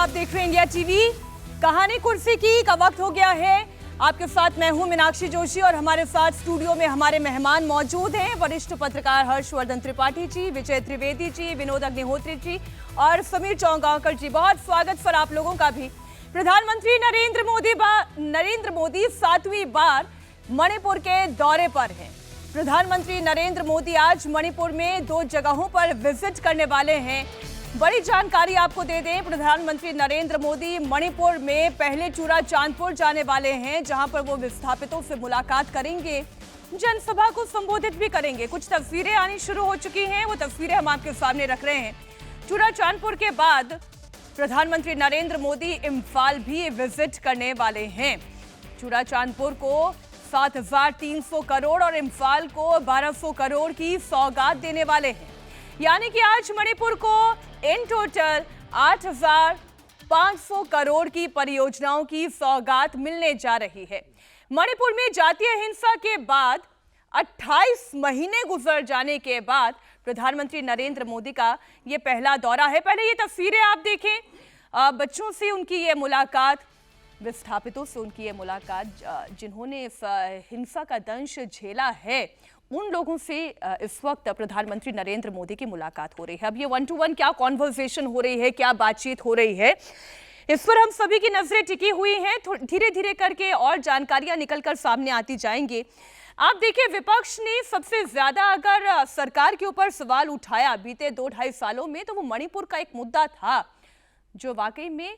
आप देख रहे हैं इंडिया टीवी। कहानी कुर्सी की का वक्त हो गया है। आपके साथ मैं हूं मीनाक्षी जोशी और हमारे साथ स्टूडियो में हमारे मेहमान मौजूद हैं। वरिष्ठ पत्रकार हर्षवर्धन त्रिपाठी जी, विजय त्रिवेदी जी, विनोद अग्निहोत्री जी और समीर चौंगावकर जी। बहुत स्वागत सर आप लोगों का भी। प्रधानमंत्री नरेंद्र मोदी 7वीं बार मणिपुर के दौरे पर हैं। प्रधानमंत्री नरेंद्र मोदी आज मणिपुर में 2 जगहों पर विजिट करने वाले हैं। बड़ी जानकारी आपको दे दें, प्रधानमंत्री नरेंद्र मोदी मणिपुर में पहले चूड़ाचांदपुर जाने वाले हैं, जहां पर वो विस्थापितों से मुलाकात करेंगे, जनसभा को संबोधित भी करेंगे। कुछ तस्वीरें आनी शुरू हो चुकी हैं, वो तस्वीरें हम आपके सामने रख रहे हैं। चूड़ाचांदपुर के बाद प्रधानमंत्री नरेंद्र मोदी इम्फाल भी विजिट करने वाले हैं। चूड़ाचांदपुर को 7,300 करोड़ और इम्फाल को 1,200 करोड़ की सौगात देने वाले हैं। यानी कि आज मणिपुर को इन टोटल 8,500 करोड़ की परियोजनाओं की सौगात मिलने जा रही है। मणिपुर में जातीय हिंसा के बाद 28 महीने गुजर जाने के बाद प्रधानमंत्री नरेंद्र मोदी का यह पहला दौरा है। पहले ये तस्वीरें आप देखें, बच्चों से उनकी ये मुलाकात, विस्थापितों से उनकी ये मुलाकात, जिन्होंने इस हिंसा का दंश झेला है, उन लोगों से इस वक्त प्रधानमंत्री नरेंद्र मोदी की मुलाकात हो रही है। अब ये 1 to 1 क्या कॉन्वर्सेशन हो रही है, क्या बातचीत हो रही है, इस पर हम सभी की नजरें टिकी हुई हैं। धीरे धीरे करके और जानकारियां निकलकर सामने आती जाएंगी। आप देखिए, विपक्ष ने सबसे ज्यादा अगर सरकार के ऊपर सवाल उठाया बीते 2-2.5 सालों में, तो वो मणिपुर का एक मुद्दा था जो वाकई में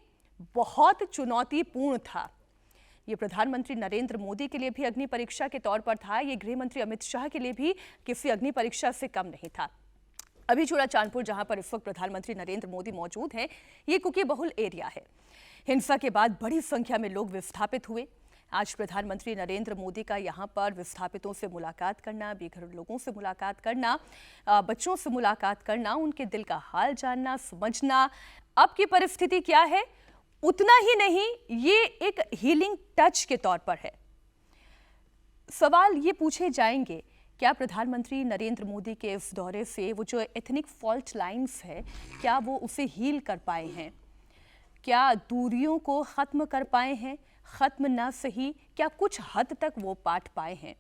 बहुत चुनौतीपूर्ण था। ये प्रधानमंत्री नरेंद्र मोदी के लिए भी अग्नि परीक्षा के तौर पर था, ये गृह मंत्री अमित शाह के लिए भी किसी अग्नि परीक्षा से कम नहीं था। अभी चूड़ाचांदपुर, जहां पर इस वक्त प्रधानमंत्री नरेंद्र मोदी मौजूद हैं, ये कुकी बहुल एरिया है। हिंसा के बाद बड़ी संख्या में लोग विस्थापित हुए। आज प्रधानमंत्री नरेंद्र मोदी का यहाँ पर विस्थापितों से मुलाकात करना, बेघर लोगों से मुलाकात करना, बच्चों से मुलाकात करना, उनके दिल का हाल जानना, समझना अब की परिस्थिति क्या है, उतना ही नहीं, ये एक हीलिंग टच के तौर पर है। सवाल ये पूछे जाएंगे, क्या प्रधानमंत्री नरेंद्र मोदी के इस दौरे से वो जो एथनिक फॉल्ट लाइंस है, क्या वो उसे हील कर पाए हैं? क्या दूरियों को खत्म कर पाए हैं? खत्म ना सही, क्या कुछ हद तक वो पाट पाए हैं?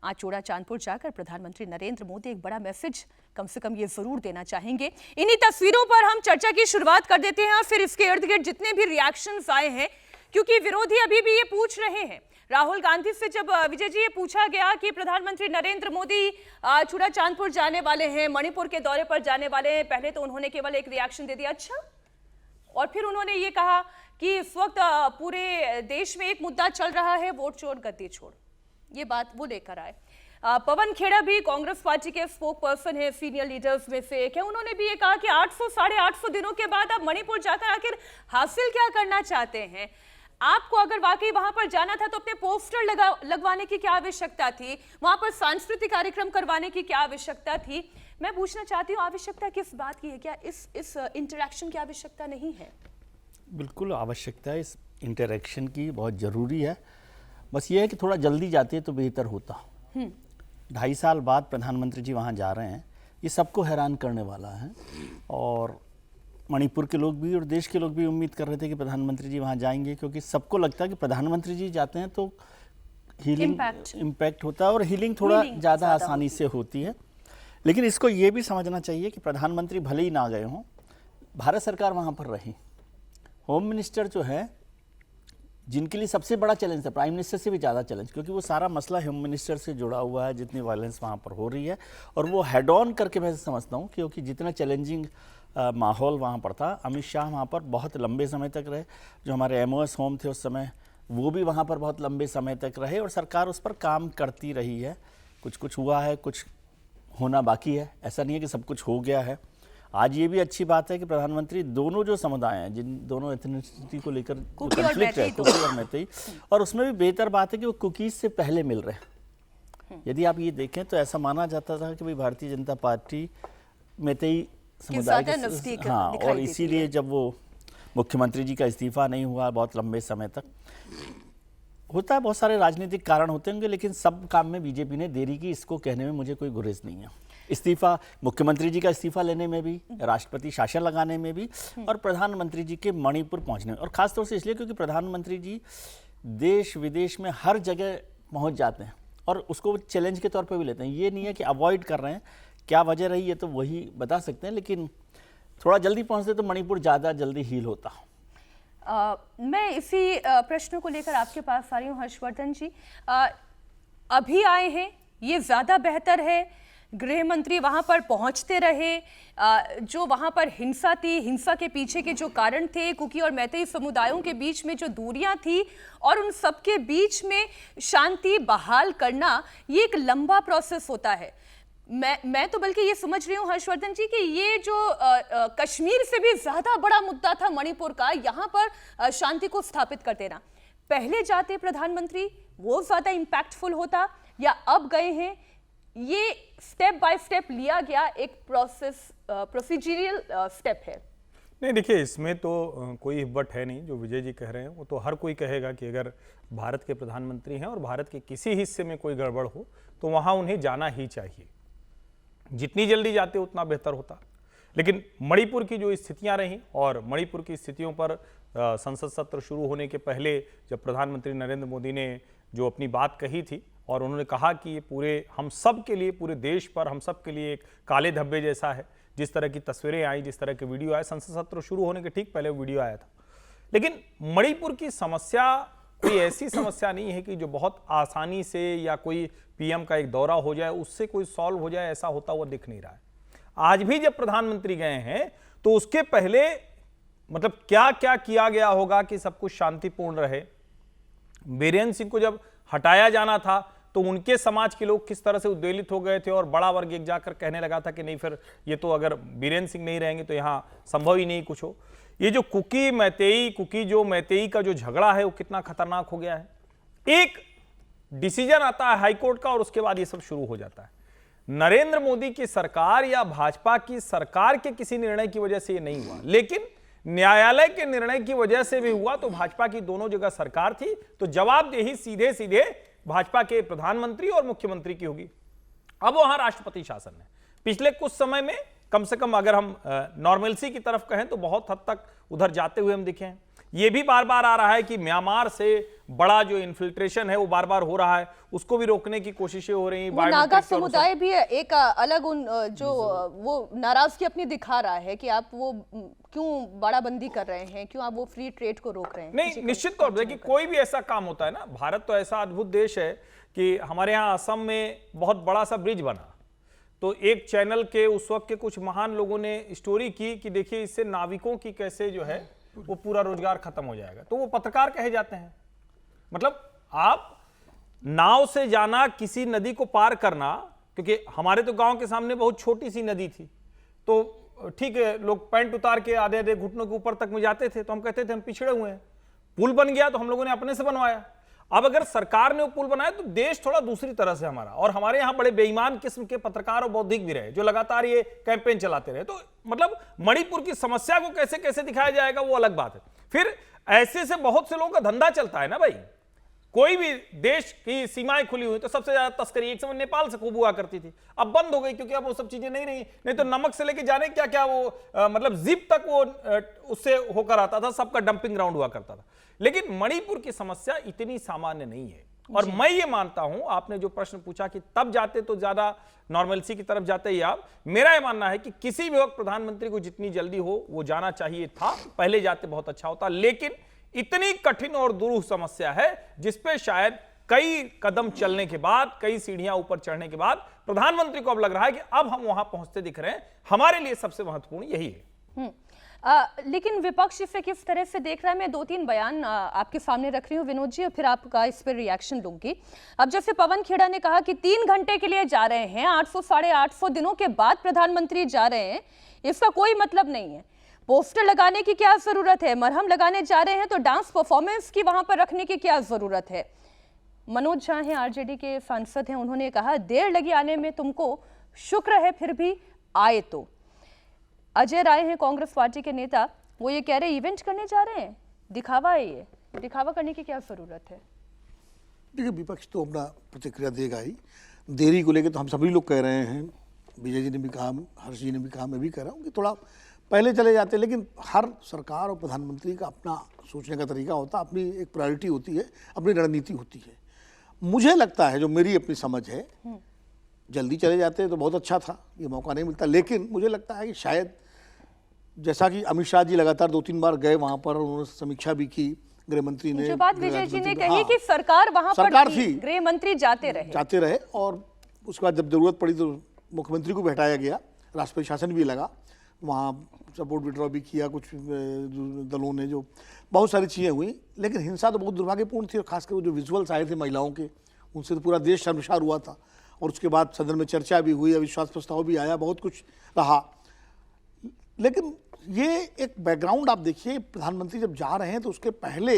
आज चूड़ाचांदपुर जाकर प्रधानमंत्री नरेंद्र मोदी एक बड़ा मैसेज कम से कम ये जरूर देना चाहेंगे। इन्हीं तस्वीरों पर हम चर्चा की शुरुआत कर देते हैं और फिर इसके इर्द गिर्द जितने भी रिएक्शंस आए हैं, क्योंकि विरोधी अभी भी ये पूछ रहे हैं। राहुल गांधी से जब विजय जी ये पूछा गया कि प्रधानमंत्री नरेंद्र मोदी चूड़ाचांदपुर जाने वाले हैं, मणिपुर के दौरे पर जाने वाले हैं, पहले तो उन्होंने केवल एक रिएक्शन दे दिया, अच्छा, और फिर उन्होंने ये कहा कि इस वक्त पूरे देश में एक मुद्दा चल रहा है, वोट चोर गद्दी छोड़, ये बात वो लेकर आए। पवन खेड़ा भी कांग्रेस पार्टी के स्पोक पर्सन है, सीनियर लीडर्स में से एक है। उन्होंने भी ये कहा कि 800-850 दिनों के बाद आप मणिपुर जाकर आखिर हासिल क्या करना चाहते हैं? आपको अगर वाकई वहां पर जाना था तो अपने पोस्टर लगवाने की क्या आवश्यकता थी? वहां पर सांस्कृतिक कार्यक्रम करवाने की क्या आवश्यकता थी? मैं पूछना चाहती हूँ, आवश्यकता किस बात की है? क्या इस इंटरेक्शन की आवश्यकता नहीं है? बिल्कुल आवश्यकता है इस इंटरेक्शन की, बहुत ज़रूरी है। बस ये है कि थोड़ा जल्दी जाते तो बेहतर होता। 2.5 साल बाद प्रधानमंत्री जी वहाँ जा रहे हैं, ये सबको हैरान करने वाला है। और मणिपुर के लोग भी और देश के लोग भी उम्मीद कर रहे थे कि प्रधानमंत्री जी वहाँ जाएंगे, क्योंकि सबको लगता है कि प्रधानमंत्री जी जाते हैं तो हीलिंग इम्पैक्ट होता है और हीलिंग थोड़ा ज़्यादा आसानी से होती है। लेकिन इसको ये भी समझना चाहिए कि प्रधानमंत्री भले ही ना गए हों, भारत सरकार वहाँ पर रही। होम मिनिस्टर जो है, जिनके लिए सबसे बड़ा चैलेंज था, प्राइम मिनिस्टर से भी ज़्यादा चैलेंज, क्योंकि वो सारा मसला होम मिनिस्टर से जुड़ा हुआ है, जितनी वायलेंस वहाँ पर हो रही है, और वो हेड ऑन करके मैं समझता हूँ, क्योंकि जितना चैलेंजिंग माहौल वहाँ पर था। अमित शाह वहाँ पर बहुत लंबे समय तक रहे, जो हमारे एमओएस होम थे उस समय, वो भी वहाँ पर बहुत लंबे समय तक रहे, और सरकार उस पर काम करती रही है। कुछ हुआ है, कुछ होना बाकी है, ऐसा नहीं है कि सब कुछ हो गया है। आज ये भी अच्छी बात है कि प्रधानमंत्री दोनों जो समुदाय हैं, जिन दोनों एथनिसिटी को लेकर कॉन्फ्लिक्ट है, कुकी और मैतेई, और उसमें भी बेहतर बात है कि वो कुकीज से पहले मिल रहे हैं। यदि आप ये देखें तो ऐसा माना जाता था कि भाई भारतीय जनता पार्टी मैतेई समुदाय के, हाँ, और इसीलिए जब वो मुख्यमंत्री जी का इस्तीफा नहीं हुआ बहुत लंबे समय तक, होता है, बहुत सारे राजनीतिक कारण होते होंगे, लेकिन सब काम में बीजेपी ने देरी की, इसको कहने में मुझे कोई गुरेज नहीं है। इस्तीफा, मुख्यमंत्री जी का इस्तीफा लेने में भी, राष्ट्रपति शासन लगाने में भी, और प्रधानमंत्री जी के मणिपुर पहुंचने में। और खासतौर से इसलिए क्योंकि प्रधानमंत्री जी देश विदेश में हर जगह पहुंच जाते हैं और उसको चैलेंज के तौर पे भी लेते हैं। ये नहीं है कि अवॉइड कर रहे हैं, क्या वजह रही है तो वही बता सकते हैं, लेकिन थोड़ा जल्दी पहुंचते तो मणिपुर ज़्यादा जल्दी हील होता। मैं इसी प्रश्न को लेकर आपके पास आ रही हूँ हर्षवर्धन जी। अभी आए हैं, ये ज़्यादा बेहतर है, गृह मंत्री वहाँ पर पहुँचते रहे, जो वहाँ पर हिंसा थी, हिंसा के पीछे के जो कारण थे, कुकी और मैतेई समुदायों के बीच में जो दूरियां थी और उन सब के बीच में शांति बहाल करना, ये एक लंबा प्रोसेस होता है। मैं तो बल्कि ये समझ रही हूँ हर्षवर्धन जी कि ये जो कश्मीर से भी ज्यादा बड़ा मुद्दा था मणिपुर का, यहाँ पर शांति को स्थापित कर देना, पहले जाते प्रधानमंत्री वो ज्यादा इम्पैक्टफुल होता, या अब गए हैं, ये स्टेप बाय स्टेप लिया गया एक प्रोसीजरल स्टेप है? नहीं, देखिए इसमें तो कोई हिब्बत है नहीं। जो विजय जी कह रहे हैं वो तो हर कोई कहेगा कि अगर भारत के प्रधानमंत्री हैं और भारत के किसी हिस्से में कोई गड़बड़ हो तो वहां उन्हें जाना ही चाहिए, जितनी जल्दी जाते उतना बेहतर होता। लेकिन मणिपुर की जो स्थितियां रहीं, और मणिपुर की स्थितियों पर संसद सत्र शुरू होने के पहले जब प्रधानमंत्री नरेंद्र मोदी ने जो अपनी बात कही थी और उन्होंने कहा कि ये पूरे हम सब के लिए, पूरे देश पर हम सब के लिए एक काले धब्बे जैसा है, जिस तरह की तस्वीरें आई, जिस तरह के वीडियो आए, संसद सत्र शुरू होने के ठीक पहले वीडियो आया था। लेकिन मणिपुर की समस्या कोई ऐसी समस्या नहीं है कि जो बहुत आसानी से या कोई पीएम का एक दौरा हो जाए उससे कोई सॉल्व हो जाए, ऐसा होता हुआ दिख नहीं रहा है। आज भी जब प्रधानमंत्री गए हैं तो उसके पहले मतलब क्या क्या किया गया होगा कि सब कुछ शांतिपूर्ण रहे। बीरेन सिंह को जब हटाया जाना था तो उनके समाज के लोग किस तरह से उद्वेलित हो गए थे और बड़ा वर्ग एक जाकर कहने लगा था कि नहीं, फिर ये तो अगर बीरेन सिंह नहीं रहेंगे तो यहां संभव ही नहीं कुछ हो। ये जो कुकी मैतेई का जो झगड़ा है वो कितना खतरनाक हो गया है। एक डिसीजन आता है हाईकोर्ट का और उसके बाद ये सब शुरू हो जाता है। नरेंद्र मोदी की सरकार या भाजपा की सरकार के किसी निर्णय की वजह से ये नहीं हुआ, लेकिन न्यायालय के निर्णय की वजह से भी हुआ। तो भाजपा की दोनों जगह सरकार थी, तो जवाबदेही सीधे सीधे भाजपा के प्रधानमंत्री और मुख्यमंत्री की होगी। अब वहां राष्ट्रपति शासन है। पिछले कुछ समय में कम से कम अगर हम नॉर्मलसी की तरफ कहें तो बहुत हद तक उधर जाते हुए हम दिखे हैं। ये भी बार बार आ रहा है कि म्यांमार से बड़ा जो इन्फिल्ट्रेशन है वो बार बार हो रहा है, उसको भी रोकने की कोशिशें हो रही हैं। नागा समुदाय भी एक अलग उन जो वो नाराजगी अपनी दिखा रहा है कि आप वो क्यों बाड़ाबंदी कर रहे हैं, क्यों आप वो फ्री ट्रेड को रोक रहे हैं। नहीं, निश्चित तौर पर कि कोई भी ऐसा काम होता है ना, भारत तो ऐसा अद्भुत देश है कि हमारे यहाँ असम में बहुत बड़ा सा ब्रिज बना, तो एक चैनल के उस वक्त के कुछ महान लोगों ने स्टोरी की कि देखिए इससे नाविकों की कैसे जो है वो पूरा रोजगार खत्म हो जाएगा। तो वो पत्रकार कहे जाते हैं। मतलब आप नाव से जाना, किसी नदी को पार करना, क्योंकि हमारे तो गांव के सामने बहुत छोटी सी नदी थी, तो ठीक है लोग पैंट उतार के आधे आधे घुटनों के ऊपर तक में जाते थे, तो हम कहते थे हम पिछड़े हुए हैं। पुल बन गया तो हम लोगों ने अपने से बनवाया। अब अगर सरकार ने वो पुल बनाया तो देश थोड़ा दूसरी तरह से हमारा, और हमारे यहाँ बड़े बेईमान किस्म के पत्रकार और बौद्धिक भी रहे जो लगातार ये कैंपेन चलाते रहे। तो मतलब मणिपुर की समस्या को कैसे कैसे दिखाया जाएगा वो अलग बात है। फिर ऐसे से बहुत से लोगों का धंधा चलता है ना भाई। कोई भी देश की सीमाएं खुली हुई तो सबसे ज्यादा तस्करी एक समय नेपाल से खूब हुआ करती थी, अब बंद हो गई क्योंकि अब वो सब चीजें नहीं रही। नहीं तो नमक से लेके जाने क्या क्या वो मतलब जिप तक वो उससे होकर आता था, सबका डंपिंग ग्राउंड हुआ करता था। लेकिन मणिपुर की समस्या इतनी सामान्य नहीं है। और मैं ये मानता हूं, आपने जो प्रश्न पूछा कि तब जाते तो ज्यादा नॉर्मलसी की तरफ जाते ही आप, मेरा यह मानना है कि किसी भी वक्त प्रधानमंत्री को जितनी जल्दी हो वो जाना चाहिए था, पहले जाते बहुत अच्छा होता। लेकिन इतनी कठिन और दुरूह समस्या है जिसपे शायद कई कदम चलने के बाद, कई सीढ़ियां ऊपर चढ़ने के बाद प्रधानमंत्री को अब लग रहा है कि अब हम वहां पहुंचते दिख रहे हैं। हमारे लिए सबसे महत्वपूर्ण यही है। लेकिन विपक्ष इसे किस तरह से देख रहा है, मैं 2-3 बयान आपके सामने रख रही हूँ विनोद जी, और फिर आपका इस पर रिएक्शन लूंगी। अब जैसे पवन खेड़ा ने कहा कि 3 घंटे के लिए जा रहे हैं, 800-850 दिनों के बाद प्रधानमंत्री जा रहे हैं, इसका कोई मतलब नहीं है। पोस्टर लगाने की क्या जरूरत है, मरहम लगाने जा रहे हैं तो डांस परफॉर्मेंस की वहां पर रखने की क्या जरूरत है। मनोज झा हैं, आरजेडी के सांसद हैं, उन्होंने कहा देर लगी आने में, तुमको शुक्र है फिर भी आए। तो अजय राय हैं कांग्रेस पार्टी के नेता, वो ये कह रहे हैं इवेंट करने जा रहे हैं, दिखावा है, ये दिखावा करने की क्या जरूरत है। देखिए विपक्ष तो अपना प्रतिक्रिया देगा ही। देरी को लेकर तो हम सभी लोग कह रहे हैं विजय जी ने भी कहा, हर्ष जी ने भी कहा, मैं भी कह रहा हूँ कि थोड़ा पहले चले जाते, लेकिन हर सरकार और प्रधानमंत्री का अपना सोचने का तरीका होता है, अपनी एक प्रायोरिटी होती है, अपनी रणनीति होती है। मुझे लगता है, जो मेरी अपनी समझ है, जल्दी चले जाते तो बहुत अच्छा था, ये मौका नहीं मिलता। लेकिन मुझे लगता है कि शायद जैसा कि अमित शाह जी लगातार 2-3 बार गए वहाँ पर, उन्होंने समीक्षा भी की, गृह मंत्री ने, जो बात विजय जी ने राज्य मंत्री कही हाँ, कि सरकार वहां पर सरकार थी, थी, गृह मंत्री जाते रहे, और उसके बाद जब जरूरत पड़ी तो मुख्यमंत्री को भी हटाया गया, राष्ट्रपति शासन भी लगा, वहाँ सपोर्ट विड्रॉ भी किया कुछ दलों ने, जो बहुत सारी चीज़ें हुई। लेकिन हिंसा तो बहुत दुर्भाग्यपूर्ण थी, और खासकर वो जो विजुअल्स आए थे महिलाओं के, उनसे तो पूरा देश शर्मसार हुआ था। और उसके बाद सदन में चर्चा भी हुई, अविश्वास प्रस्ताव भी आया, बहुत कुछ रहा। लेकिन ये एक बैकग्राउंड आप देखिए, प्रधानमंत्री जब जा रहे हैं तो उसके पहले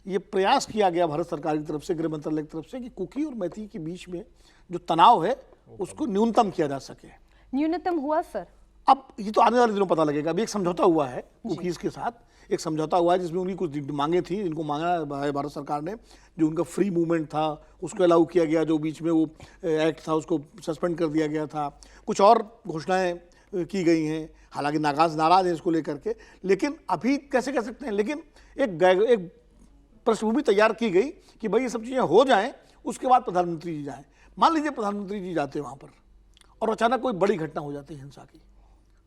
ये प्रयास किया गया भारत सरकार की तरफ से, गृह मंत्रालय की तरफ से, कि कुकी और मैती के बीच में जो तनाव है उसको न्यूनतम किया जा सके। न्यूनतम हुआ सर? अब ये तो आने वाले दिनों पता लगेगा। अभी एक समझौता हुआ है कुकीज़ के साथ, एक समझौता हुआ है जिसमें उनकी कुछ मांगे थी, जिनको मांगा है भारत सरकार ने, जो उनका फ्री मूवमेंट था उसको अलाउ किया गया, जो बीच में वो एक्ट था उसको सस्पेंड कर दिया गया था, कुछ और घोषणाएं की गई हैं। हालांकि नाराज हैं इसको लेकर के, लेकिन अभी कैसे कह सकते हैं। लेकिन एक पृष्ठभूमि तैयार की गई कि भाई ये सब चीज़ें हो जाएं, उसके बाद प्रधानमंत्री जी जाएं। मान लीजिए प्रधानमंत्री जी जाते वहाँ पर और अचानक कोई बड़ी घटना हो जाती है हिंसा की,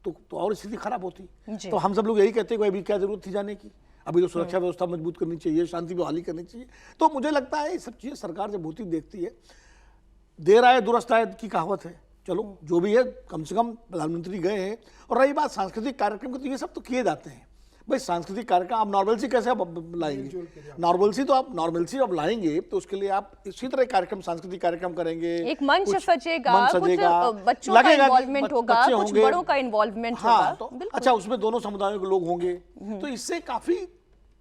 तो और स्थिति खराब होती। तो हम सब लोग यही कहते हैं कि अभी क्या जरूरत थी जाने की, अभी तो सुरक्षा व्यवस्था मजबूत करनी चाहिए, शांति बहाली करनी चाहिए। तो मुझे लगता है ये सब चीज़ें सरकार जब होती देखती है, देर आए दुरुस्त आए की कहावत है। चलो जो भी है, कम से कम प्रधानमंत्री गए हैं। और रही बात सांस्कृतिक कार्यक्रम की, तो ये सब तो किए जाते हैं भाई। सांस्कृतिक कार्यक्रम आप नॉर्मलसी कैसे आप लाएंगे? नॉर्मलसी आप लाएंगे तो उसके लिए आप इसी तरह कार्यक्रम, सांस्कृतिक कार्यक्रम करेंगे, एक मंच सजेगा, कुछ बच्चों का इन्वॉल्वमेंट होगा, कुछ बड़ों का इन्वॉल्वमेंट होगा। तो अच्छा, उसमें दोनों समुदायों के लोग होंगे, तो इससे काफी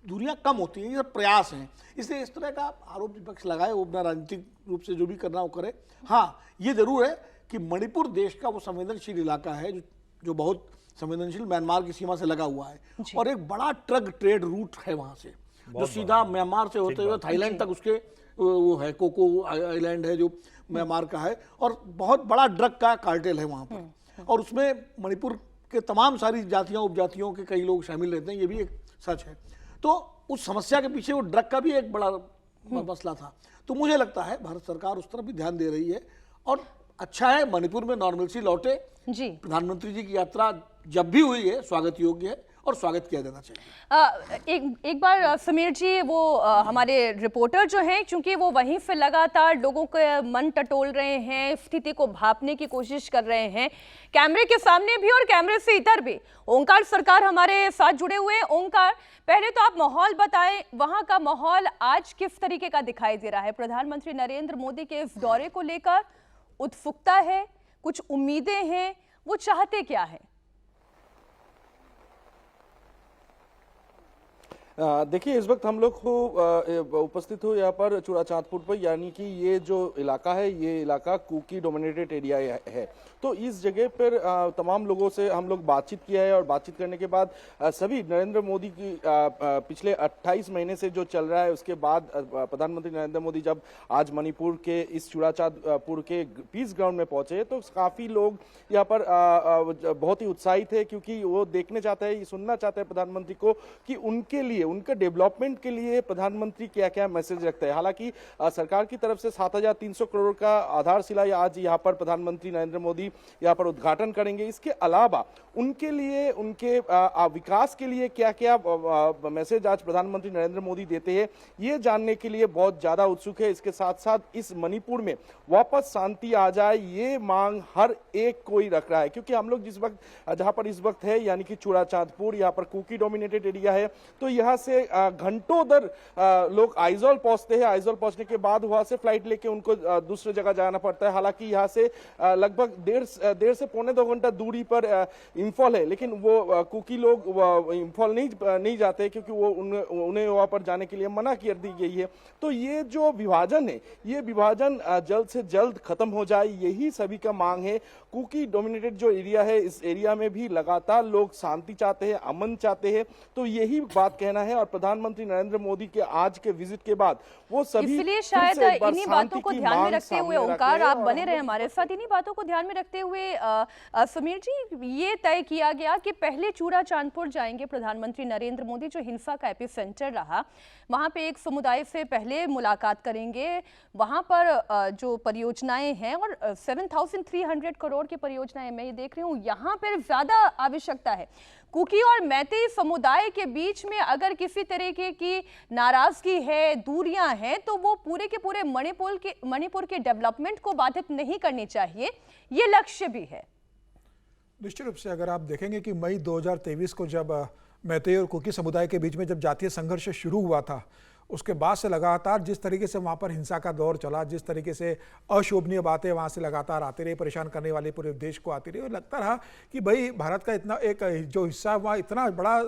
दूरियां कम होती हैं। ये सब प्रयास हैं, इसलिए इस तरह का आरोप विपक्ष लगाए, वो अपना राजनीतिक रूप से जो भी करना वो करे। हाँ, ये जरूर है कि मणिपुर देश का वो संवेदनशील इलाका है जो बहुत संवेदनशील म्यांमार की सीमा से लगा हुआ है, और एक बड़ा ट्रक ट्रेड रूट है वहां से, जो सीधा म्यांमार से होते हुए थाईलैंड तक उसके वो है, कोको आइलैंड है जो म्यांमार का है, और बहुत बड़ा ड्रग का कार्टेल है वहां पर। और उसमें मणिपुर के तमाम सारी जातियों उपजातियों के कई लोग शामिल रहते हैं, ये भी एक सच है। तो उस समस्या के पीछे वो ड्रग का भी एक बड़ा मसला था। तो मुझे लगता है भारत सरकार उस तरफ भी ध्यान दे रही है, और अच्छा है मणिपुर में नॉर्मलसी लौटे जी। प्रधानमंत्री जी की यात्रा जब भी हुई है स्वागत योग्य है, और स्वागत किया जाना चाहिए। एक बार समीर जी, वो हमारे रिपोर्टर जो हैं, क्योंकि वो वहीं से लगातार लोगों के मन टटोल रहे हैं, स्थिति को भांपने की कोशिश कर रहे हैं, कैमरे के सामने भी और कैमरे से इधर भी। ओंकार सरकार हमारे साथ जुड़े हुए हैं। ओंकार, पहले तो आप माहौल बताएं, वहां का माहौल आज किस तरीके का दिखाई दे रहा है? प्रधानमंत्री नरेंद्र मोदी के इस दौरे को लेकर उत्सुकता है, कुछ उम्मीदें हैं, वो चाहते क्या है? देखिए, इस वक्त हम लोग को उपस्थित हो यहाँ पर चूड़ाचांदपुर पर, यानी कि ये जो इलाका है, ये इलाका कुकी डोमिनेटेड एरिया है। तो इस जगह पर तमाम लोगों से हम लोग बातचीत किया है, और बातचीत करने के बाद सभी नरेंद्र मोदी की पिछले 28 महीने से जो चल रहा है, उसके बाद प्रधानमंत्री नरेंद्र मोदी जब आज मणिपुर के इस चूड़ाचांदपुर के पीस ग्राउंड में पहुंचे, तो काफ़ी लोग यहाँ पर बहुत ही उत्साहित है, क्योंकि वो देखने चाहते हैं, सुनना चाहते हैं प्रधानमंत्री को कि उनके लिए, उनके डेवलपमेंट के लिए प्रधानमंत्री क्या क्या मैसेज रखते हैं। हालांकि सरकार की तरफ से 7,300 करोड़ का आधारशिला आज यहाँ पर प्रधानमंत्री नरेंद्र मोदी यहाँ पर उद्घाटन करेंगे। इसके अलावा उनके लिए, उनके विकास के लिए क्या क्या मैसेज आज प्रधानमंत्री नरेंद्र मोदी देते हैं, ये जानने के लिए बहुत ज्यादा उत्सुक है। इसके साथ साथ इस मणिपुर में वापस शांति आ जाए, ये मांग हर एक कोई रख रहा है, क्योंकि हम लोग जिस वक्त जहां पर इस वक्त है, यानी कि चूड़ाचांदपुर, यहाँ पर कुकी डोमिनेटेड एरिया है, तो यहाँ से घंटों दर लोग आइजोल पहुंचते हैं। आइजोल पहुंचने के बाद वहां से फ्लाइट लेके उनको दूसरे जगह जाना पड़ता है। हालांकि यहाँ से लगभग डेढ़ से पौने 2 घंटा दूरी पर इंफॉल है, लेकिन वो कुकी लोग इंफॉल नहीं जाते, क्योंकि वो उन्हें वहां पर जाने के लिए मना कर दी गई है। तो ये जो विभाजन है, ये विभाजन जल्द से जल्द खत्म हो जाए, यही सभी का मांग है। कुकी डोमिनेटेड जो एरिया है, इस एरिया में भी लगातार लोग शांति चाहते हैं, अमन चाहते हैं। तो यही बात कहना है और प्रधानमंत्री नरेंद्र मोदी के आज के विजिट के बाद वो सभी इसलिए फिर शायद से एक बार इन्हीं शांति बातों को की ध्यान में मांग रखते हुए, सामने ओंकार रखे आप और बने हम रहे लोग- हमारे साथ। इन्हीं बातों को ध्यान में रखते हुए समीर जी, ये तय किया गया कि पहले चूड़ा चांदपुर जाएंगे प्रधानमंत्री नरेंद्र मोदी, जो हिंसा का एपिसेंटर रहा। वहां पे एक समुदाय से पहले मुलाकात करेंगे, वहां पर जो परियोजनाएं हैं, और 7,300 करोड़ की परियोजनाएं मैं ये देख रही हूँ, यहाँ पर ज्यादा आवश्यकता है। कुकी और मैतेई समुदाय के बीच में अगर किसी तरीके की नाराजगी है, दूरियां हैं, तो वो पूरे के पूरे मणिपुर के डेवलपमेंट को बाधित नहीं करनी चाहिए, ये लक्ष्य भी है। निश्चित रूप से अगर आप देखेंगे कि मई 2023 को जब मैतेई और कुकी समुदाय के बीच में जब जातीय संघर्ष शुरू हुआ था, उसके बाद से लगातार जिस तरीके से वहाँ पर हिंसा का दौर चला, जिस तरीके से अशोभनीय बातें वहाँ से लगातार आती रही, परेशान करने वाली पूरे देश को आती रही, और लगता रहा कि भाई भारत का इतना एक जो हिस्सा वहाँ इतना बड़ा,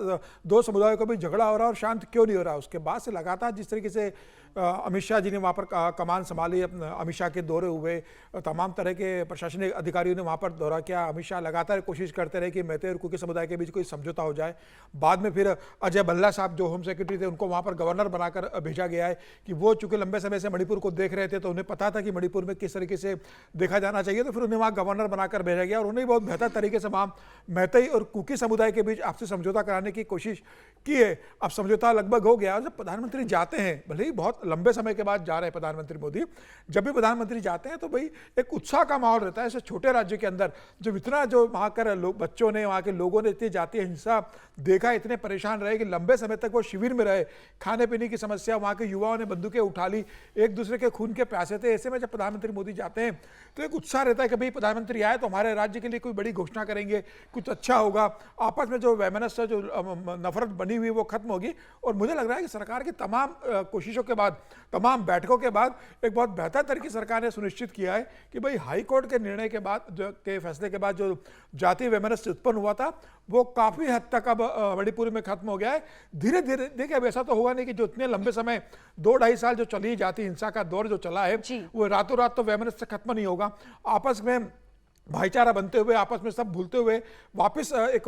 दो समुदायों का भी झगड़ा हो रहा है और शांत क्यों नहीं हो रहा। उसके बाद से लगातार जिस तरीके से अमित शाह जी ने वहाँ पर कमान संभाली, अमित शाह के दौरे हुए, तमाम तरह के प्रशासनिक अधिकारियों ने वहाँ पर दौरा किया। अमित शाह लगातार कोशिश करते रहे कि मैतेई और कुकी समुदाय के बीच कोई समझौता हो जाए। बाद में फिर अजय भल्ला साहब जो होम सेक्रेटरी थे, उनको वहाँ पर गवर्नर बनाकर भेजा गया है कि वो चूंकि लंबे समय से मणिपुर को देख रहे थे, तो उन्हें पता था कि मणिपुर में किस तरीके से देखा जाना चाहिए, तो फिर उन्हें वहाँ गवर्नर बनाकर भेजा गया और उन्हें बहुत बेहतर तरीके से वहाँ मैतेई और कुकी समुदाय के बीच आपसी समझौता कराने की कोशिश की है। अब समझौता लगभग हो गया और जब प्रधानमंत्री जाते हैं, भले ही बहुत लंबे समय के बाद जा रहे हैं प्रधानमंत्री मोदी, जब भी प्रधानमंत्री जाते हैं तो भाई एक उत्साह का माहौल रहता है। ऐसे छोटे राज्य के अंदर जब इतना जो वहाँ कर बच्चों ने, वहाँ के लोगों ने इतनी जातीय हिंसा देखा, इतने परेशान रहे कि लंबे समय तक वो शिविर में रहे, खाने पीने की समस्या, वहाँ के युवाओं ने बंदूकें उठा ली, एक दूसरे के खून के प्यासे थे। ऐसे में जब प्रधानमंत्री मोदी जाते हैं तो एक उत्साह रहता है कि भाई प्रधानमंत्री आए तो हमारे राज्य के लिए कोई बड़ी घोषणा करेंगे, कुछ अच्छा होगा, आपस में जो वैमनस्य, जो नफरत बनी हुई वो खत्म होगी। और मुझे लग रहा है कि सरकार की तमाम कोशिशों के बाद, तमाम बैठकों के बाद एक बहुत बेहतर तरीके सरकार ने सुनिश्चित किया है कि भाई हाई कोर्ट के निर्णय के बाद, के फैसले के बाद जो जातीय वैमनस्य उत्पन्न हुआ था वो काफी हद तक अब मणिपुर में खत्म हो गया है। धीरे धीरे देखिए, अब ऐसा तो होगा नहीं कि जो इतने लंबे समय 2-2.5 साल जो चली जाती हिंसा का दौर जो चला है, वो रातों रात तो वैमनस्य खत्म नहीं होगा। आपस में भाईचारा बनते हुए, आपस में सब भूलते हुए वापस एक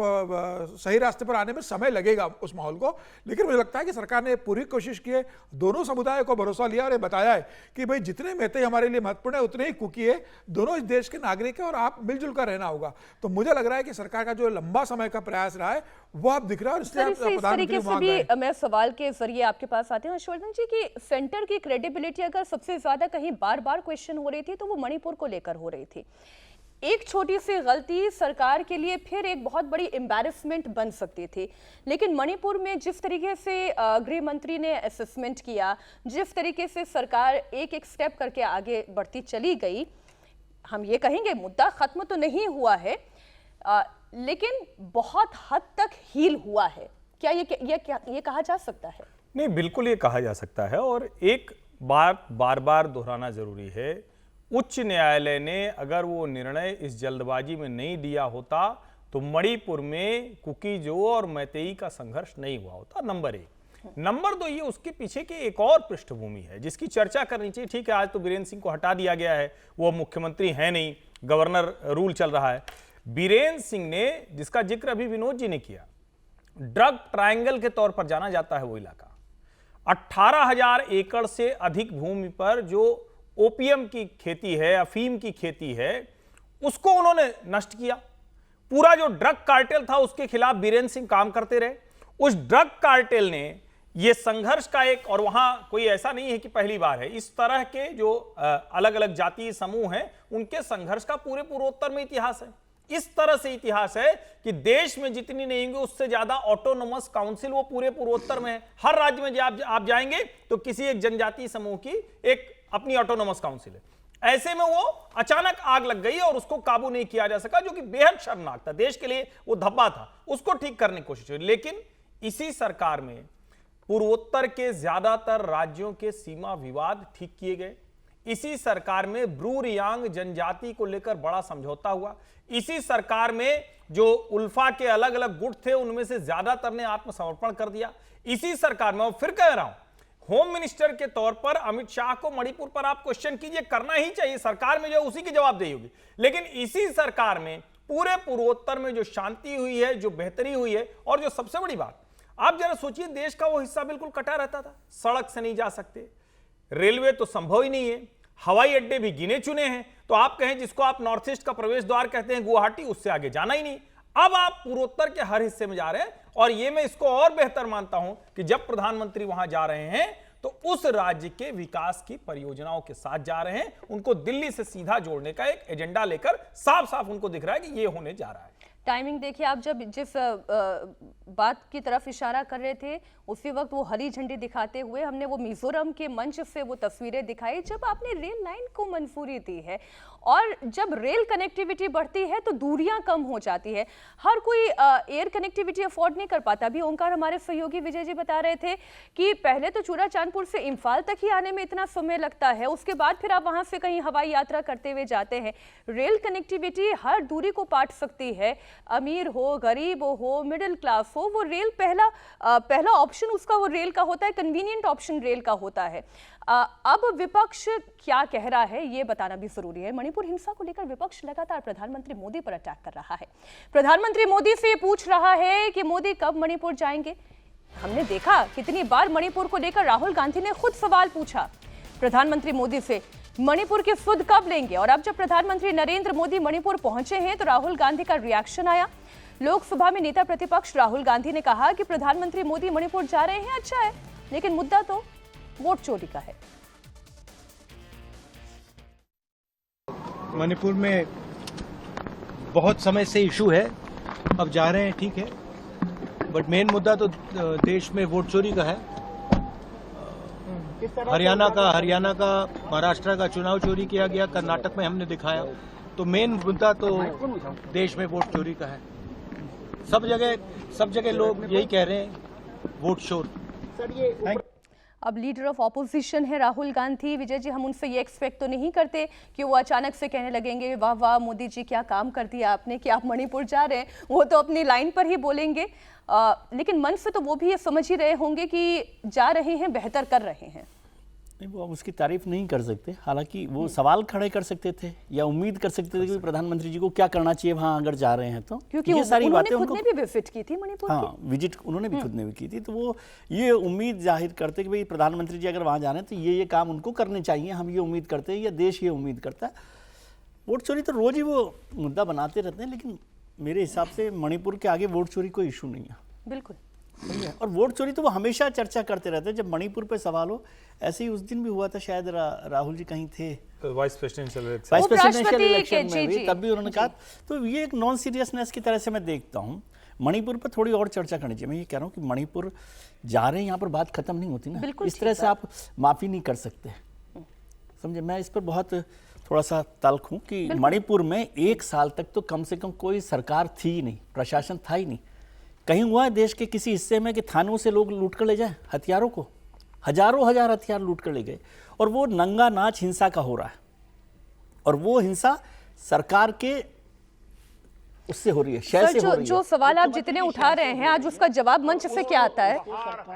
सही रास्ते पर आने में समय लगेगा उस माहौल को। लेकिन मुझे लगता है कि सरकार ने पूरी कोशिश की है, दोनों समुदायों को भरोसा लिया और ये बताया है कि भाई जितने मैतेई हमारे लिए महत्वपूर्ण है उतने ही कुकी है, दोनों इस देश के नागरिक है और आप मिलजुल कर रहना होगा। तो मुझे लग रहा है कि सरकार का जो लंबा समय का प्रयास रहा है वो अब दिख रहा है। और इसलिए इस तरीके से भी मैं सवाल के जरिए आपके पास आती हूँ हर्षवर्धन जी की सेंटर की क्रेडिबिलिटी अगर सबसे ज्यादा कहीं बार बार क्वेश्चन हो रही थी तो वो मणिपुर को लेकर हो रही थी। एक छोटी सी गलती सरकार के लिए फिर एक बहुत बड़ी एम्बैरेसमेंट बन सकती थी। लेकिन मणिपुर में जिस तरीके से गृह मंत्री ने असेसमेंट किया, जिस तरीके से सरकार एक एक स्टेप करके आगे बढ़ती चली गई, हम ये कहेंगे मुद्दा खत्म तो नहीं हुआ है, लेकिन बहुत हद तक हील हुआ है। क्या ये कहा जा सकता है? नहीं, बिल्कुल ये कहा जा सकता है। और एक बार बार दोहराना जरूरी है, उच्च न्यायालय ने अगर वो निर्णय इस जल्दबाजी में नहीं दिया होता तो मणिपुर में कुकीजों और मैतेई का संघर्ष नहीं हुआ होता। नंबर 1। नंबर 2, ये उसके पीछे की एक और पृष्ठभूमि है जिसकी चर्चा करनी चाहिए। ठीक है, आज तो बीरेंद्र सिंह को हटा दिया गया है, वो मुख्यमंत्री है नहीं, गवर्नर रूल चल रहा है। बीरेंद्र सिंह ने, जिसका जिक्र अभी विनोद जी ने किया, ड्रग ट्रायंगल के तौर पर जाना जाता है वो इलाका। 18,000 एकड़ से अधिक भूमि पर जो ओपीएम की खेती है, अफीम की खेती है, उसको उन्होंने नष्ट किया। पूरा जो ड्रग कार्टेल था उसके खिलाफ बीरेंद्र सिंह काम करते रहे। उस ड्रग कार्टेल ने ये संघर्ष का एक, और वहां कोई ऐसा नहीं है कि पहली बार है, इस तरह के जो अलग अलग जातीय समूह हैं उनके संघर्ष का पूरे पूर्वोत्तर में इतिहास है। इस तरह से इतिहास है कि देश में जितनी नहीं होंगे उससे ज्यादा ऑटोनोमस काउंसिल वो पूरे पूर्वोत्तर में है। हर राज्य में जब आप जाएंगे तो किसी एक जनजातीय समूह की एक अपनी ऑटोनोमस काउंसिल है। ऐसे में वो अचानक आग लग गई और उसको काबू नहीं किया जा सका, जो कि बेहद शर्मनाक था, देश के लिए वो धब्बा था। उसको ठीक करने की कोशिश हुई, लेकिन इसी सरकार में पूर्वोत्तर के ज्यादातर राज्यों के सीमा विवाद ठीक किए गए। इसी सरकार में ब्रू रियांग जनजाति को लेकर बड़ा समझौता हुआ। इसी सरकार में जो उल्फा के अलग अलग गुट थे उनमें से ज्यादातर ने आत्मसमर्पण कर दिया। इसी सरकार में, और फिर कह रहा हूं, होम मिनिस्टर के तौर पर अमित शाह को मणिपुर पर आप क्वेश्चन कीजिए, करना ही चाहिए, सरकार में जो उसी की जवाबदेही होगी। लेकिन इसी सरकार में पूरे पूर्वोत्तर में जो शांति हुई है, जो बेहतरी हुई है, और जो सबसे बड़ी बात, आप जरा सोचिए, देश का वो हिस्सा बिल्कुल कटा रहता था, सड़क से नहीं जा सकते, रेलवे तो संभव ही नहीं है, हवाई अड्डे भी गिने चुने हैं, तो आप कहें जिसको आप नॉर्थ ईस्ट का प्रवेश द्वार कहते हैं गुवाहाटी, उससे आगे जाना ही नहीं। अब आप पूर्वोत्तर के हर हिस्से में जा रहे हैं, और ये मैं इसको और बेहतर मानता हूं कि जब प्रधानमंत्री वहां जा रहे हैं तो उस राज्य के विकास की परियोजनाओं के साथ जा रहे हैं, उनको दिल्ली से सीधा जोड़ने का एक एजेंडा लेकर साफ साफ उनको दिख रहा है कि ये होने जा रहा है। टाइमिंग देखिए, आप जब जिस बात की तरफ इशारा कर रहे थे उसी वक्त वो हरी झंडी दिखाते हुए हमने वो मिजोरम के मंच से वो तस्वीरें दिखाई जब आपने रेल लाइन को मंजूरी दी है। और जब रेल कनेक्टिविटी बढ़ती है तो दूरियां कम हो जाती है, हर कोई एयर कनेक्टिविटी अफोर्ड नहीं कर पाता। अभी ओंकार हमारे सहयोगी विजय जी बता रहे थे कि पहले तो चूड़ा चांदपुर से इम्फाल तक ही आने में इतना समय लगता है, उसके बाद फिर आप वहां से कहीं हवाई यात्रा करते हुए जाते हैं। रेल कनेक्टिविटी हर दूरी को पाट सकती है, अमीर हो, गरीब हो, मिडिल क्लास हो, वो रेल पहला ऑप्शन उसका वो रेल का होता है, कन्वीनियंट ऑप्शन रेल का होता है। अब विपक्ष क्या कह रहा है ये बताना भी जरूरी है। मणिपुर हिंसा को लेकर विपक्ष लगातार प्रधानमंत्री मोदी पर अटैक कर रहा है। प्रधानमंत्री मोदी से पूछ रहा है कि मोदी कब मणिपुर जाएंगे। हमने देखा कितनी बार मणिपुर को लेकर राहुल गांधी ने खुद सवाल पूछा प्रधानमंत्री मोदी से, मणिपुर की सुध कब लेंगे। और अब जब प्रधानमंत्री नरेंद्र मोदी मणिपुर पहुंचे हैं तो राहुल गांधी का रिएक्शन आया। लोकसभा में नेता प्रतिपक्ष राहुल गांधी ने कहा कि प्रधानमंत्री मोदी मणिपुर जा रहे हैं, अच्छा है, लेकिन मुद्दा तो वोट चोरी का है। मणिपुर में बहुत समय से इशू है, अब जा रहे हैं ठीक है, बट मेन मुद्दा तो देश में वोट चोरी का है। हरियाणा का महाराष्ट्र का चुनाव चोरी किया गया, कर्नाटक में हमने दिखाया, तो मेन मुद्दा तो देश में वोट चोरी का है। सब जगह लोग यही कह रहे हैं, वोट चोर। अब लीडर ऑफ ऑपोजिशन है राहुल गांधी। विजय जी, हम उनसे ये एक्सपेक्ट तो नहीं करते कि वो अचानक से कहने लगेंगे वाह वाह मोदी जी क्या काम कर दिया आपने कि आप मणिपुर जा रहे हैं। वो तो अपनी लाइन पर ही बोलेंगे, लेकिन मन से तो वो भी ये समझ ही रहे होंगे कि जा रहे हैं, बेहतर कर रहे हैं। नहीं, वो अब उसकी तारीफ नहीं कर सकते। हालांकि वो सवाल खड़े कर सकते थे या उम्मीद कर सकते थे कि प्रधानमंत्री जी को क्या करना चाहिए वहां अगर जा रहे हैं तो, क्योंकि ये सारी बातें उनको खुद ने भी विजिट की थी मणिपुर। हाँ, विजिट उन्होंने भी खुद ने भी की थी, तो वो ये उम्मीद जाहिर करते कि भाई प्रधानमंत्री जी अगर वहां जा रहे हैं तो ये काम उनको करने चाहिए, हम ये उम्मीद करते हैं या देश ये उम्मीद करता है। वोट चोरी तो रोज ही वो मुद्दा बनाते रहते हैं, लेकिन मेरे हिसाब से मणिपुर के आगे वोट चोरी कोई इशू नहीं है। बिल्कुल। और वोट चोरी तो वो हमेशा चर्चा करते रहते हैं जब मणिपुर पे सवाल हो। ऐसे ही उस दिन भी हुआ था, शायद राहुल जी कहीं थे तो वाइस प्रेसिडेंशियल इलेक्शन में भी, तब भी उन्होंने कहा। तो ये एक नॉन सीरियसनेस की तरह से मैं देखता हूँ। मणिपुर पर थोड़ी और चर्चा करनी चाहिए। मैं ये कह रहा हूँ कि मणिपुर जा रहे हैं, यहाँ पर बात खत्म नहीं होती ना, इस तरह से आप माफी नहीं कर सकते, समझे। मैं इस पर बहुत थोड़ा सा तल्ख हूँ कि मणिपुर में 1 साल तक तो कम से कम कोई सरकार थी ही नहीं, प्रशासन था ही नहीं। कहीं हुआ है देश के किसी हिस्से में कि थानों से लोग लूट कर ले जाए हथियारों को? हजारों हजार हथियार लूट कर ले गए, और वो नंगा नाच हिंसा का हो रहा है, और वो हिंसा सरकार के उससे हो रही है, शय से हो रही है। जो सवाल आप जितने उठा रहे हैं आज उसका जवाब मंच से क्या आता है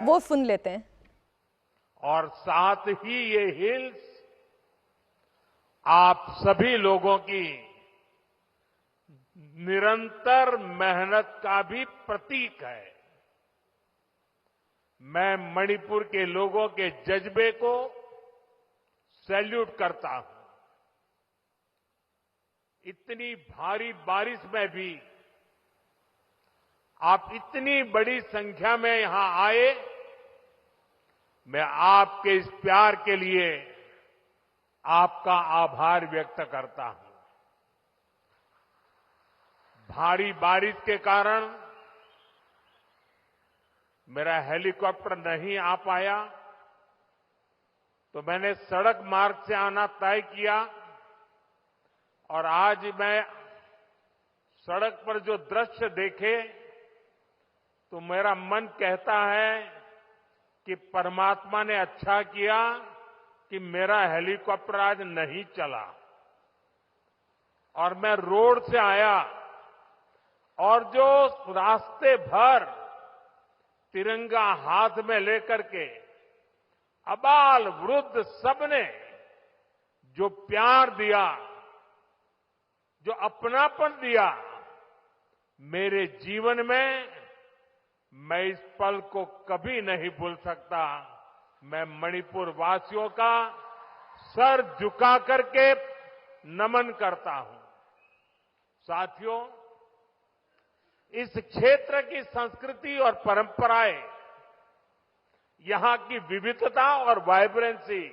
वो सुन लेते हैं। और साथ ही ये हिल्स आप सभी लोगों की निरंतर मेहनत का भी प्रतीक है। मैं मणिपुर के लोगों के जज्बे को सैल्यूट करता हूं। इतनी भारी बारिश में भी आप इतनी बड़ी संख्या में यहां आए, मैं आपके इस प्यार के लिए आपका आभार व्यक्त करता हूं। भारी बारिश के कारण मेरा हेलीकॉप्टर नहीं आ पाया, तो मैंने सड़क मार्ग से आना तय किया, और आज मैं सड़क पर जो दृश्य देखे तो मेरा मन कहता है कि परमात्मा ने अच्छा किया कि मेरा हेलीकॉप्टर आज नहीं चला और मैं रोड से आया, और जो रास्ते भर तिरंगा हाथ में लेकर के अबाल वृद्ध सबने जो प्यार दिया, जो अपनापन दिया, मेरे जीवन में मैं इस पल को कभी नहीं भूल सकता। मैं मणिपुर वासियों का सर झुका करके नमन करता हूं। साथियों, इस क्षेत्र की संस्कृति और परंपराएं, यहां की विविधता और वाइब्रेंसी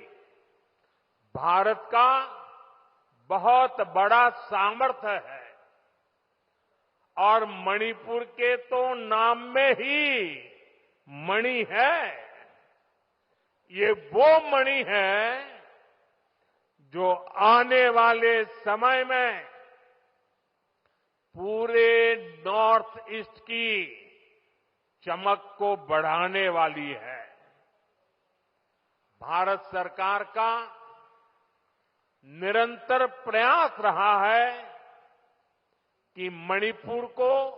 भारत का बहुत बड़ा सामर्थ्य है। और मणिपुर के तो नाम में ही मणि है। ये वो मणि है जो आने वाले समय में पूरे नॉर्थ ईस्ट की चमक को बढ़ाने वाली है। भारत सरकार का निरंतर प्रयास रहा है कि मणिपुर को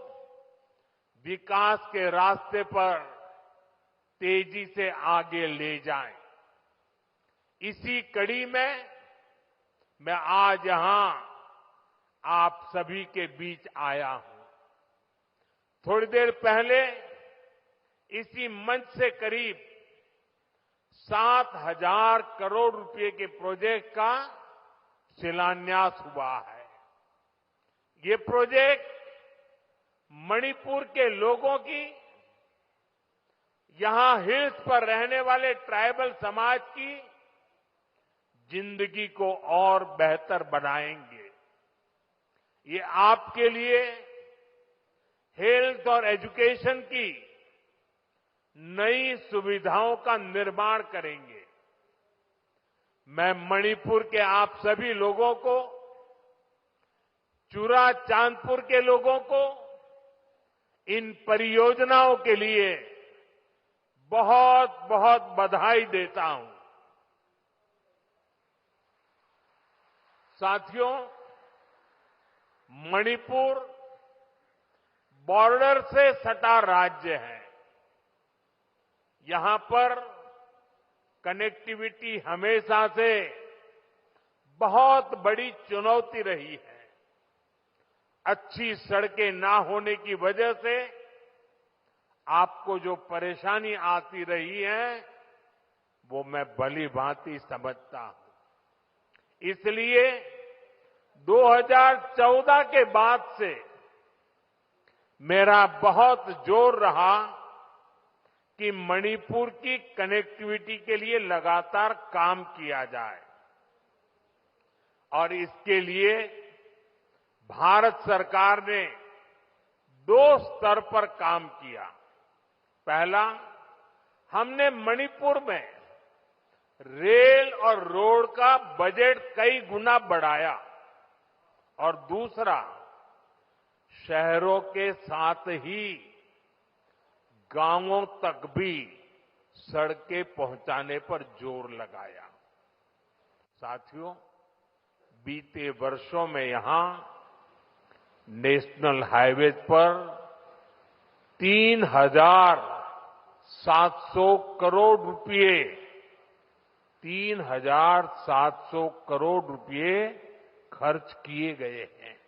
विकास के रास्ते पर तेजी से आगे ले जाएं। इसी कड़ी में मैं आज यहां आप सभी के बीच आया हूं। थोड़ी देर पहले इसी मंच से करीब 7,000 करोड़ रुपए के प्रोजेक्ट का शिलान्यास हुआ है। ये प्रोजेक्ट मणिपुर के लोगों की, यहां हिल्स पर रहने वाले ट्राइबल समाज की जिंदगी को और बेहतर बनाएंगे। ये आपके लिए हेल्थ और एजुकेशन की नई सुविधाओं का निर्माण करेंगे। मैं मणिपुर के आप सभी लोगों को, चुरा चांदपुर के लोगों को इन परियोजनाओं के लिए बहुत बहुत बधाई देता हूं। साथियों, मणिपुर बॉर्डर से सटा राज्य है। यहां पर कनेक्टिविटी हमेशा से बहुत बड़ी चुनौती रही है। अच्छी सड़कें ना होने की वजह से आपको जो परेशानी आती रही है, वो मैं भली भांति समझता हूं। इसलिए 2014 के बाद से मेरा बहुत जोर रहा कि मणिपुर की कनेक्टिविटी के लिए लगातार काम किया जाए। और इसके लिए भारत सरकार ने 2 स्तर पर काम किया। पहला, हमने मणिपुर में रेल और रोड का बजट कई गुना बढ़ाया। और दूसरा, शहरों के साथ ही गांवों तक भी सड़कें पहुंचाने पर जोर लगाया। साथियों, बीते वर्षों में यहां नेशनल हाईवेज पर 3,700 करोड़ रुपए 3,700 करोड़ रुपए खर्च किए गए हैं।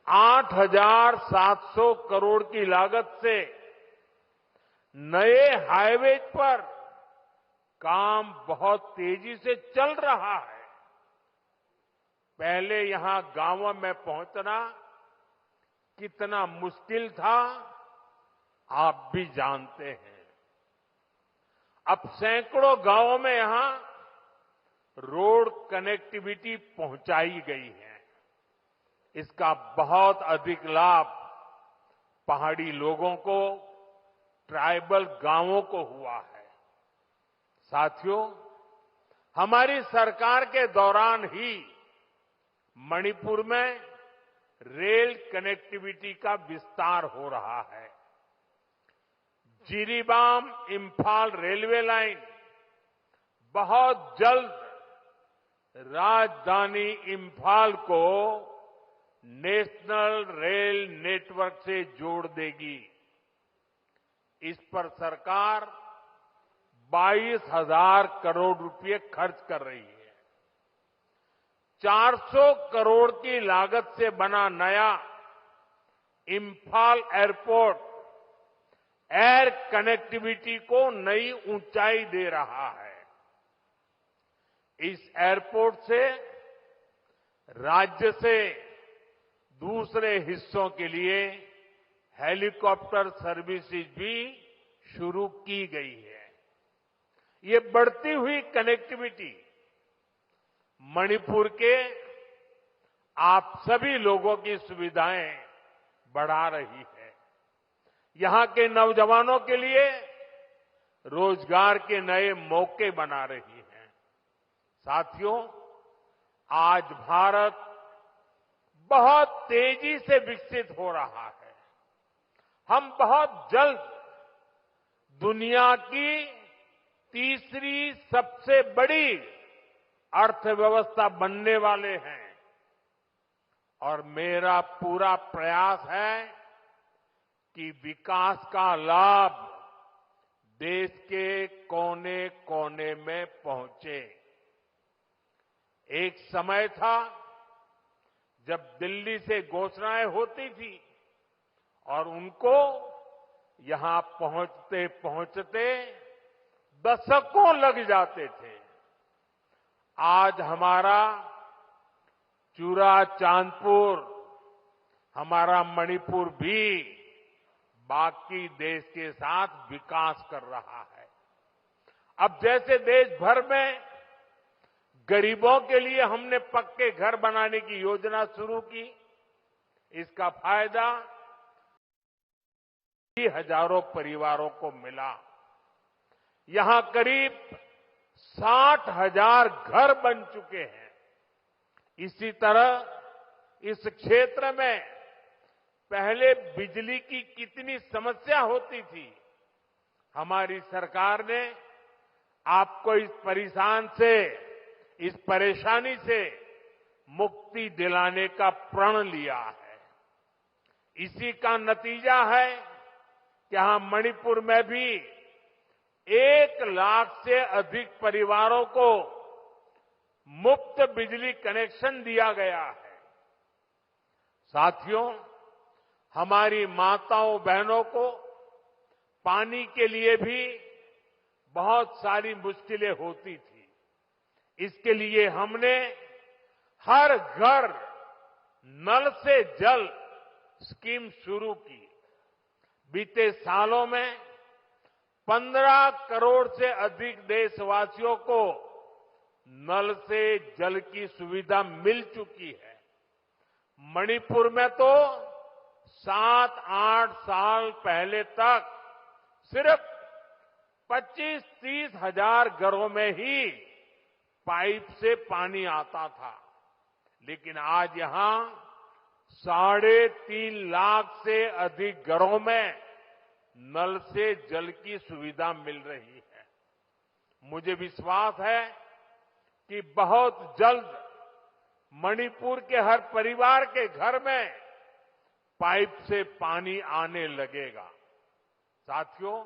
8,700 करोड़ की लागत से नए हाईवेज पर काम बहुत तेजी से चल रहा है। पहले यहां गांवों में पहुंचना कितना मुश्किल था, आप भी जानते हैं। अब सैकड़ों गांवों में यहां रोड कनेक्टिविटी पहुंचाई गई है। इसका बहुत अधिक लाभ पहाड़ी लोगों को, ट्राइबल गांवों को हुआ है। साथियों, हमारी सरकार के दौरान ही मणिपुर में रेल कनेक्टिविटी का विस्तार हो रहा है। जिरीबाम इंफाल रेलवे लाइन बहुत जल्द राजधानी इंफाल को नेशनल रेल नेटवर्क से जोड़ देगी। इस पर सरकार 22,000 करोड़ रुपए खर्च कर रही है। 400 करोड़ की लागत से बना नया इम्फाल एयरपोर्ट एयर कनेक्टिविटी को नई ऊंचाई दे रहा है। इस एयरपोर्ट से राज्य से दूसरे हिस्सों के लिए हेलीकॉप्टर सर्विसेज भी शुरू की गई है। ये बढ़ती हुई कनेक्टिविटी मणिपुर के आप सभी लोगों की सुविधाएं बढ़ा रही है। यहां के नौजवानों के लिए रोजगार के नए मौके बना रही है। साथियों, आज भारत बहुत तेजी से विकसित हो रहा है। हम बहुत जल्द दुनिया की तीसरी सबसे बड़ी अर्थव्यवस्था बनने वाले हैं और मेरा पूरा प्रयास है कि विकास का लाभ देश के कोने कोने में पहुंचे। एक समय था जब दिल्ली से घोषणाएं होती थी और उनको यहां पहुंचते पहुंचते दशकों लग जाते थे। आज हमारा चूरा चांदपुर, हमारा मणिपुर भी बाकी देश के साथ विकास कर रहा है। अब जैसे देश भर में गरीबों के लिए हमने पक्के घर बनाने की योजना शुरू की, इसका फायदा हजारों परिवारों को मिला। यहां करीब 60,000 घर बन चुके हैं। इसी तरह इस क्षेत्र में पहले बिजली की कितनी समस्या होती थी, हमारी सरकार ने आपको इस परेशानी से मुक्ति दिलाने का प्रण लिया है। इसी का नतीजा है कि यहां मणिपुर में भी 1 लाख से अधिक परिवारों को मुफ्त बिजली कनेक्शन दिया गया है। साथियों, हमारी माताओं बहनों को पानी के लिए भी बहुत सारी मुश्किलें होती थी। इसके लिए हमने हर घर नल से जल स्कीम शुरू की। बीते सालों में 15 करोड़ से अधिक देशवासियों को नल से जल की सुविधा मिल चुकी है। मणिपुर में तो 7-8 साल पहले तक सिर्फ 25-30 हजार घरों में ही पाइप से पानी आता था, लेकिन आज यहां 3.5 लाख से अधिक घरों में नल से जल की सुविधा मिल रही है। मुझे विश्वास है कि बहुत जल्द मणिपुर के हर परिवार के घर में पाइप से पानी आने लगेगा। साथियों,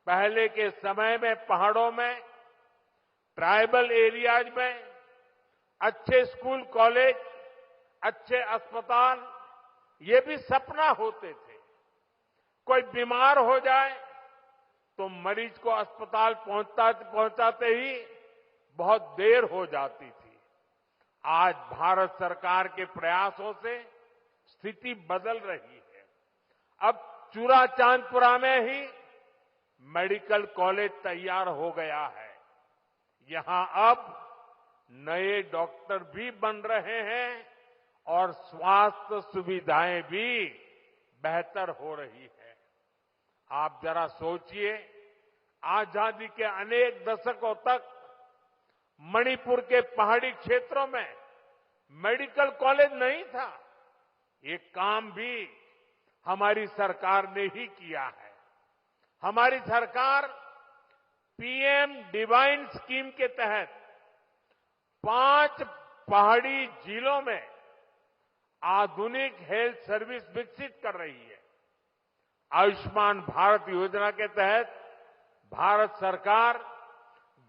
पहले के समय में पहाड़ों में, ट्राइबल एरियाज में अच्छे स्कूल कॉलेज, अच्छे अस्पताल, ये भी सपना होते थे। कोई बीमार हो जाए तो मरीज को अस्पताल पहुंचाते ही बहुत देर हो जाती थी। आज भारत सरकार के प्रयासों से स्थिति बदल रही है। अब चूरा चांदपुरा में ही मेडिकल कॉलेज तैयार हो गया है। यहां अब नए डॉक्टर भी बन रहे हैं और स्वास्थ्य सुविधाएं भी बेहतर हो रही है। आप जरा सोचिए, आजादी के अनेक दशकों तक मणिपुर के पहाड़ी क्षेत्रों में मेडिकल कॉलेज नहीं था। ये काम भी हमारी सरकार ने ही किया है। हमारी सरकार पीएम डिवाइन स्कीम के तहत 5 पहाड़ी जिलों में आधुनिक हेल्थ सर्विस विकसित कर रही है। आयुष्मान भारत योजना के तहत भारत सरकार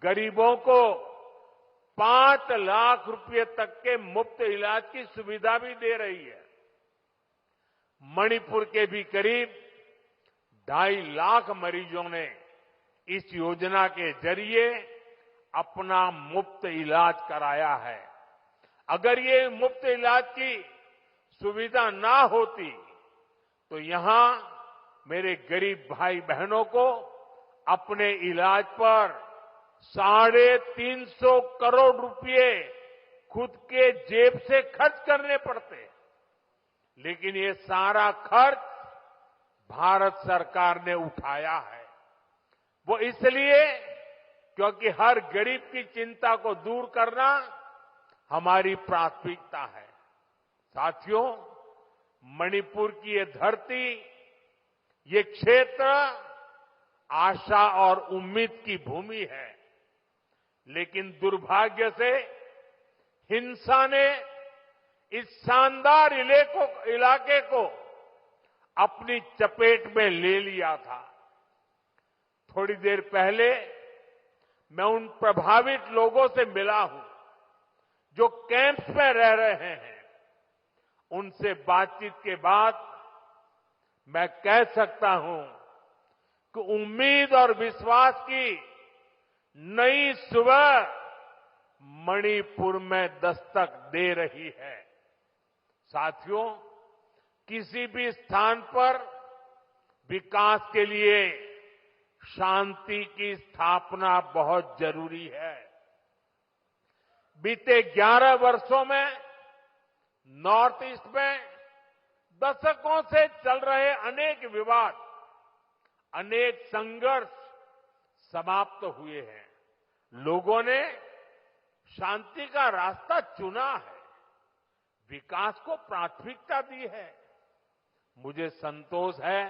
गरीबों को 5 लाख रुपए तक के मुफ्त इलाज की सुविधा भी दे रही है। मणिपुर के भी करीब 2.5 लाख मरीजों ने इस योजना के जरिए अपना मुफ्त इलाज कराया है। अगर ये मुफ्त इलाज की सुविधा ना होती तो यहां मेरे गरीब भाई बहनों को अपने इलाज पर 350 करोड़ रुपए खुद के जेब से खर्च करने पड़ते। लेकिन ये सारा खर्च भारत सरकार ने उठाया है। वो इसलिए क्योंकि हर गरीब की चिंता को दूर करना हमारी प्राथमिकता है। साथियों, मणिपुर की ये धरती, ये क्षेत्र आशा और उम्मीद की भूमि है। लेकिन दुर्भाग्य से हिंसा ने इस शानदार इलाके को अपनी चपेट में ले लिया था। थोड़ी देर पहले मैं उन प्रभावित लोगों से मिला हूं जो कैंप्स में रह रहे हैं। उनसे बातचीत के बाद मैं कह सकता हूं कि उम्मीद और विश्वास की नई सुबह मणिपुर में दस्तक दे रही है। साथियों, किसी भी स्थान पर विकास के लिए शांति की स्थापना बहुत जरूरी है। बीते 11 वर्षों में नॉर्थ ईस्ट में दशकों से चल रहे अनेक विवाद, अनेक संघर्ष समाप्त हुए हैं। लोगों ने शांति का रास्ता चुना है, विकास को प्राथमिकता दी है। मुझे संतोष है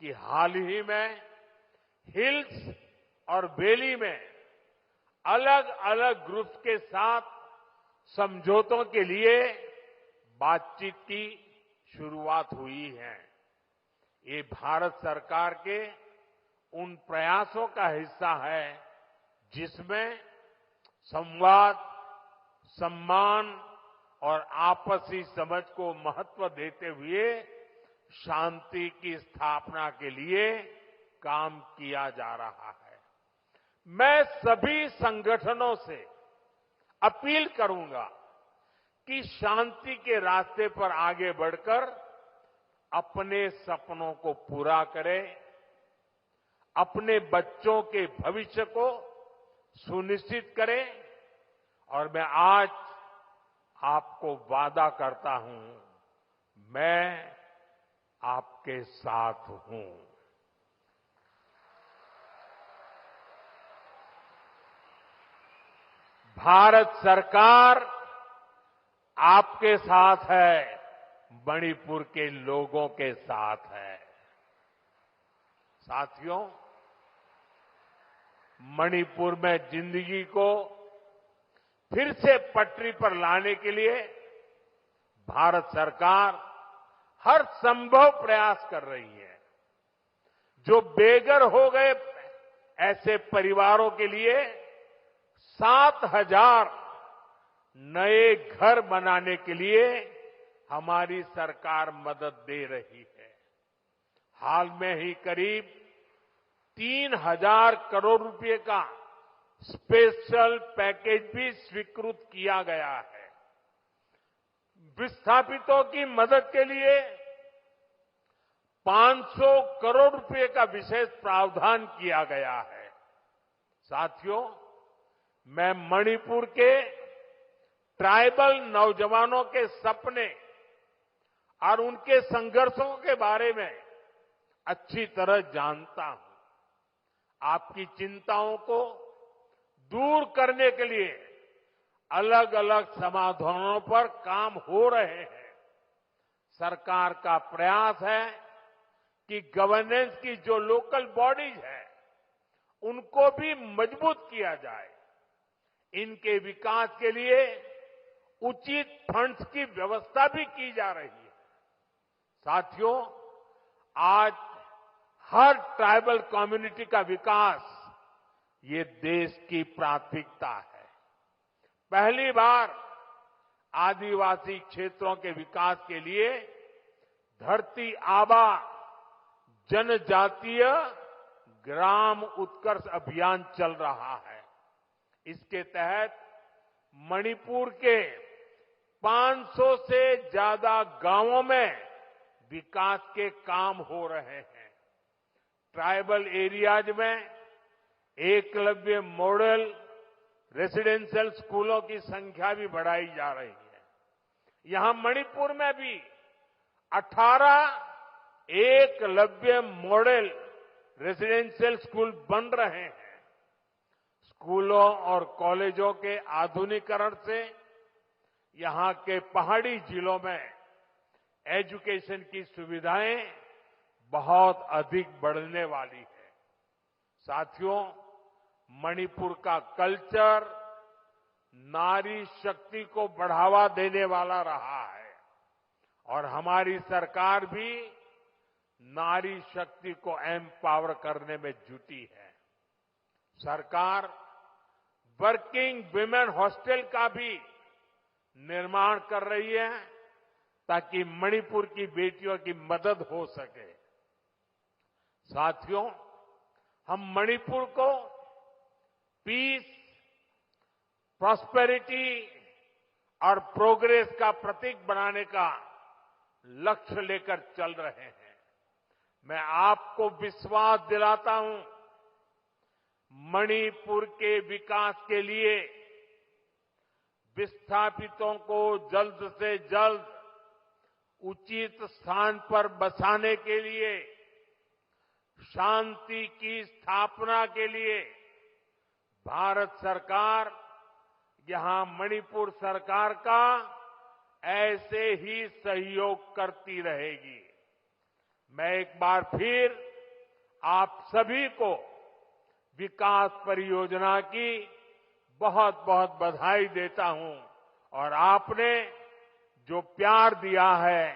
कि हाल ही में हिल्स और वैली में अलग अलग ग्रुप्स के साथ समझौतों के लिए बातचीत की शुरुआत हुई है। ये भारत सरकार के उन प्रयासों का हिस्सा है जिसमें संवाद, सम्मान और आपसी समझ को महत्व देते हुए शांति की स्थापना के लिए काम किया जा रहा है। मैं सभी संगठनों से अपील करूंगा कि शांति के रास्ते पर आगे बढ़कर अपने सपनों को पूरा करें, अपने बच्चों के भविष्य को सुनिश्चित करें। और मैं आज आपको वादा करता हूं, मैं आपके साथ हूं। भारत सरकार आपके साथ है, मणिपुर के लोगों के साथ है। साथियों, मणिपुर में जिंदगी को फिर से पटरी पर लाने के लिए भारत सरकार हर संभव प्रयास कर रही है। जो बेघर हो गए ऐसे परिवारों के लिए 7,000 नए घर बनाने के लिए हमारी सरकार मदद दे रही है। हाल में ही करीब 3,000 करोड़ रुपए का स्पेशल पैकेज भी स्वीकृत किया गया है। विस्थापितों की मदद के लिए 500 करोड़ रुपए का विशेष प्रावधान किया गया है। साथियों, मैं मणिपुर के ट्राइबल नौजवानों के सपने और उनके संघर्षों के बारे में अच्छी तरह जानता हूं। आपकी चिंताओं को दूर करने के लिए अलग अलग समाधानों पर काम हो रहे हैं। सरकार का प्रयास है कि गवर्नेंस की जो लोकल बॉडीज है उनको भी मजबूत किया जाए। इनके विकास के लिए उचित फंड्स की व्यवस्था भी की जा रही है। साथियों, आज हर ट्राइबल कम्युनिटी का विकास ये देश की प्राथमिकता है। पहली बार आदिवासी क्षेत्रों के विकास के लिए धरती आबा जनजातीय ग्राम उत्कर्ष अभियान चल रहा है। इसके तहत मणिपुर के 500 से ज्यादा गांवों में विकास के काम हो रहे हैं। ट्राइबल एरियाज में एकलव्य मॉडल रेसिडेंशियल स्कूलों की संख्या भी बढ़ाई जा रही है। यहां मणिपुर में भी 18 एकलव्य मॉडल रेसिडेंशियल स्कूल बन रहे हैं। स्कूलों और कॉलेजों के आधुनिकीकरण से यहां के पहाड़ी जिलों में एजुकेशन की सुविधाएं बहुत अधिक बढ़ने वाली है। साथियों, मणिपुर का कल्चर नारी शक्ति को बढ़ावा देने वाला रहा है और हमारी सरकार भी नारी शक्ति को एम्पावर करने में जुटी है। सरकार वर्किंग विमेन हॉस्टल का भी निर्माण कर रही है ताकि मणिपुर की बेटियों की मदद हो सके। साथियों, हम मणिपुर को पीस, प्रॉस्पेरिटी और प्रोग्रेस का प्रतीक बनाने का लक्ष्य लेकर चल रहे हैं। मैं आपको विश्वास दिलाता हूं, मणिपुर के विकास के लिए विस्थापितों को जल्द से जल्द उचित स्थान पर बसाने के लिए, शांति की स्थापना के लिए भारत सरकार यहां मणिपुर सरकार का ऐसे ही सहयोग करती रहेगी। मैं एक बार फिर आप सभी को विकास परियोजना की बहुत बहुत बधाई देता हूं और आपने जो प्यार दिया है,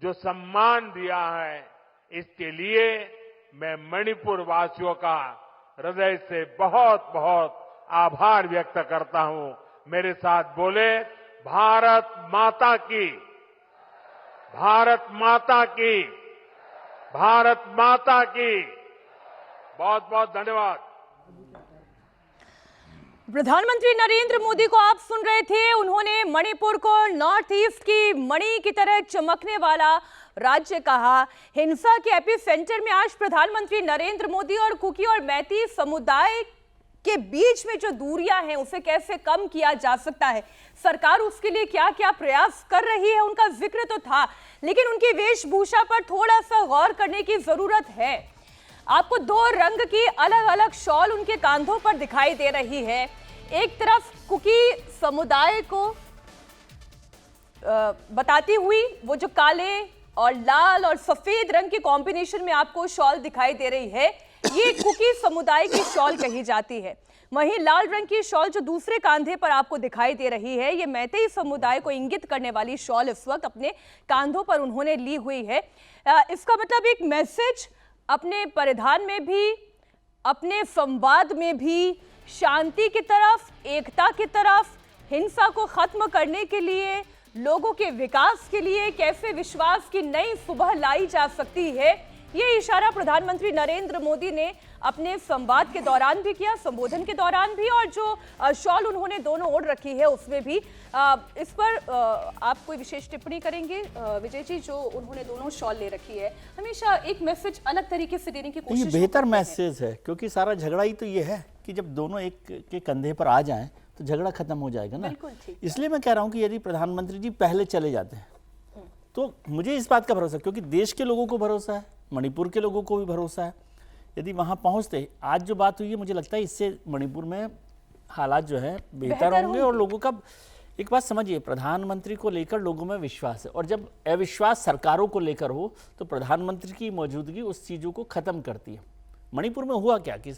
जो सम्मान दिया है, इसके लिए मैं मणिपुर वासियों का हृदय से बहुत बहुत आभार व्यक्त करता हूं। मेरे साथ बोले, भारत माता की, भारत माता की, भारत माता की। बहुत बहुत धन्यवाद। प्रधानमंत्री नरेंद्र मोदी को आप सुन रहे थे। उन्होंने मणिपुर को नॉर्थ ईस्ट की मणि की तरह चमकने वाला राज्य कहा। हिंसा के एपिसेंटर में आज प्रधानमंत्री नरेंद्र मोदी और कुकी और मैती समुदाय के बीच में जो दूरियां हैं उसे कैसे कम किया जा सकता है, सरकार उसके लिए क्या क्या प्रयास कर रही है, उनका जिक्र तो था, लेकिन उनकी वेशभूषा पर थोड़ा सा गौर करने की जरूरत है। आपको दो रंग की अलग अलग शॉल उनके कांधों पर दिखाई दे रही है। एक तरफ कुकी समुदाय को बताती हुई वो जो काले और लाल और सफेद रंग के कॉम्बिनेशन में आपको शॉल दिखाई दे रही है, ये कुकी समुदाय की शॉल कही जाती है। वहीं लाल रंग की शॉल जो दूसरे कांधे पर आपको दिखाई दे रही है, ये मैतेई समुदाय को इंगित करने वाली शॉल इस वक्त अपने कांधों पर उन्होंने ली हुई है। इसका मतलब एक मैसेज अपने परिधान में भी, अपने संवाद में भी शांति की तरफ, एकता की तरफ, हिंसा को खत्म करने के लिए, लोगों के विकास के लिए कैसे विश्वास की नई सुबह लाई जा सकती है, ये इशारा प्रधानमंत्री नरेंद्र मोदी ने अपने संवाद के दौरान भी किया, संबोधन के दौरान भी, और जो शॉल उन्होंने दोनों ओढ़ रखी है उसमें भी। इस पर आप कोई विशेष टिप्पणी करेंगे विजय जी, जो उन्होंने दोनों शॉल ले रखी है? हमेशा एक मैसेज अलग तरीके से देने की कोशिश, ये बेहतर मैसेज है, क्योंकि सारा झगड़ा ही तो ये है कि जब दोनों एक के कंधे पर आ जाएं तो झगड़ा खत्म हो जाएगा ना। इसलिए मैं कह रहा हूं कि यदि प्रधानमंत्री जी पहले चले जाते हैं तो मुझे इस बात का भरोसा, क्योंकि देश के लोगों को भरोसा है, मणिपुर के लोगों को भी भरोसा है, यदि वहां पहुंचते, आज जो बात हुई है मुझे लगता है इससे मणिपुर में हालात जो है बेहतर होंगे। और लोगों का एक बात समझिए, प्रधानमंत्री को लेकर लोगों में विश्वास है, और जब अविश्वास सरकारों को लेकर हो तो प्रधानमंत्री की मौजूदगी उस चीज़ों को खत्म करती है। मणिपुर में हुआ क्या कि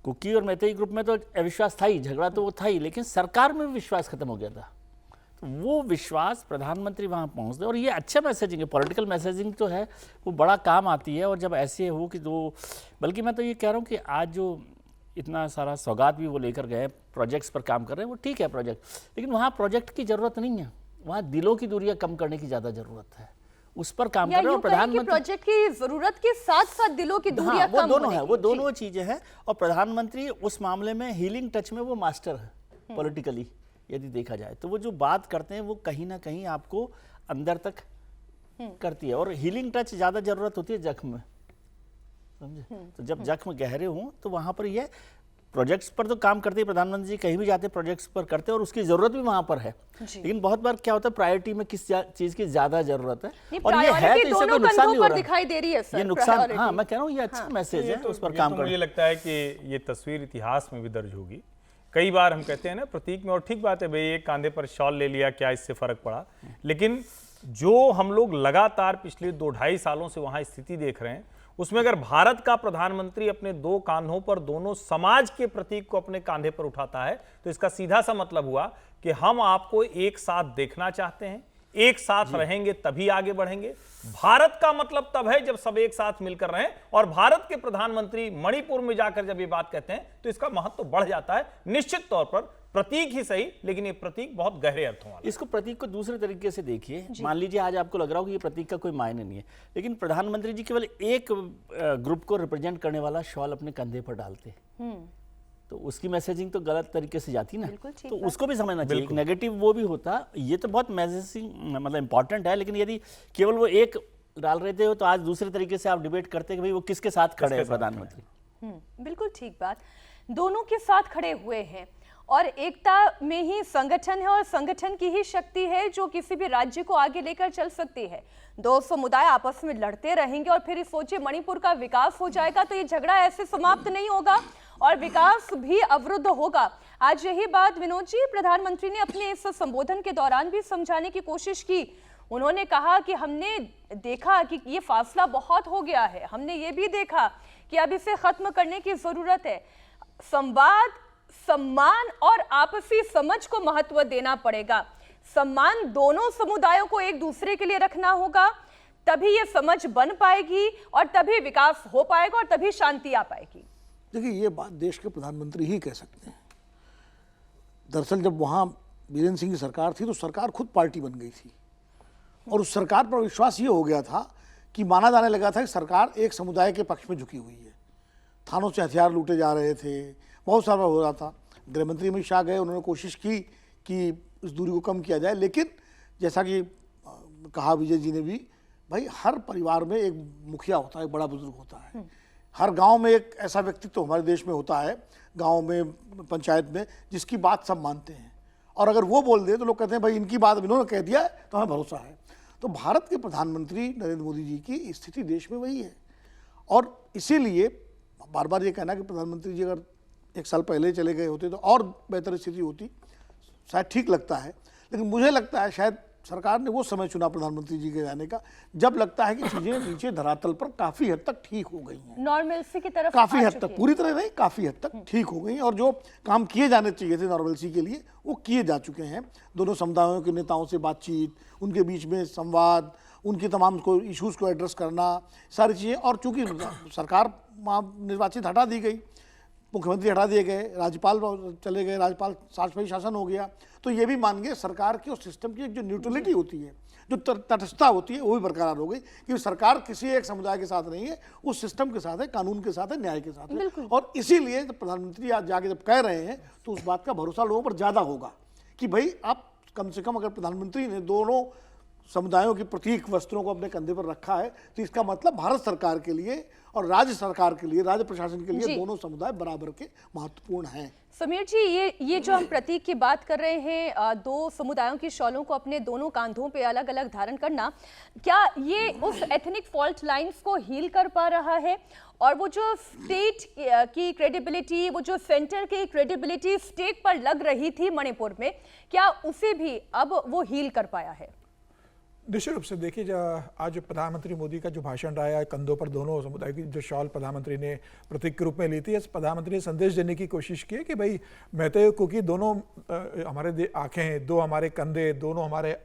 कुकी और मैतेई ग्रुप में तो अविश्वास था ही, झगड़ा तो वो था ही, लेकिन सरकार में विश्वास खत्म हो गया था। तो वो विश्वास प्रधानमंत्री वहाँ पहुँचते और ये अच्छा मैसेजिंग है, पॉलिटिकल मैसेजिंग तो है, वो बड़ा काम आती है। और जब ऐसे हो कि दो, बल्कि मैं तो ये कह रहा हूँ कि आज जो इतना सारा सौगात भी वो लेकर गए, प्रोजेक्ट्स पर काम कर रहे हैं, वो ठीक है प्रोजेक्ट, लेकिन वहाँ प्रोजेक्ट की ज़रूरत नहीं है, वहाँ दिलों की दूरियाँ कम करने की ज़्यादा ज़रूरत है, उस पर काम कर रहे हैं। और प्रधानमंत्री प्रोजेक्ट की जरूरत के साथ साथ दिलों की दूरियां वो कम दोनों होने है, की। वो दोनों चीजें हैं। और प्रधानमंत्री उस मामले में हीलिंग टच में वो मास्टर है पॉलिटिकली, यदि देखा जाए तो वो जो बात करते हैं वो कहीं ना कहीं आपको अंदर तक करती है। और हीलिंग टच ज्यादा जरूरत होती है जख्म में, समझे? तो जब जख्म गहरे हों तो वहां पर ये प्रोजेक्ट्स पर तो काम करते हैं, प्रधानमंत्री जी कहीं भी जाते हैं प्रोजेक्ट्स पर करते हैं और उसकी जरूरत भी वहां पर है। लेकिन बहुत बार क्या होता है, प्रायोरिटी में किस चीज की ज्यादा जरूरत है, और ये है तो इससे कोई नुकसान नहीं हो रहा, दिखाई दे रही है सर, ये नुकसान। हाँ, मैं कह रहा हूँ ये अच्छा मैसेज है, उस पर काम मुझे करना। लगता है कि ये तस्वीर इतिहास में भी दर्ज होगी। कई बार हम कहते हैं ना प्रतीक में, और ठीक बात है भाई, एक कांधे पर शॉल ले लिया, क्या इससे फर्क पड़ा, लेकिन जो हम लोग लगातार पिछले 2-2.5 सालों से वहां स्थिति देख रहे हैं, उसमें अगर भारत का प्रधानमंत्री अपने दो कांधों पर दोनों समाज के प्रतीक को अपने कांधे पर उठाता है, तो इसका सीधा सा मतलब हुआ कि हम आपको एक साथ देखना चाहते हैं, एक साथ रहेंगे तभी आगे बढ़ेंगे। भारत का मतलब तब है जब सब एक साथ मिलकर रहें, और भारत के प्रधानमंत्री मणिपुर में जाकर जब ये बात कहते हैं तो इसका महत्व बढ़ जाता है। निश्चित तौर पर प्रतीक ही सही, लेकिन ये प्रतीक बहुत गहरे अर्थों वाला। इसको प्रतीक को दूसरे तरीके से देखिए। मान लीजिए आज आपको लग रहा हो कि ये प्रतीक का कोई मायने नहीं है, लेकिन प्रधानमंत्री जी केवल एक ग्रुप को रिप्रेजेंट करने वाला शॉल अपने कंधे पर डालते, तो उसकी मैसेजिंग तो गलत तरीके से जाती ना, तो उसको भी समझना चाहिए। नेगेटिव वो भी होता, ये तो बहुत मैसेजिंग मतलब इंपॉर्टेंट है, लेकिन यदि केवल वो एक डाल रहे थे तो आज दूसरे तरीके से आप डिबेट करते कि भाई वो किसके साथ खड़े हैं प्रधानमंत्री। बिल्कुल ठीक बात, दोनों के साथ खड़े हुए हैं और एकता में ही संगठन है और संगठन की ही शक्ति है जो किसी भी राज्य को आगे लेकर चल सकती है। दो समुदाय आपस में लड़ते रहेंगे और फिर सोचिए मणिपुर का विकास हो जाएगा तो ये झगड़ा ऐसे समाप्त नहीं होगा और विकास भी अवरुद्ध होगा। आज यही बात विनोद जी प्रधानमंत्री ने अपने इस संबोधन के दौरान भी समझाने की कोशिश की। उन्होंने कहा कि हमने देखा कि ये फासला बहुत हो गया है, हमने ये भी देखा कि अब इसे खत्म करने की जरूरत है। संवाद, सम्मान और आपसी समझ को महत्व देना पड़ेगा। सम्मान दोनों समुदायों को एक दूसरे के लिए रखना होगा, तभी ये समझ बन पाएगी और तभी विकास हो पाएगा और तभी शांति आ पाएगी। देखिए, ये बात देश के प्रधानमंत्री ही कह सकते हैं। दरअसल जब वहाँ बीरेन्द्र सिंह की सरकार थी तो सरकार खुद पार्टी बन गई थी और उस सरकार पर विश्वास ये हो गया था कि माना जाने लगा था कि सरकार एक समुदाय के पक्ष में झुकी हुई है। थानों से हथियार लूटे जा रहे थे, बहुत सारा हो रहा था। गृह मंत्री अमित शाह गए, उन्होंने कोशिश की कि इस दूरी को कम किया जाए, लेकिन जैसा कि कहा विजय जी ने भी, भाई हर परिवार में एक मुखिया होता है, एक बड़ा बुजुर्ग होता है। हर गांव में एक ऐसा व्यक्तित्व तो हमारे देश में होता है, गांव में, पंचायत में, जिसकी बात सब मानते हैं और अगर वो बोल दे तो लोग कहते हैं भाई इनकी बात इन्होंने कह दिया है तो हमें भरोसा है। तो भारत के प्रधानमंत्री नरेंद्र मोदी जी की स्थिति देश में वही है और इसीलिए बार बार ये कहना कि प्रधानमंत्री जी अगर 1 साल पहले चले गए होते तो और बेहतर स्थिति होती, शायद ठीक लगता है। लेकिन मुझे लगता है शायद सरकार ने वो समय चुना प्रधानमंत्री जी के जाने का जब लगता है कि चीजें नीचे धरातल पर काफी हद तक ठीक हो गई हैं, नॉर्मलसी की तरफ काफी हद तक, पूरी तरह नहीं, काफी हद तक ठीक हो गई और जो काम किए जाने चाहिए थे नॉर्मलसी के लिए वो किए जा चुके हैं। दोनों समुदायों के नेताओं से बातचीत, उनके बीच में संवाद, उनकी तमाम को इश्यूज को एड्रेस करना, सारी चीज़ें। और चूंकि सरकार वहाँ निर्वाचित हटा दी गई, मुख्यमंत्री हटा दिए गए, राज्यपाल चले गए, राज्यपाल शासनशाही शासन हो गया, तो ये भी मान गए सरकार की और सिस्टम की एक जो न्यूट्रलिटी होती है, जो तटस्थता होती है, वो भी बरकरार हो गई कि सरकार किसी एक समुदाय के साथ नहीं है, उस सिस्टम के साथ है, कानून के साथ है, न्याय के साथ है। और इसीलिए जब प्रधानमंत्री आज जाके जब कह रहे हैं तो उस बात का भरोसा लोगों पर ज़्यादा होगा कि भाई आप कम से कम अगर प्रधानमंत्री ने दोनों समुदायों की प्रतीक वस्त्रों को अपने कंधे पर रखा है तो इसका मतलब भारत सरकार के लिए और राज्य सरकार के लिए, राज्य प्रशासन के लिए दोनों समुदाय बराबर के महत्वपूर्ण हैं। समीर जी, ये जो हम प्रतीक की बात कर रहे हैं, दो समुदायों की शॉलों को अपने दोनों कांधों पे अलग अलग धारण करना, क्या ये उस एथनिक फॉल्ट लाइंस को हील कर पा रहा है? और वो जो स्टेट की क्रेडिबिलिटी, वो जो सेंटर की क्रेडिबिलिटी स्टेट पर लग रही थी मणिपुर में, क्या उसे भी अब वो हील कर पाया है? निश्चित रूप से देखिए, आज प्रधानमंत्री मोदी का जो भाषण रहा है, कंधों पर दोनों समुदाय की जो शॉल प्रधानमंत्री ने प्रतीक के रूप में ली थी, इस प्रधानमंत्री ने संदेश देने की कोशिश की कि भाई मैतेय कुकी दोनों हमारे आंखें हैं, दो हमारे कंधे, दोनों हमारे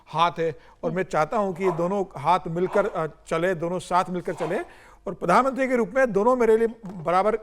हाथ है, और मैं चाहता हूं कि दोनों हाथ मिलकर चले, दोनों साथ मिलकर चले, और प्रधानमंत्री के रूप में दोनों मेरे लिए बराबर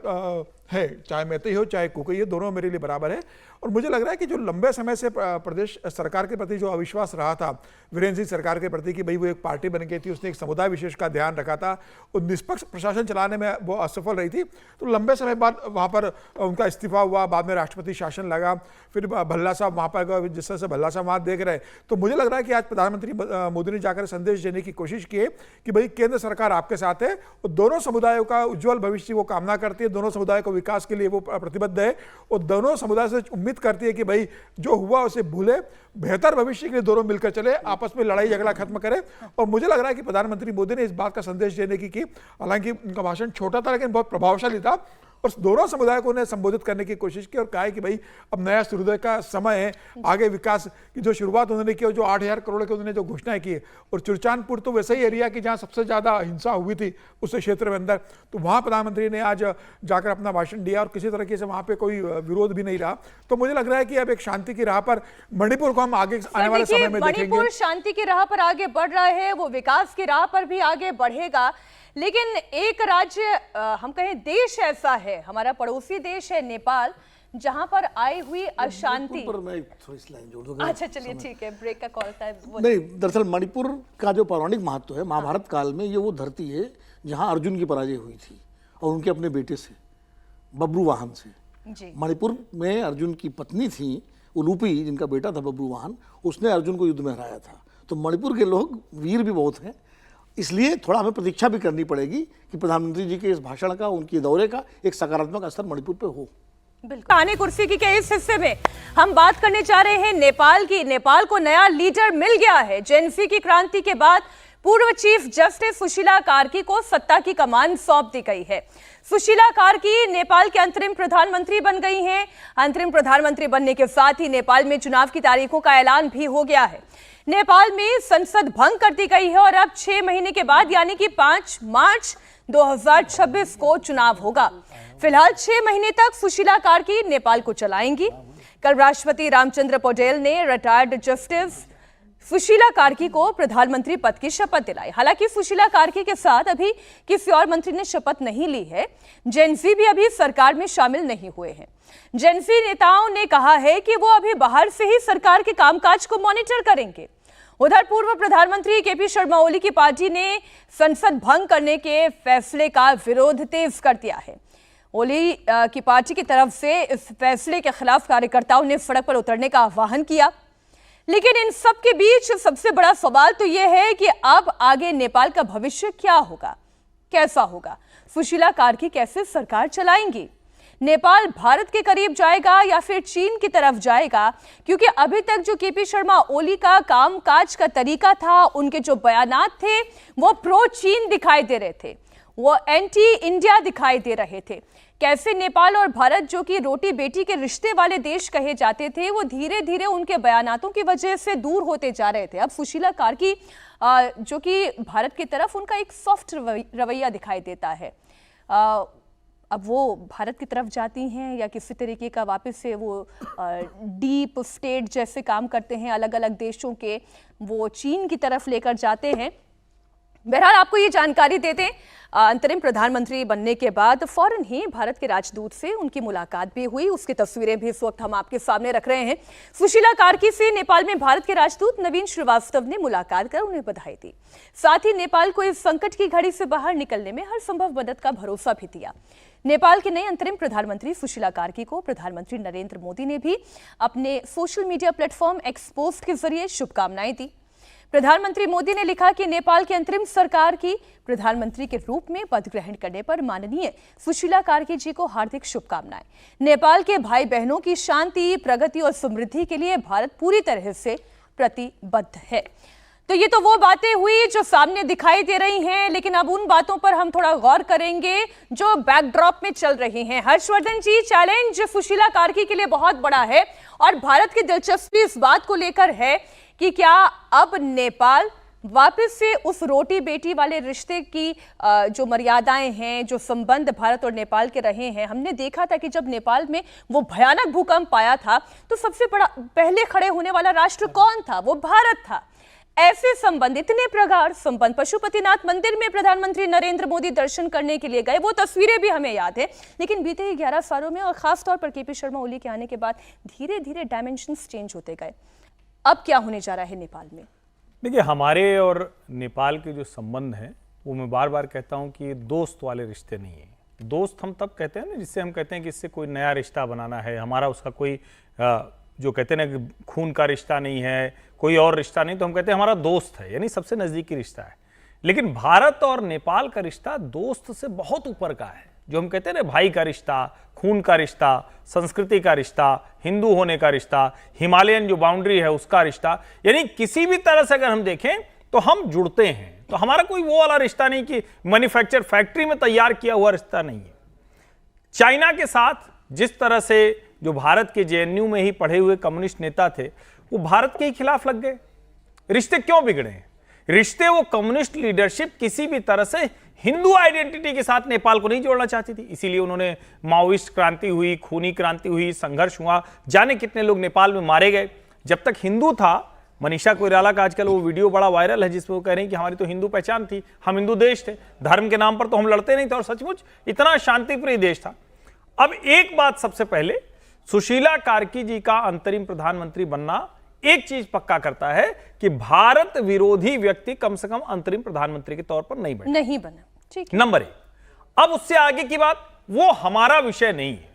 है, चाहे मैतेई हो चाहे कुकी, ये दोनों मेरे लिए बराबर है। और मुझे लग रहा है कि जो लंबे समय से प्रदेश सरकार के प्रति जो अविश्वास रहा था वीरेंद्र सिंह सरकार के प्रति कि भाई वो एक पार्टी बन गई थी, उसने एक समुदाय विशेष का ध्यान रखा था, और निष्पक्ष प्रशासन चलाने में वो असफल रही थी, तो लंबे समय बाद वहाँ पर उनका इस्तीफा हुआ, बाद में राष्ट्रपति शासन लगा, फिर भल्ला साहब वहाँ पर जिस तरह से भल्ला साहब वहाँ देख रहे, तो मुझे लग रहा है कि आज प्रधानमंत्री मोदी ने जाकर संदेश देने की कोशिश की कि भाई केंद्र सरकार आपके साथ है, और दोनों समुदायों का उज्जवल भविष्य वो कामना करती है, दोनों समुदाय को विकास के लिए वो प्रतिबद्ध है, और दोनों समुदाय से उम्मीद करती है कि भाई जो हुआ उसे भूले, बेहतर भविष्य के लिए दोनों मिलकर चले, आपस में लड़ाई झगड़ा खत्म करें। और मुझे लग रहा है कि प्रधानमंत्री मोदी ने इस बात का संदेश देने की, हालांकि उनका भाषण छोटा था लेकिन बहुत प्रभावशाली था, और दोनों समुदाय को उन्हें संबोधित करने की कोशिश की और कहा कि भाई अब नया सूर्योदय का समय है, आगे विकास की जो शुरुआत उन्होंने की, जो 8,000 करोड़ की उन्होंने जो घोषणाएं की, और चुरचानपुर तो वैसे ही एरिया की जहां सबसे ज्यादा हिंसा हुई थी उस क्षेत्र में अंदर, तो वहां प्रधानमंत्री ने आज जाकर अपना भाषण दिया, और किसी तरीके से वहां पे कोई विरोध भी नहीं रहा। तो मुझे लग रहा है कि अब एक शांति की राह पर मणिपुर को हम आगे आने वाले समय में देखेंगे। मणिपुर शांति की राह पर आगे बढ़ रहा है, वो विकास की राह पर भी आगे बढ़ेगा, लेकिन एक राज्य हम कहें देश ऐसा है, हमारा पड़ोसी देश है नेपाल, जहां पर आई हुई अशांति पर मैं थोड़ी सी लाइन जोड़ दूंगा। अच्छा चलिए ठीक है, ब्रेक का कॉल था। नहीं, दरअसल मणिपुर का जो पौराणिक महत्व है, महाभारत काल में ये वो धरती है जहां अर्जुन की पराजय हुई थी और उनके अपने बेटे से, बब्रुवाहन से। जी। मणिपुर में अर्जुन की पत्नी थी उलूपी, जिनका बेटा था बब्रुवाहन, उसने अर्जुन को युद्ध में हराया था। तो मणिपुर के लोग वीर भी बहुत हैं, इसलिए थोड़ा हमें प्रतीक्षा भी करनी पड़ेगी कि प्रधानमंत्री जी के इस भाषण का, उनके दौरे का एक सकारात्मक असर मणिपुर पे हो। बिल्कुल। आने कुर्सी की के इस हिस्से में हम बात करने जा रहे हैं नेपाल की। नेपाल को नया लीडर मिल गया है। जेएनसी की क्रांति के बाद पूर्व चीफ जस्टिस सुशीला कार्की को सत्ता की कमान सौंप दी गई है। सुशीला कार्की नेपाल के अंतरिम प्रधानमंत्री बन गई हैं। अंतरिम प्रधानमंत्री बनने के साथ ही नेपाल में चुनाव की तारीखों का ऐलान भी हो गया है। नेपाल में संसद भंग कर दी गई है और अब 6 महीने के बाद यानी कि 5 मार्च 2026 को चुनाव होगा। फिलहाल 6 महीने तक सुशीला कार्की नेपाल को चलाएंगी। कल राष्ट्रपति रामचंद्र पौडेल ने रिटायर्ड जस्टिस सुशीला कार्की को प्रधानमंत्री पद की शपथ दिलाई। हालांकि सुशीला कार्की के साथ अभी किसी और मंत्री ने शपथ नहीं ली है। जेएनसी भी अभी सरकार में शामिल नहीं हुए हैं। जेएनसी नेताओं ने कहा है कि वो अभी बाहर से ही सरकार के कामकाज को मॉनिटर करेंगे। उधर पूर्व प्रधानमंत्री केपी शर्मा ओली की पार्टी ने संसद भंग करने के फैसले का विरोध तेज कर दिया है। ओली की पार्टी की तरफ से इस फैसले के खिलाफ कार्यकर्ताओं ने सड़क पर उतरने का आह्वान किया। लेकिन इन सब के बीच सबसे बड़ा सवाल तो यह है कि अब आगे नेपाल का भविष्य क्या होगा, कैसा होगा? सुशीला कार्की कैसे सरकार चलाएंगी? नेपाल भारत के करीब जाएगा या फिर चीन की तरफ जाएगा? क्योंकि अभी तक जो केपी शर्मा ओली का कामकाज का तरीका था, उनके जो बयानात थे वो प्रो चीन दिखाई दे रहे थे, वो एंटी इंडिया दिखाई दे रहे थे। कैसे नेपाल और भारत जो कि रोटी बेटी के रिश्ते वाले देश कहे जाते थे, वो धीरे धीरे उनके बयानातों की वजह से दूर होते जा रहे थे। अब सुशीला कार्की जो कि भारत की तरफ उनका एक सॉफ्ट रवैया दिखाई देता है, अब वो भारत की तरफ जाती हैं या किसी तरीके का वापस से वो डीप स्टेट जैसे काम करते हैं, अलग अलग देशों के वो चीन की तरफ लेकर जाते हैं। बहरहाल आपको ये जानकारी देते हैं, अंतरिम प्रधानमंत्री बनने के बाद फौरन ही भारत के राजदूत से उनकी मुलाकात भी हुई। उसकी तस्वीरें भी इस वक्त हम आपके सामने रख रहे हैं। सुशीला कार्की से नेपाल में भारत के राजदूत नवीन श्रीवास्तव ने मुलाकात कर उन्हें बधाई दी। साथ ही नेपाल को इस संकट की घड़ी से बाहर निकलने में हर संभव मदद का भरोसा भी दिया। नेपाल के नए अंतरिम प्रधानमंत्री सुशीला कार्की को प्रधानमंत्री नरेंद्र मोदी ने भी अपने social media platform x post के जरिए शुभकामनाएं दी। प्रधानमंत्री मोदी ने लिखा कि नेपाल की अंतरिम सरकार की प्रधानमंत्री के रूप में पद ग्रहण करने पर माननीय सुशीला कार्की जी को हार्दिक शुभकामनाएं। नेपाल के भाई बहनों की शांति, प्रगति और समृद्धि के लिए भारत पूरी तरह से प्रतिबद्ध है। तो ये तो वो बातें हुई जो सामने दिखाई दे रही हैं, लेकिन अब उन बातों पर हम थोड़ा गौर करेंगे जो बैकड्रॉप में चल रही हैं। हर्षवर्धन जी, चैलेंज सुशीला कार्की के लिए बहुत बड़ा है और भारत की दिलचस्पी इस बात को लेकर है कि क्या अब नेपाल वापस से उस रोटी बेटी वाले रिश्ते की जो मर्यादाएं हैं, जो संबंध भारत और नेपाल के रहे हैं। हमने देखा था कि जब नेपाल में वो भयानक भूकंप आया था तो सबसे बड़ा पहले खड़े होने वाला राष्ट्र कौन था? वो भारत था। ऐसे संबंध, इतने प्रगाढ़ संबंध, पशुपतिनाथ मंदिर में प्रधानमंत्री नरेंद्र मोदी दर्शन करने के लिए गए, वो तस्वीरें भी हमें याद है। लेकिन बीते 11 सालों में और खासतौर पर केपी शर्मा ओली के आने के बाद धीरे धीरे डायमेंशंस चेंज होते गए। अब क्या होने जा रहा है नेपाल में? देखिए, हमारे और नेपाल के जो संबंध हैं वो मैं बार बार कहता हूं कि दोस्त वाले रिश्ते नहीं है। दोस्त हम तब कहते हैं ना जिससे हम कहते हैं कि इससे कोई नया रिश्ता बनाना है, हमारा उसका कोई जो कहते हैं ना कि खून का रिश्ता नहीं है, कोई और रिश्ता नहीं, तो हम कहते हैं हमारा दोस्त है, यानी सबसे नजदीकी रिश्ता है। लेकिन भारत और नेपाल का रिश्ता दोस्त से बहुत ऊपर का है। जो हम कहते हैं ना भाई का रिश्ता, खून का रिश्ता, संस्कृति का रिश्ता, हिंदू होने का रिश्ता, हिमालयन जो बाउंड्री है उसका रिश्ता, यानी किसी भी तरह से अगर हम देखें तो हम जुड़ते हैं। तो हमारा कोई वो वाला रिश्ता नहीं कि मैन्युफैक्चर फैक्ट्री में तैयार किया हुआ रिश्ता नहीं है। चाइना के साथ जिस तरह से जो भारत के जेएनयू में ही पढ़े हुए कम्युनिस्ट नेता थे वो भारत के ही खिलाफ लग गए। रिश्ते क्यों बिगड़े हैं? रिश्ते वो कम्युनिस्ट लीडरशिप किसी भी तरह से हिंदू आइडेंटिटी के साथ नेपाल को नहीं जोड़ना चाहती थी। इसीलिए उन्होंने माओइस्ट क्रांति हुई, खूनी क्रांति हुई, संघर्ष हुआ, जाने कितने लोग नेपाल में मारे गए। जब तक हिंदू था, मनीषा कोइराला का आजकल वो वीडियो बड़ा वायरल है जिसमें वो कह रहे हैं कि हमारी तो हिंदू पहचान थी, हम हिंदू देश थे, धर्म के नाम पर तो हम लड़ते नहीं थे, और सचमुच इतना शांतिप्रिय देश था। अब एक बात सबसे पहले, सुशीला कार्की जी का अंतरिम प्रधानमंत्री बनना एक चीज पक्का करता है कि भारत विरोधी व्यक्ति कम से कम अंतरिम प्रधानमंत्री के तौर पर नहीं बना। ठीक है। नंबर 1। अब उससे आगे की बात वो हमारा विषय नहीं है,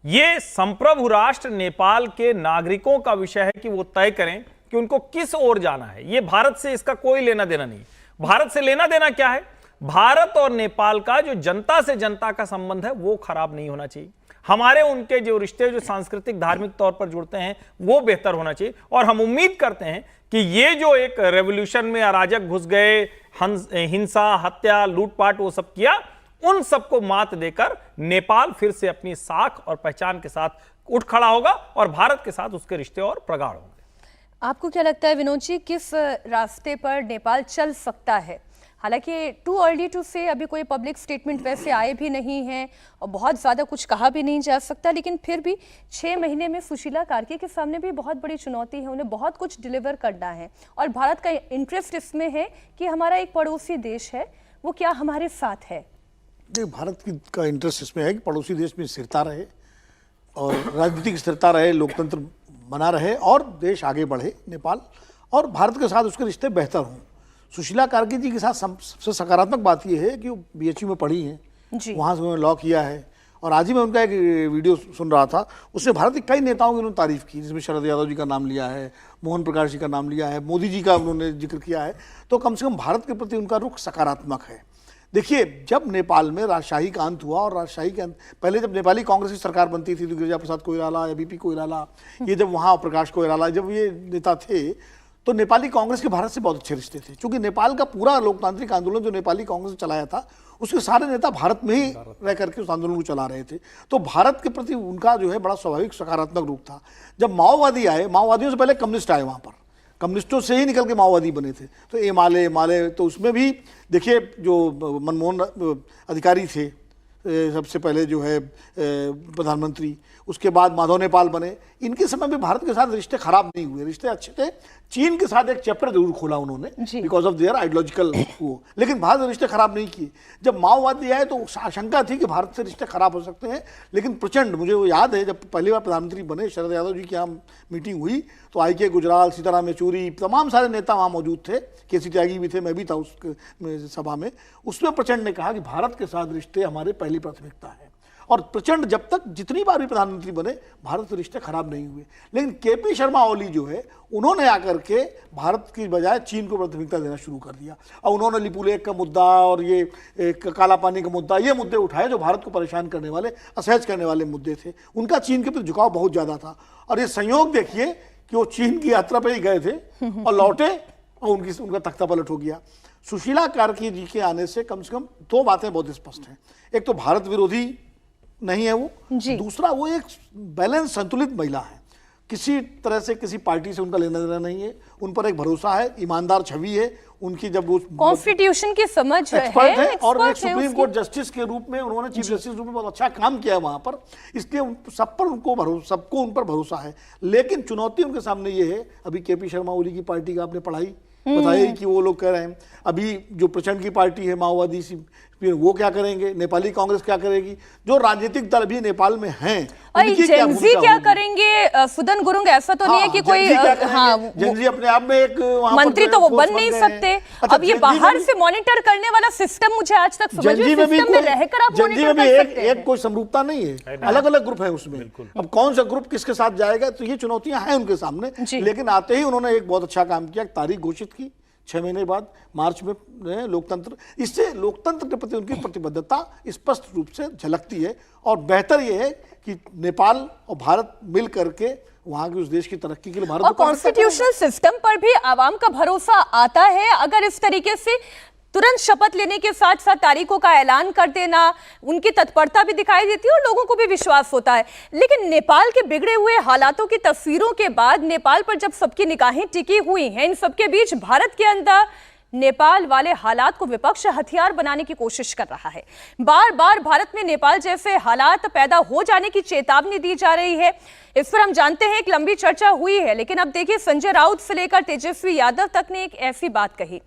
ये संप्रभु राष्ट्र नेपाल के नागरिकों का विषय है कि वो तय करें कि उनको किस ओर जाना है। ये भारत से इसका कोई लेना देना नहीं। भारत से लेना देना क्या है? भारत और नेपाल का जो जनता से जनता का संबंध है वो खराब नहीं होना चाहिए। हमारे उनके जो रिश्ते जो सांस्कृतिक धार्मिक तौर पर जुड़ते हैं वो बेहतर होना चाहिए। और हम उम्मीद करते हैं कि ये जो एक रेवोल्यूशन में अराजक घुस गए, हिंसा, हत्या, लूटपाट वो सब किया, उन सबको मात देकर नेपाल फिर से अपनी साख और पहचान के साथ उठ खड़ा होगा और भारत के साथ उसके रिश्ते और प्रगाढ़ होंगे। आपको क्या लगता है विनोद जी, किस रास्ते पर नेपाल चल सकता है? हालांकि टू अर्ली टू से, अभी कोई पब्लिक स्टेटमेंट वैसे आए भी नहीं हैं और बहुत ज़्यादा कुछ कहा भी नहीं जा सकता, लेकिन फिर भी 6 महीने में सुशीला कार्की के सामने भी बहुत बड़ी चुनौती है। उन्हें बहुत कुछ डिलीवर करना है और भारत का इंटरेस्ट इसमें है कि हमारा एक पड़ोसी देश है, वो क्या हमारे साथ है? देखिए, भारत का इंटरेस्ट इसमें है कि पड़ोसी देश में स्थिरता रहे और राजनीतिक स्थिरता रहे, लोकतंत्र बना रहे और देश आगे बढ़े नेपाल, और भारत के साथ उसके रिश्ते बेहतर हों। सुशीला कार्की जी के साथ सबसे सकारात्मक बात यह है कि वो बीएचयू में पढ़ी हैं, वहाँ से उन्होंने लॉ किया है। और आज ही मैं उनका एक वीडियो सुन रहा था, उससे भारत के कई नेताओं की उन्होंने तारीफ की, जिसमें शरद यादव जी का नाम लिया है, मोहन प्रकाश जी का नाम लिया है, मोदी जी का उन्होंने जिक्र किया है। तो कम से कम भारत के प्रति उनका रुख सकारात्मक है। देखिए, जब नेपाल में राजशाही का अंत हुआ और राजशाही के अंत, पहले जब नेपाली कांग्रेस की सरकार बनती थी तो गिरिजा प्रसाद कोइराला या बीपी कोइराला, ये जब वहाँ प्रकाश कोइराला, जब ये नेता थे तो नेपाली कांग्रेस के भारत से बहुत अच्छे रिश्ते थे। क्योंकि नेपाल का पूरा लोकतांत्रिक आंदोलन जो नेपाली कांग्रेस ने चलाया था, उसके सारे नेता भारत में ही रह करके उस आंदोलन को चला रहे थे। तो भारत के प्रति उनका जो है बड़ा स्वाभाविक सकारात्मक रूप था। जब माओवादी आए, माओवादियों से पहले कम्युनिस्ट आए, वहाँ पर कम्युनिस्टों से ही निकल के माओवादी बने थे। तो एमाले, तो उसमें भी देखिए जो मनमोहन अधिकारी थे सबसे पहले जो है प्रधानमंत्री, उसके बाद माधव नेपाल बने, इनके समय में भारत के साथ रिश्ते खराब नहीं हुए, रिश्ते अच्छे थे। चीन के साथ एक चैप्टर जरूर खोला उन्होंने बिकॉज ऑफ देयर आइडियोलॉजिकल वो, लेकिन भारत से रिश्ते खराब नहीं किए। जब माओवादी आए तो आशंका थी कि भारत से रिश्ते खराब हो सकते हैं, लेकिन प्रचंड, मुझे वो याद है जब पहली बार प्रधानमंत्री बने, शरद यादव जी की यहाँ मीटिंग हुई तो आई.के. गुजराल, सीताराम येचूरी, तमाम सारे नेता वहाँ मौजूद थे, के.सी. त्यागी भी थे, मैं भी था उस सभा में। उसमें प्रचंड ने कहा कि भारत के साथ रिश्ते हमारे पहली प्राथमिकता है। और प्रचंड जब तक जितनी बार भी प्रधानमंत्री बने, भारत से रिश्ते खराब नहीं हुए। लेकिन केपी शर्मा ओली जो है, उन्होंने आकर के भारत की बजाय चीन को प्राथमिकता देना शुरू कर दिया। और उन्होंने लिपुलेख का मुद्दा और ये काला पानी का मुद्दा, ये मुद्दे उठाए जो भारत को परेशान करने वाले, असहज करने वाले मुद्दे थे। उनका चीन के प्रति झुकाव बहुत ज़्यादा था। और ये संयोग देखिए कि वो चीन की यात्रा पर ही गए थे और लौटे और उनका तख्ता पलट हो गया। सुशीला कार्की जी के आने से कम 2 बातें बहुत स्पष्ट हैं। एक तो भारत विरोधी नहीं है वो, दूसरा वो एक बैलेंस संतुलित महिला है। किसी तरह से किसी पार्टी से उनका लेना देना नहीं है, उन पर एक भरोसा है, ईमानदार छवि है उनकी। जब वो कॉन्स्टिट्यूशन की समझ एक्सपर्ट है और expert एक है सुप्रीम उसकी। कोर्ट जस्टिस के रूप में उन्होंने चीफ जस्टिस के रूप में बहुत अच्छा काम किया वहां पर, इसलिए सब पर उनको भरोसा, सबको उन पर भरोसा है। लेकिन चुनौती उनके सामने ये है, अभी केपी शर्मा ओली की पार्टी का आपने पढ़ाई बताया ही कि वो लोग कह रहे हैं, अभी जो प्रचंड की पार्टी है माओवादी वो क्या करेंगे, नेपाली कांग्रेस क्या करेगी, जो राजनीतिक दल भी नेपाल में हैं और उनकी जेनजी क्या होगी? करेंगे? सुदन गुरुंग ऐसा तो नहीं है कि कोई जेनजी अपने आप में एक वहां पर मंत्री जो तो है वो force बन नहीं गए हैं। सकते। अच्छा, अब ये जेनजी बाहर में से मॉनिटर करने वाला सिस्टम मुझे आज तक समझ में, जेनजी में भी सिस्टम में रहकर आप जेनजी में मॉनिटर भी कर एक सकते हैं। कोई समरूपता नहीं है, अलग अलग ग्रुप है उसमें। अब कौन सा ग्रुप किसके साथ जाएगा, तो ये चुनौतियां हैं उनके सामने। जी। लेकिन आते ही उन्होंने एक बहुत अच्छा काम किया, तारीख घोषित की 6 महीने बाद मार्च में लोकतंत्र, इससे लोकतंत्र के प्रति उनकी प्रतिबद्धता स्पष्ट रूप से झलकती है। और बेहतर यह है कि नेपाल और भारत मिल करके वहां के उस देश की तरक्की के लिए भारत और को प्राथमिकता कॉन्स्टिट्यूशनल सिस्टम पर भी आवाम का भरोसा आता है अगर इस तरीके से तुरंत शपथ लेने के साथ साथ तारीखों का ऐलान कर देना, उनकी तत्परता भी दिखाई देती है और लोगों को भी विश्वास होता है। लेकिन नेपाल के बिगड़े हुए हालातों की तस्वीरों के बाद नेपाल पर जब सबकी निगाहें टिकी हुई हैं, इन सबके बीच भारत के अंदर नेपाल वाले हालात को विपक्ष हथियार बनाने की कोशिश कर रहा है। बार बार भारत में नेपाल जैसे हालात पैदा हो जाने की चेतावनी दी जा रही है। इस पर हम जानते हैं एक लंबी चर्चा हुई है, लेकिन अब देखिए संजय राउत से लेकर तेजस्वी यादव तक ने एक ऐसी बात कही।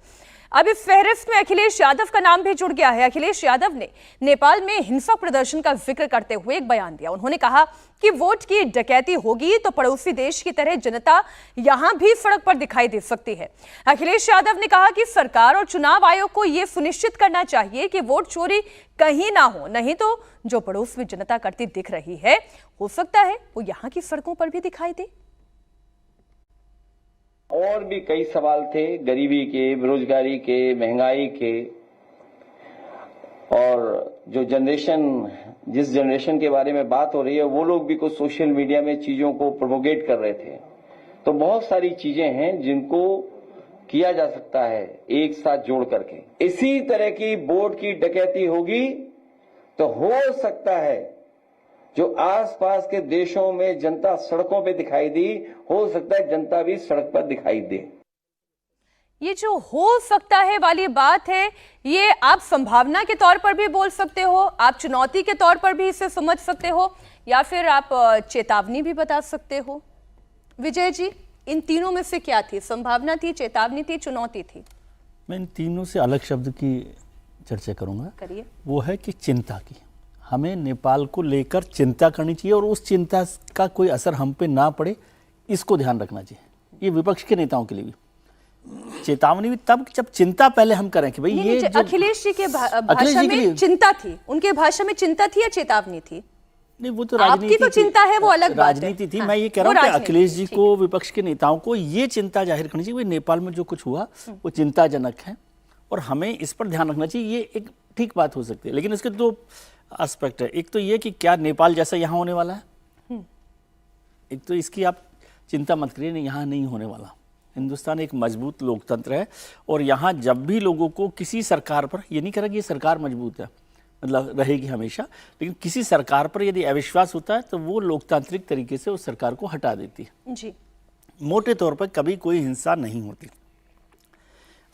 अब इस फहरिस्त में अखिलेश यादव का नाम भी जुड़ गया है। अखिलेश यादव ने नेपाल में हिंसक प्रदर्शन का जिक्र करते हुए एक बयान दिया। उन्होंने कहा कि वोट की डकैती होगी तो पड़ोसी देश की तरह जनता यहां भी सड़क पर दिखाई दे सकती है। अखिलेश यादव ने कहा कि सरकार और चुनाव आयोग को यह सुनिश्चित करना चाहिए कि वोट चोरी कहीं ना हो, नहीं तो जो पड़ोस में जनता करती दिख रही है, हो सकता है वो यहां की सड़कों पर भी दिखाई दे। और भी कई सवाल थे, गरीबी के, बेरोजगारी के, महंगाई के, और जो जिस जनरेशन के बारे में बात हो रही है, वो लोग भी कुछ सोशल मीडिया में चीजों को प्रोपोगेट कर रहे थे। तो बहुत सारी चीजें हैं जिनको किया जा सकता है एक साथ जोड़ करके। इसी तरह की वोट की डकैती होगी तो हो सकता है जो आसपास के देशों में जनता सड़कों पे दिखाई दी, हो सकता है जनता भी सड़क पर दिखाई दे। ये जो हो सकता है वाली बात है, ये आप संभावना के तौर पर भी बोल सकते हो, आप चुनौती के तौर पर भी इसे समझ सकते हो, या फिर आप चेतावनी भी बता सकते हो। विजय जी, इन तीनों में से क्या थी? संभावना थी, चेतावनी थी, चुनौती थी? मैं इन तीनों से अलग शब्द की चर्चा करूंगा। करिए। वो है कि चिंता की। हमें नेपाल को लेकर चिंता करनी चाहिए और उस चिंता का कोई असर हम पे ना पड़े, इसको ध्यान रखना चाहिए। ये विपक्ष के नेताओं के लिए भी चेतावनी भी तब जब चिंता पहले हम करें कि भाई ये जो अखिलेश जी के भाषा में चिंता थी, उनके भाषा में चिंता थी या चेतावनी थी? नहीं, वो तो आपकी राजनीति तो चिंता है, वो अलग बात है। राजनीति थी। हाँ, मैं ये कह वो रहा हूँ कि राजनीति अखिलेश जी थी, को, विपक्ष के नेताओं को ये चिंता जाहिर करनी चाहिए। नेपाल में जो कुछ हुआ वो चिंताजनक है और हमें इस पर ध्यान रखना चाहिए। ये एक ठीक बात हो सकती है, लेकिन इसके दो एस्पेक्ट है। एक तो ये कि क्या नेपाल जैसा यहाँ होने वाला है, एक तो इसकी आप चिंता मत करिए, नहीं यहाँ नहीं होने वाला। हिंदुस्तान एक मजबूत लोकतंत्र है और यहाँ जब भी लोगों को किसी सरकार पर, ये नहीं कह रहा कि ये सरकार मजबूत है, मतलब रहेगी हमेशा, लेकिन किसी सरकार पर यदि अविश्वास होता है तो वो लोकतांत्रिक तरीके से उस सरकार को हटा देती है। जी। मोटे तौर पर कभी कोई हिंसा नहीं होती।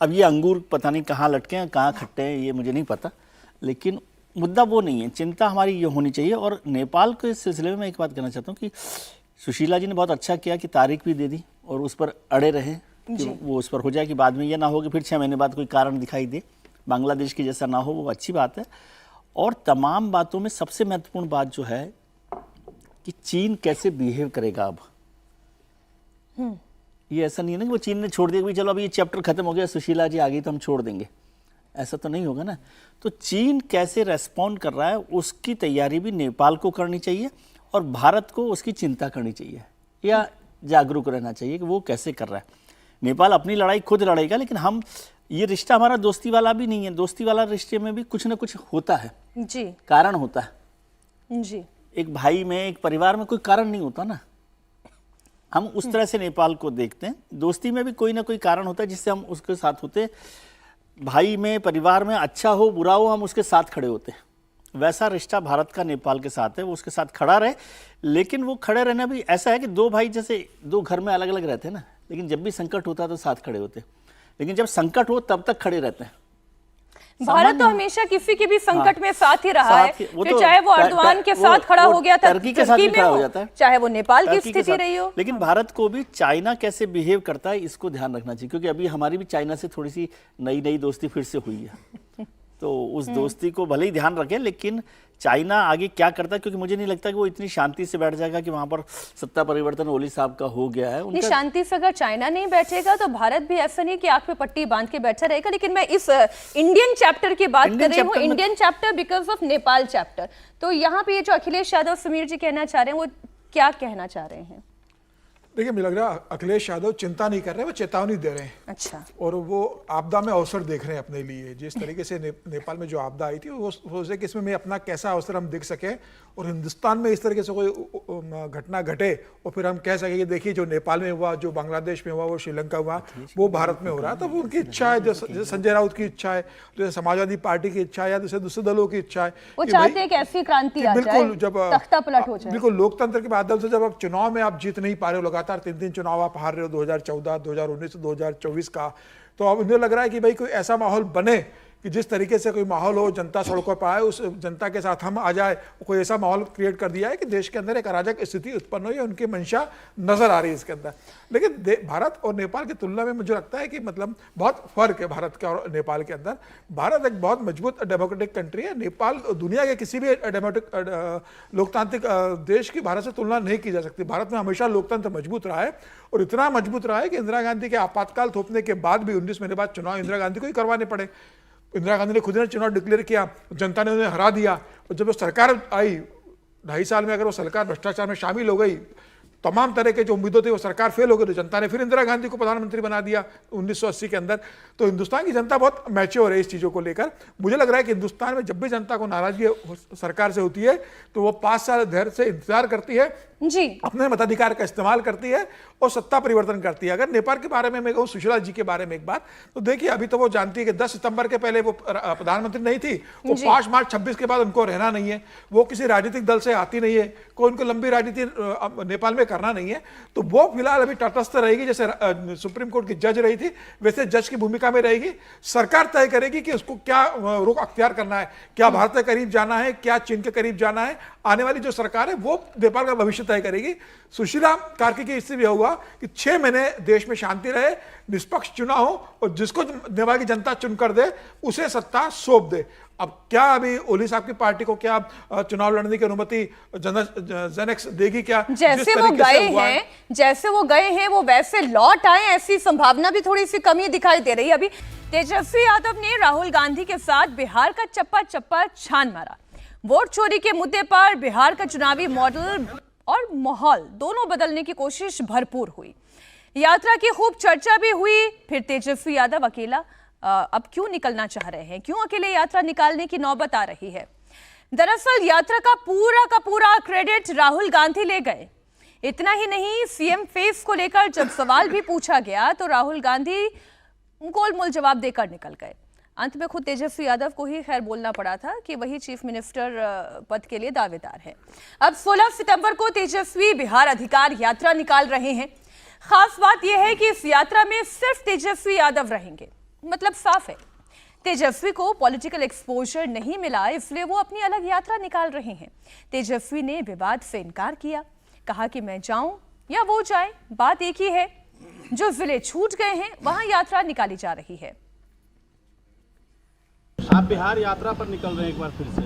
अब ये अंगूर पता नहीं कहाँ लटके हैं, कहाँ खट्टे हैं, ये मुझे नहीं पता, लेकिन मुद्दा वो नहीं है। चिंता हमारी ये होनी चाहिए। और नेपाल के इस सिलसिले में मैं एक बात कहना चाहता हूँ कि सुशीला जी ने बहुत अच्छा किया कि तारीख भी दे दी और उस पर अड़े रहे कि वो उस पर हो जाए, कि बाद में ये ना हो कि फिर 6 महीने बाद कोई कारण दिखाई दे, बांग्लादेश की जैसा ना हो, वो अच्छी बात है। और तमाम बातों में सबसे महत्वपूर्ण बात जो है कि चीन कैसे बिहेव करेगा। अब ये ऐसा नहीं है ना कि वो चीन ने छोड़ दिया कि चलो अब ये चैप्टर खत्म हो गया, सुशीला जी आ गई तो हम छोड़ देंगे, ऐसा तो नहीं होगा ना। तो चीन कैसे रेस्पॉन्ड कर रहा है उसकी तैयारी भी नेपाल को करनी चाहिए और भारत को उसकी चिंता करनी चाहिए या जागरूक रहना चाहिए कि वो कैसे कर रहा है। नेपाल अपनी लड़ाई खुद लड़ेगा, लेकिन हम, ये रिश्ता हमारा दोस्ती वाला भी नहीं है। दोस्ती वाला रिश्ते में भी कुछ ना कुछ होता है जी, कारण होता है जी। एक भाई में, एक परिवार में कोई कारण नहीं होता ना। हम उस तरह से नेपाल को देखते हैं। दोस्ती में भी कोई ना कोई कारण होता है जिससे हम उसके साथ होते हैं। भाई में, परिवार में, अच्छा हो बुरा हो, हम उसके साथ खड़े होते हैं। वैसा रिश्ता भारत का नेपाल के साथ है, वो उसके साथ खड़ा रहे। लेकिन वो खड़े रहना भी ऐसा है कि दो भाई जैसे दो घर में अलग अलग रहते हैं ना, लेकिन जब भी संकट होता है तो साथ खड़े होते हैं, लेकिन जब संकट हो तब तक खड़े रहते हैं। भारत तो हमेशा किसी के भी संकट में साथ ही रहा है, वो फिर तो चाहे वो अर्दवान के साथ खड़ा हो गया था, टर्की के साथ भी में खड़ा हो जाता है, चाहे वो नेपाल की टर्की के स्थिति साथ। रही हो। लेकिन भारत को भी चाइना कैसे बिहेव करता है इसको ध्यान रखना चाहिए, क्योंकि अभी हमारी भी चाइना से थोड़ी सी नई दोस्ती फिर से हुई है। तो उस दोस्ती को भले ही ध्यान रखें, लेकिन चाइना आगे क्या करता है, क्योंकि मुझे नहीं लगता कि वो इतनी शांति से बैठ जाएगा कि वहां पर सत्ता परिवर्तन ओली साहब का हो गया है। नहीं, शांति से अगर चाइना नहीं बैठेगा तो भारत भी ऐसा नहीं कि आंख पे पट्टी बांध के बैठा रहेगा। लेकिन मैं इस इंडियन चैप्टर की बात कर रही हूँ, Indian chapter because of Nepal chapter. तो यहाँ पे ये जो अखिलेश यादव समीर जी कहना चाह रहे हैं, वो क्या कहना चाह रहे हैं? देखिए, मुझे लग रहा है अखिलेश यादव चिंता नहीं कर रहे हैं, वो चेतावनी दे रहे हैं। अच्छा। और वो आपदा में अवसर देख रहे हैं अपने लिए। जिस तरीके से नेपाल में जो आपदा आई थी, वो सोचे कि इसमें मैं अपना कैसा अवसर हम दिख सके और हिंदुस्तान में इस तरीके से कोई घटना घटे और फिर हम कह सके कि देखिए जो नेपाल में हुआ, जो बांग्लादेश में हुआ, वो श्रीलंका हुआ, वो भारत में हो रहा है। तो वो उनकी इच्छा है, जैसे संजय राउत की इच्छा है, जैसे समाजवादी पार्टी की इच्छा है, या दूसरे दलों की इच्छा है, वो चाहते हैं कि ऐसी क्रांति आ जाए, बिल्कुल जब तख्ता पलट हो जाए। बिल्कुल लोकतंत्र के माध्यम से जब आप चुनाव में आप जीत नहीं पा रहे हो, लगातार 3 चुनाव आप हार रहे हो, 2014, 2019, 2024 का, तो अब उन्हें लग रहा है कि भाई कोई ऐसा माहौल बने कि जिस तरीके से कोई माहौल हो, जनता सड़कों पर आए, उस जनता के साथ हम आ जाए, कोई ऐसा माहौल क्रिएट कर दिया है कि देश के अंदर एक अराजक स्थिति उत्पन्न हुई है। उनकी मंशा नजर आ रही है इसके अंदर। लेकिन भारत और नेपाल की तुलना में मुझे लगता है कि मतलब बहुत फर्क है भारत के और नेपाल के अंदर। भारत एक बहुत मजबूत डेमोक्रेटिक कंट्री है। नेपाल दुनिया के किसी भी लोकतांत्रिक देश की भारत से तुलना नहीं की जा सकती। भारत में हमेशा लोकतंत्र मजबूत रहा है और इतना मजबूत रहा है कि इंदिरा गांधी के आपातकाल थोपने के बाद भी 19 महीने बाद चुनाव इंदिरा गांधी को ही करवाने पड़े। इंदिरा गांधी ने खुद ने चुनाव डिक्लेयर किया, जनता ने उन्हें हरा दिया। और जब वो सरकार आई 2.5 साल में, अगर वो सरकार भ्रष्टाचार में शामिल हो गई, तमाम तरह के जो उम्मीदें थी वो सरकार फेल हो गई, तो जनता ने फिर इंदिरा गांधी को प्रधानमंत्री बना दिया 1980 के अंदर। तो हिंदुस्तान की जनता बहुत मैच्योर है इस चीज़ों को लेकर। मुझे लग रहा है कि हिंदुस्तान में जब भी जनता को नाराजगी सरकार से होती है तो वो 5 साल धैर्य से इंतजार करती है जी, अपने मताधिकार का इस्तेमाल करती है और सत्ता परिवर्तन करती है। अगर नेपाल के बारे में मैं कहूँ, सुशीला जी के बारे में एक बात, तो देखिए अभी तो वो जानती है कि 10 सितंबर के पहले वो प्रधानमंत्री नहीं थी, वो 5 मार्च 26 के बाद उनको रहना नहीं है, वो किसी राजनीतिक दल से आती नहीं है, कोई उनको लंबी राजनीति नेपाल में करना नहीं है। तो वो फिलहाल अभी तटस्थ रहेगी, जैसे सुप्रीम कोर्ट की जज रही थी वैसे जज की भूमिका में रहेगी। सरकार तय करेगी कि उसको क्या रुख अख्तियार करना है, क्या भारत के करीब जाना है, क्या चीन के करीब जाना है। आने वाली जो सरकार है वो नेपाल का भविष्य तय करेगी। सुशीला कार्की की स्थिति यह हुआ कि 6 महीने देश में शांति रहे, निष्पक्ष चुनाव हो और जिसको नेपाल की जनता चुनकर दे उसे सत्ता सौंप दे। अब क्या अभी ओली साहब की पार्टी को क्या चुनाव लड़ने की अनुमति जेनेक्स देगी क्या? जैसे वो गए हैं वो वैसे लौट आए, ऐसी संभावना भी थोड़ी सी कमी दिखाई दे रही है। अभी तेजस्वी यादव ने राहुल गांधी के साथ बिहार का चप्पा चप्पा छान मारा। वोट चोरी के मुद्दे पर बिहार का चुनावी मॉडल और माहौल दोनों बदलने की कोशिश भरपूर हुई। यात्रा की खूब चर्चा भी हुई। फिर तेजस्वी यादव अकेला अब क्यों निकलना चाह रहे हैं, क्यों अकेले यात्रा निकालने की नौबत आ रही है? दरअसल यात्रा का पूरा क्रेडिट राहुल गांधी ले गए। इतना ही नहीं, सीएम फेस को लेकर जब सवाल भी पूछा गया तो राहुल गांधी गोलमोल जवाब देकर निकल गए। अंत में खुद तेजस्वी यादव को ही खैर बोलना पड़ा था कि वही चीफ मिनिस्टर पद के लिए दावेदार है। अब 16 सितंबर को तेजस्वी बिहार अधिकार यात्रा निकाल रहे हैं। खास बात यह है कि इस यात्रा में सिर्फ तेजस्वी यादव रहेंगे। मतलब साफ है, तेजस्वी को पॉलिटिकल एक्सपोजर नहीं मिला, इसलिए वो अपनी अलग यात्रा निकाल रहे हैं। तेजस्वी ने विवाद से इनकार किया, कहा कि मैं जाऊं या वो जाए, बात एक ही है। जो जिले छूट गए हैं वहां यात्रा निकाली जा रही है। आप बिहार यात्रा पर निकल रहे हैं एक बार फिर से।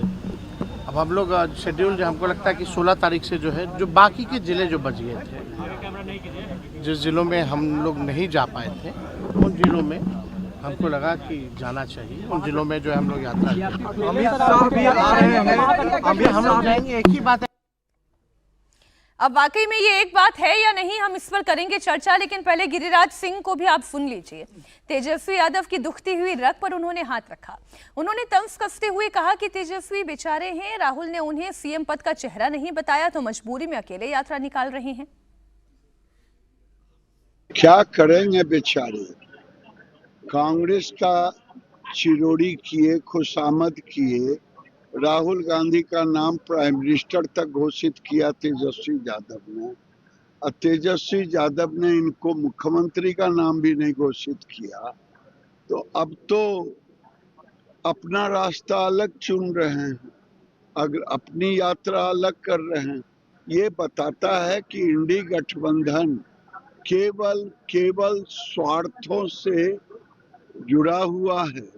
अब हम लोग शेड्यूल जो हमको लगता है कि 16 तारीख से जो है, जो बाकी के ज़िले जो बच गए थे, जिस ज़िलों में हम लोग नहीं जा पाए थे, उन ज़िलों में हमको लगा कि जाना चाहिए। उन ज़िलों में जो है हम लोग यात्रा अभी हम लोग जाएंगे। एक ही बात है, अब वाकई में ये एक बात है या नहीं, हम इस पर करेंगे चर्चा। लेकिन पहले गिरिराज सिंह को भी आप सुन लीजिए। तेजस्वी यादव की दुखती हुई रग पर उन्होंने हाथ रखा। उन्होंने तंज कसते हुए कहा कि तेजस्वी बेचारे हैं, राहुल ने उन्हें सीएम पद का चेहरा नहीं बताया तो मजबूरी में अकेले यात्रा निकाल रहे हैं। क्या करेंगे बेचारे, कांग्रेस का चिरोड़ी किए, खुशामद किए, राहुल गांधी का नाम प्राइम मिनिस्टर तक घोषित किया तेजस्वी यादव ने, और तेजस्वी यादव ने इनको मुख्यमंत्री का नाम भी नहीं घोषित किया। तो अब तो अपना रास्ता अलग चुन रहे हैं, अगर अपनी यात्रा अलग कर रहे हैं। ये बताता है कि इंडी गठबंधन केवल स्वार्थों से जुड़ा हुआ है।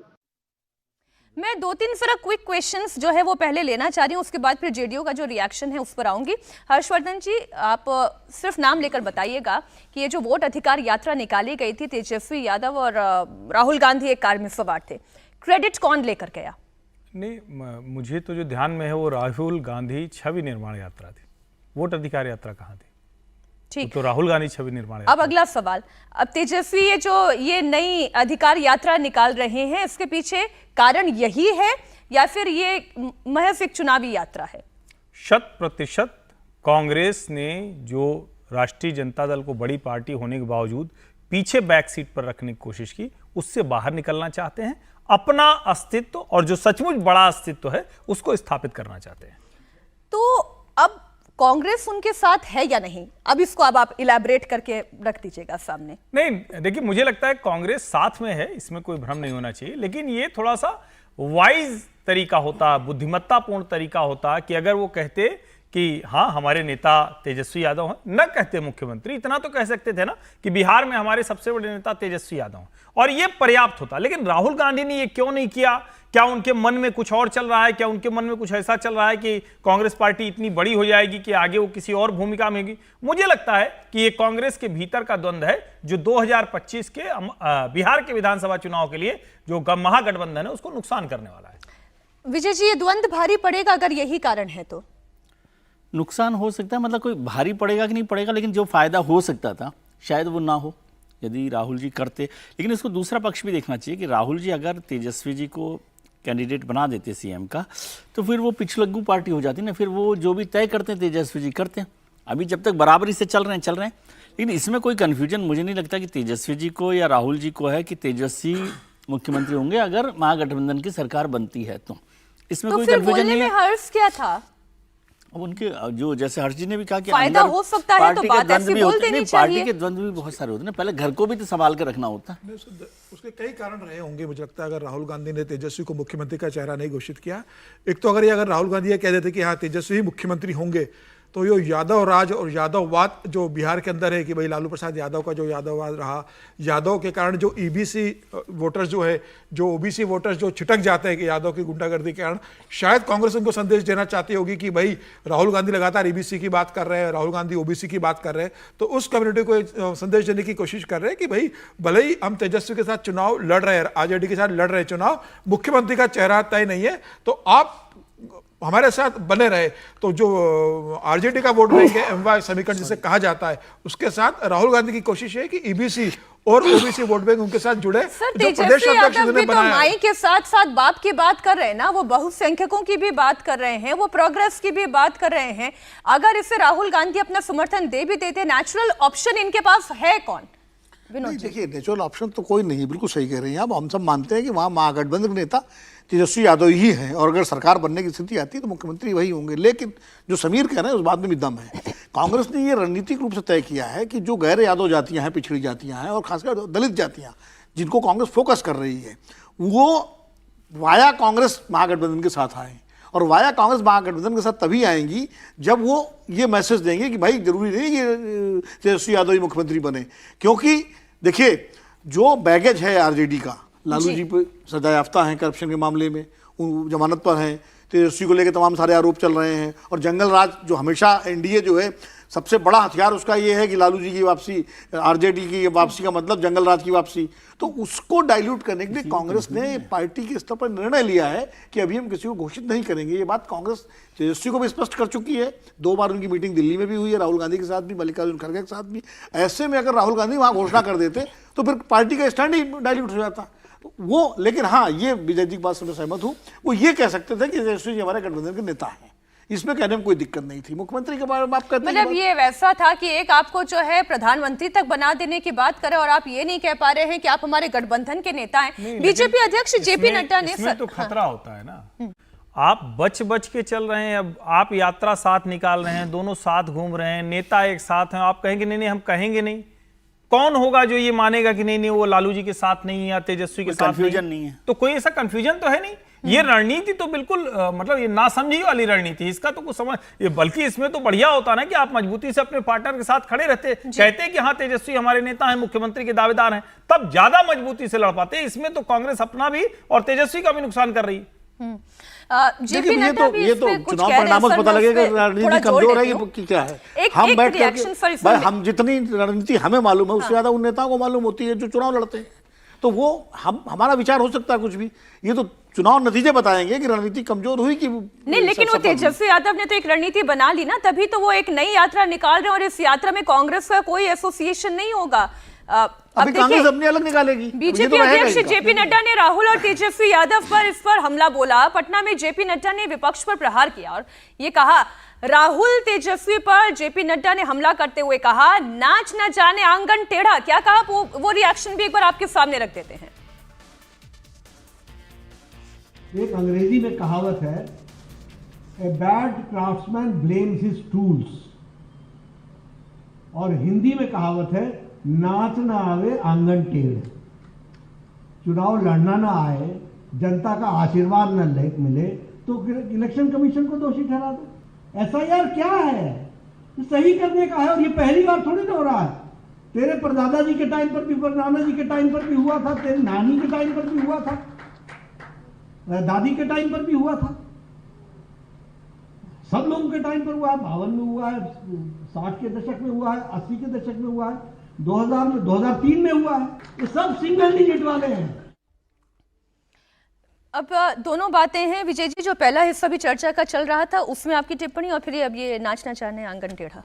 मैं 2-3 जरा क्विक क्वेश्चंस जो है वो पहले लेना चाह रही हूँ, उसके बाद फिर जेडीयू का जो रिएक्शन है उस पर आऊंगी। हर्षवर्धन जी, आप सिर्फ नाम लेकर बताइएगा कि ये जो वोट अधिकार यात्रा निकाली गई थी, तेजस्वी यादव और राहुल गांधी एक कार में सवार थे, क्रेडिट कौन लेकर गया? नहीं, मुझे तो जो ध्यान में है वो राहुल गांधी छवि निर्माण यात्रा थी, वोट अधिकार यात्रा कहाँ थी? ठीक, तो राहुल गांधी छवि निर्माण अब अगला सवाल, अब तेजस्वी ये नई अधिकार यात्रा निकाल रहे हैं, इसके पीछे कारण यही है या फिर ये महज एक चुनावी यात्रा है? 100% कांग्रेस ने जो राष्ट्रीय जनता दल को बड़ी पार्टी होने के बावजूद पीछे बैक सीट पर रखने की कोशिश की, उससे बाहर निकलना चाहते हैं, अपना अस्तित्व और जो सचमुच बड़ा अस्तित्व है उसको स्थापित करना चाहते हैं। तो अब कांग्रेस उनके साथ है या नहीं, अब इसको अब आप इलैबोरेट करके रख दीजिएगा सामने। नहीं, देखिए, मुझे लगता है कांग्रेस साथ में है, इसमें कोई भ्रम नहीं होना चाहिए, लेकिन ये थोड़ा सा वाइज तरीका होता, बुद्धिमत्तापूर्ण तरीका होता कि अगर वो कहते कि हाँ हमारे नेता तेजस्वी यादव हैं, न कहते मुख्यमंत्री, इतना तो कह सकते थे ना कि बिहार में हमारे सबसे बड़े नेता तेजस्वी यादव हैं, और ये पर्याप्त होता। लेकिन राहुल गांधी ने ये क्यों नहीं किया? क्या उनके मन में कुछ और चल रहा है? क्या उनके मन में कुछ ऐसा चल रहा है कि कांग्रेस पार्टी इतनी बड़ी हो जाएगी कि आगे वो किसी और भूमिका में होगी? मुझे लगता है कि ये कांग्रेस के भीतर का द्वंद्व है जो 2025 के बिहार के विधानसभा चुनाव के लिए जो महागठबंधन है उसको नुकसान करने वाला है। विजय जी, ये द्वंद्व भारी पड़ेगा अगर यही कारण है तो? नुकसान हो सकता है, मतलब कोई भारी पड़ेगा कि नहीं पड़ेगा, लेकिन जो फायदा हो सकता था शायद वो ना हो यदि राहुल जी करते। लेकिन इसको दूसरा पक्ष भी देखना चाहिए कि राहुल जी अगर तेजस्वी जी को कैंडिडेट बना देते सीएम का, तो फिर वो पिछलग्गू पार्टी हो जाती ना, फिर वो जो भी तय करते हैं तेजस्वी जी करते हैं। अभी जब तक बराबरी से चल रहे हैं, लेकिन इसमें कोई कन्फ्यूजन मुझे नहीं लगता कि तेजस्वी जी को या राहुल जी को है कि तेजस्वी मुख्यमंत्री होंगे अगर महागठबंधन की सरकार बनती है तो इसमें तो कोई फिर कन्फ्यूजन नहीं है। हर्ष क्या था? अब उनके जो जैसे हर्ष जी ने भी कहा कि फायदा हो सकता है तो बात ऐसी बोल देनी चाहिए। पार्टी के द्वंद्व भी बहुत सारे होते हैं ना, पहले घर को भी तो संभाल कर रखना होता है। उसके कई कारण रहे होंगे मुझे लगता है। अगर राहुल गांधी ने तेजस्वी को मुख्यमंत्री का चेहरा नहीं घोषित किया, एक तो अगर राहुल गांधी ये कह देते कि हाँ तेजस्वी ही मुख्यमंत्री होंगे, तो ये यादव राज और यादववाद जो बिहार के अंदर है कि भाई लालू प्रसाद यादव का जो यादववाद रहा, यादव के कारण जो ईबीसी वोटर्स जो है, जो ओबीसी वोटर्स जो छिटक जाते हैं कि यादव की गुंडागर्दी के कारण, शायद कांग्रेस उनको संदेश देना चाहती होगी कि भाई राहुल गांधी लगातार ईबीसी की बात कर रहे हैं, राहुल गांधी ओबीसी की बात कर रहे हैं, तो उस कम्युनिटी को संदेश देने की कोशिश कर रहे हैं कि भाई भले ही हम तेजस्वी के साथ चुनाव लड़ रहे हैं, आरजेडी के साथ लड़ रहे चुनाव, मुख्यमंत्री का चेहरा तय नहीं है, तो आप हमारे साथ बने रहे। तो जो आरजेडी का वोट बैंक है, एमवाई समीकरण जिसे कहा जाता है, उसके साथ राहुल गांधी की कोशिश है कि ईबीसी और ओबीसी वोट बैंक उनके साथ जुड़े। सर, तेजस्वी यादव भी तो माई के साथ साथ बाप की बात कर रहे हैं ना, वो बहुसंख्यकों की भी बात कर रहे हैं, वो प्रोग्रेस की भी बात कर रहे हैं। अगर इसे राहुल गांधी अपना समर्थन दे भी देते, नेचुरल ऑप्शन इनके पास है कौन? नहीं, देखिए नेचुरल ऑप्शन तो कोई नहीं, बिल्कुल सही कह रही हैं आप। हम सब मानते हैं कि वहाँ महागठबंधन के नेता तेजस्वी यादव ही हैं, और अगर सरकार बनने की स्थिति आती है तो मुख्यमंत्री वही होंगे। लेकिन जो समीर कह रहे हैं उस बात में भी दम है। कांग्रेस ने ये रणनीतिक रूप से तय किया है कि जो गैर यादव जातियां हैं, पिछड़ी जातियां हैं और खासकर दलित जातियां जिनको कांग्रेस फोकस कर रही है, वो वाया कांग्रेस महागठबंधन के साथ आए, और वाया कांग्रेस महागठबंधन के साथ तभी आएंगी जब वो ये मैसेज देंगे कि भाई जरूरी नहीं कि तेजस्वी यादव ही मुख्यमंत्री बने। क्योंकि देखिए जो बैगेज है आरजेडी का, लालू जी पे सजा याफ्ता हैं करप्शन के मामले में, जमानत पर हैं, तेजस्वी को लेकर तमाम सारे आरोप चल रहे हैं, और जंगल राज जो हमेशा एनडीए जो है सबसे बड़ा हथियार उसका ये है कि लालू जी की वापसी, आरजेडी की वापसी का मतलब जंगल राज की वापसी, तो उसको डाइल्यूट करने के लिए कांग्रेस ने पार्टी के स्तर पर निर्णय लिया है कि अभी हम किसी को घोषित नहीं करेंगे। ये बात कांग्रेस तेजस्वी को भी स्पष्ट कर चुकी है, 2 बार उनकी मीटिंग दिल्ली में भी हुई है, राहुल गांधी के साथ भी, मल्लिकार्जुन खड़गे के साथ भी। ऐसे में अगर राहुल गांधी वहाँ घोषणा कर देते तो फिर पार्टी का स्टैंड ही डाइल्यूट हो जाता वो। लेकिन हाँ, ये विजय जी की बात से मैं सहमत हूँ, वो ये कह सकते थे कि तेजस्वी जी हमारे गठबंधन के नेता हैं, इसमें कहने में कोई दिक्कत नहीं थी। मुख्यमंत्री के बारे में आप कहते हैं, मतलब ये वैसा था कि एक आपको जो है प्रधानमंत्री तक बना देने की बात करे, और आप ये नहीं कह पा रहे हैं कि आप हमारे गठबंधन के नेता हैं। बीजेपी अध्यक्ष जेपी नड्डा ने इसमें तो खतरा होता है ना, आप बच बच के चल रहे हैं। अब आप यात्रा साथ निकाल रहे हैं, दोनों साथ घूम रहे हैं, नेता एक साथ हैं, आप कहेंगे नहीं नहीं हम कहेंगे नहीं। कौन होगा जो ये मानेगा कि नहीं नहीं वो लालू जी के साथ नहीं है या तेजस्वी के साथ कंफ्यूजन नहीं है? तो कोई ऐसा कंफ्यूजन तो है नहीं। ये रणनीति तो बिल्कुल मतलब ये नासमझी वाली रणनीति, इसका तो कुछ समझ ये, बल्कि इसमें तो बढ़िया होता ना कि आप मजबूती से अपने पार्टनर के साथ खड़े रहते, कहते कि हाँ तेजस्वी हमारे नेता हैं, मुख्यमंत्री के दावेदार हैं, तब ज्यादा मजबूती से लड़ पाते। इसमें तो कांग्रेस अपना भी और तेजस्वी का भी नुकसान कर रही है। जेपी नड्डा भी ये तो इसमें कुछ चुनाव कह रहे हैं, परिणामों से सर, पता मैं लगेगा उस पे रणनीति थोड़ा जोर कमजोर है देती हूँ। कि क्या है। एक हम बैठ reaction कर सर इसमें भाई ले- हम जितनी रणनीति हमें मालूम है उससे ज्यादा उन नेताओं को मालूम होती है जो चुनाव लड़ते हैं। तो वो हमारा विचार हो सकता है कुछ भी, ये तो चुनाव नतीजे बताएंगे कि रणनीति कमजोर हुई कि नहीं, लेकिन वो तेजस्वी यादव ने तो एक रणनीति बना ली ना, तभी तो वो एक नई यात्रा निकाल रहे हैं और इस यात्रा में कांग्रेस का कोई एसोसिएशन नहीं होगा। अभी कांग्रेस अपनी अलग निकालेगी। बीजेपी अध्यक्ष जेपी नड्डा ने राहुल और तेजस्वी यादव पर इस पर हमला बोला। पटना में जेपी नड्डा ने विपक्ष पर प्रहार किया और ये कहा, राहुल तेजस्वी पर जेपी नड्डा ने हमला करते हुए कहा, नाच न जाने आंगन टेढ़ा। क्या कहा वो रिएक्शन भी एक बार आपके सामने रख देते हैं। एक अंग्रेजी में कहावत है, a bad craftsman blames his tools, और हिंदी में कहावत है, नाच ना आवे आंगन टेढ़। चुनाव लड़ना ना आए, जनता का आशीर्वाद न मिले तो इलेक्शन कमीशन को दोषी ठहरा दो। एसआईआर क्या है, ये सही करने का है और ये पहली बार थोड़ी ना हो रहा है। तेरे परदादा जी के टाइम पर भी, परनाना जी के टाइम पर भी हुआ था, तेरी नानी के टाइम पर भी हुआ था, दादी के टाइम पर भी हुआ था, सब लोगों के टाइम पर हुआ है। 52 में हुआ है, 60 के दशक में हुआ है, 80 के दशक में हुआ है, 2000 में, 2003 में हुआ है। ये सब सिंगल डिजिट वाले हैं। अब दोनों बातें हैं विजय जी, जो पहला हिस्सा भी चर्चा का चल रहा था उसमें आपकी टिप्पणी, और फिर अब ये नाचना चाहने आंगन टेढ़ा।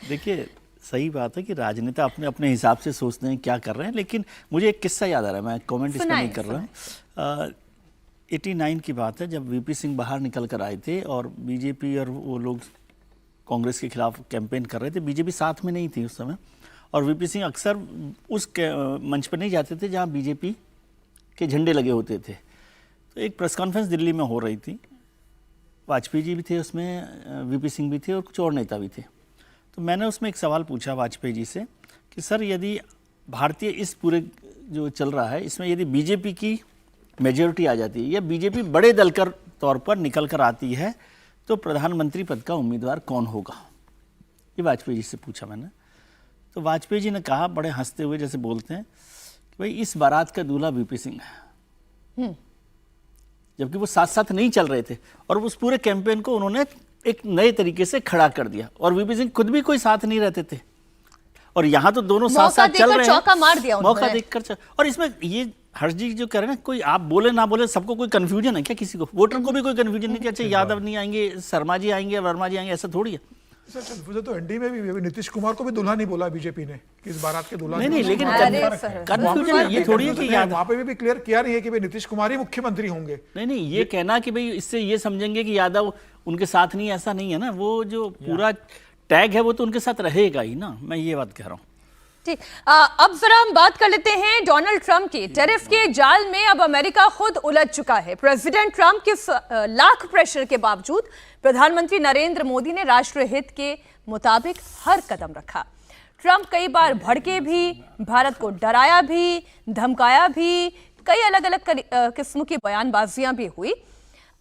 देखिए सही बात है कि राजनेता अपने अपने हिसाब से सोचते हैं क्या कर रहे हैं, लेकिन मुझे एक किस्सा याद आ रहा है, मैं कमेंट इसका नहीं कर रहा हूँ। 89 की बात है जब वीपी सिंह बाहर निकल कर आए थे और बीजेपी और वो लोग कांग्रेस के खिलाफ कैंपेन कर रहे थे। बीजेपी साथ में नहीं थी उस समय और वीपी सिंह अक्सर उस मंच पर नहीं जाते थे जहाँ बीजेपी के झंडे लगे होते थे। तो एक प्रेस कॉन्फ्रेंस दिल्ली में हो रही थी, वाजपेयी जी भी थे उसमें, वीपी सिंह भी थे और कुछ और नेता भी थे। तो मैंने उसमें एक सवाल पूछा वाजपेयी जी से कि सर यदि भारतीय इस पूरे जो चल रहा है इसमें यदि बीजेपी की मेजॉरिटी आ जाती है या बीजेपी बड़े दल कर तौर पर निकल कर आती है तो प्रधानमंत्री पद का उम्मीदवार कौन होगा, ये वाजपेयी जी से पूछा मैंने। तो वाजपेयी जी ने कहा बड़े हंसते हुए जैसे बोलते हैं कि भाई इस बारात का दूल्हा वीपी सिंह है। जबकि वो साथ साथ नहीं चल रहे थे और उस पूरे कैंपेन को उन्होंने एक नए तरीके से खड़ा कर दिया और वीपी सिंह खुद भी कोई साथ नहीं रहते थे और यहाँ तो दोनों साथ साथ चल रहे हैं। चौका मार दिया मौका देखकर। और इसमें ये हर्ष जी जो कह रहे हैं ना, कोई आप बोले ना बोले सबको कोई कंफ्यूजन है क्या? किसी को वोटर को भी कोई कंफ्यूजन नहीं कि अच्छा यादव नहीं आएंगे, शर्मा जी आएंगे, वर्मा जी आएंगे, ऐसा थोड़ी है। सर कंफ्यूजन तो एनडी में भी नीतीश कुमार को भी दुल्हा नहीं बोला बीजेपी ने कि इस बारात के दुल्हा नहीं, लेकिन कंफ्यूजन ये थोड़ी है कि वहां पे भी क्लियर किया नहीं है कि भाई नीतीश कुमार ही मुख्यमंत्री होंगे। नहीं, ये कहना कि भाई इससे ये समझेंगे कि यादव उनके साथ नहीं, ऐसा नहीं है ना। वो जो पूरा टैग है वो तो उनके साथ रहेगा ही ना, मैं ये बात कह रहा हूँ। ठीक, अब जरा हम बात कर लेते हैं डोनाल्ड ट्रंप की। टैरिफ के जाल में अब अमेरिका खुद उलझ चुका है। प्रेसिडेंट ट्रंप के लाख प्रेशर के बावजूद प्रधानमंत्री नरेंद्र मोदी ने राष्ट्रहित के मुताबिक हर कदम रखा। ट्रंप कई बार भड़के भी, भारत को डराया भी, धमकाया भी, कई अलग अलग किस्म की बयानबाजियां भी हुई।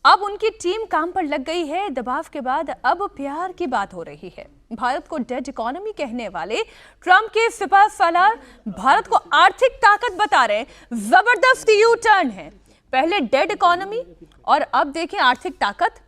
अब उनकी टीम काम पर लग गई है। दबाव के बाद अब प्यार की बात हो रही है। भारत को डेड इकोनॉमी कहने वाले ट्रंप के सिपह सालार भारत को आर्थिक ताकत बता रहे हैं। जबरदस्त यू टर्न है, पहले डेड इकोनॉमी और अब देखें आर्थिक ताकत।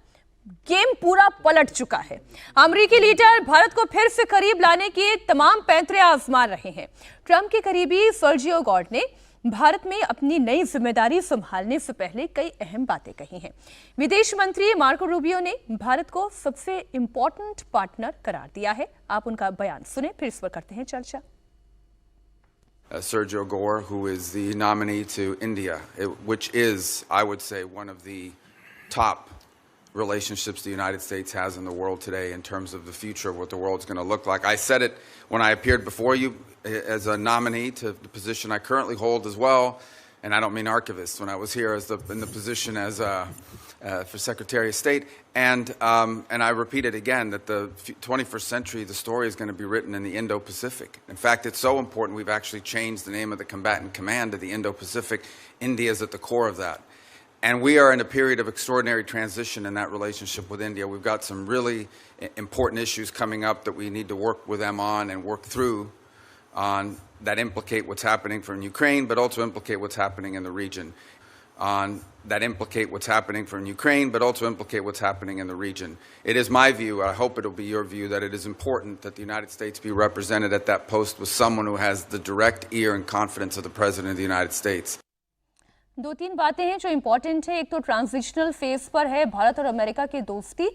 गेम पूरा पलट चुका है। अमेरिकी लीडर भारत को फिर से करीब लाने के तमाम पैंतरे आजमा रहे हैं। ट्रंप के करीबी सर्जियो गॉर्ड ने भारत में अपनी नई जिम्मेदारी संभालने से पहले कई अहम बातें कही हैं। विदेश मंत्री मार्को रूबियो ने भारत को सबसे इंपॉर्टेंट पार्टनर करार दिया है। आप उनका बयान सुने, फिर इस पर करते हैं चर्चा। Sergio Gore, who is the nominee to India, which is, I would say, one of the top relationships the United States has in the world today in terms of the future of what the world's going to look like. I said it when I appeared before you as a nominee to the position I currently hold as well, and I don't mean archivists, when I was here in the position as for Secretary of State, and I repeat it again that the 21st century, the story is going to be written in the Indo-Pacific. In fact, it's so important we've actually changed the name of the combatant command to the Indo-Pacific. India is at the core of that. And we are in a period of extraordinary transition in that relationship with India. We've got some really important issues coming up that we need to work with them on and work through on that implicate what's happening from Ukraine, but also implicate what's happening in the region. That implicate what's happening from Ukraine, but also implicate what's happening in the region. It is my view, I hope it'll be your view, that it is important that the United States be represented at that post with someone who has the direct ear and confidence of the President of the United States. दो तीन बातें हैं जो important है। एक तो transitional phase पर है भारत और अमेरिका की दोस्ती।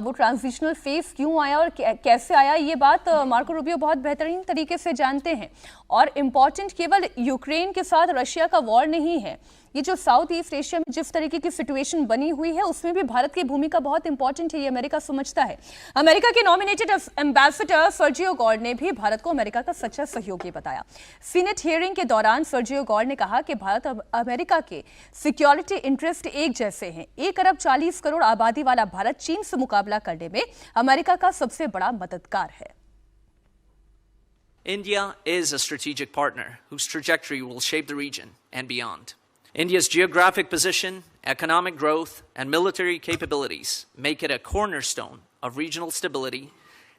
वो ट्रांजिशनल फेज क्यों आया और कैसे आया, ये बात मार्को रूबियो बहुत बेहतरीन तरीके से जानते हैं। और इम्पोर्टेंट केवल यूक्रेन के साथ रशिया का वॉर नहीं है, ये जो साउथ ईस्ट एशिया में जिस तरीके की सिचुएशन बनी हुई है उसमें भी भारत की भूमिका बहुत इंपॉर्टेंट है, ये अमेरिका समझता है। अमेरिका के नॉमिनेटेड एम्बेसडर सर्जियो गॉर ने भी भारत को अमेरिका का सच्चा सहयोगी बताया। सीनेट हियरिंग के दौरान सर्जियो गॉर ने कहा कि भारत और अमेरिका के सिक्योरिटी इंटरेस्ट एक जैसे हैं। 1 अरब 40 करोड़ आबादी वाला भारत चीन से मुकाबला करने में अमेरिका का सबसे बड़ा मददगार है। India is a strategic partner whose trajectory will shape the region and beyond. India's geographic position, economic growth, and military capabilities make it a cornerstone of regional stability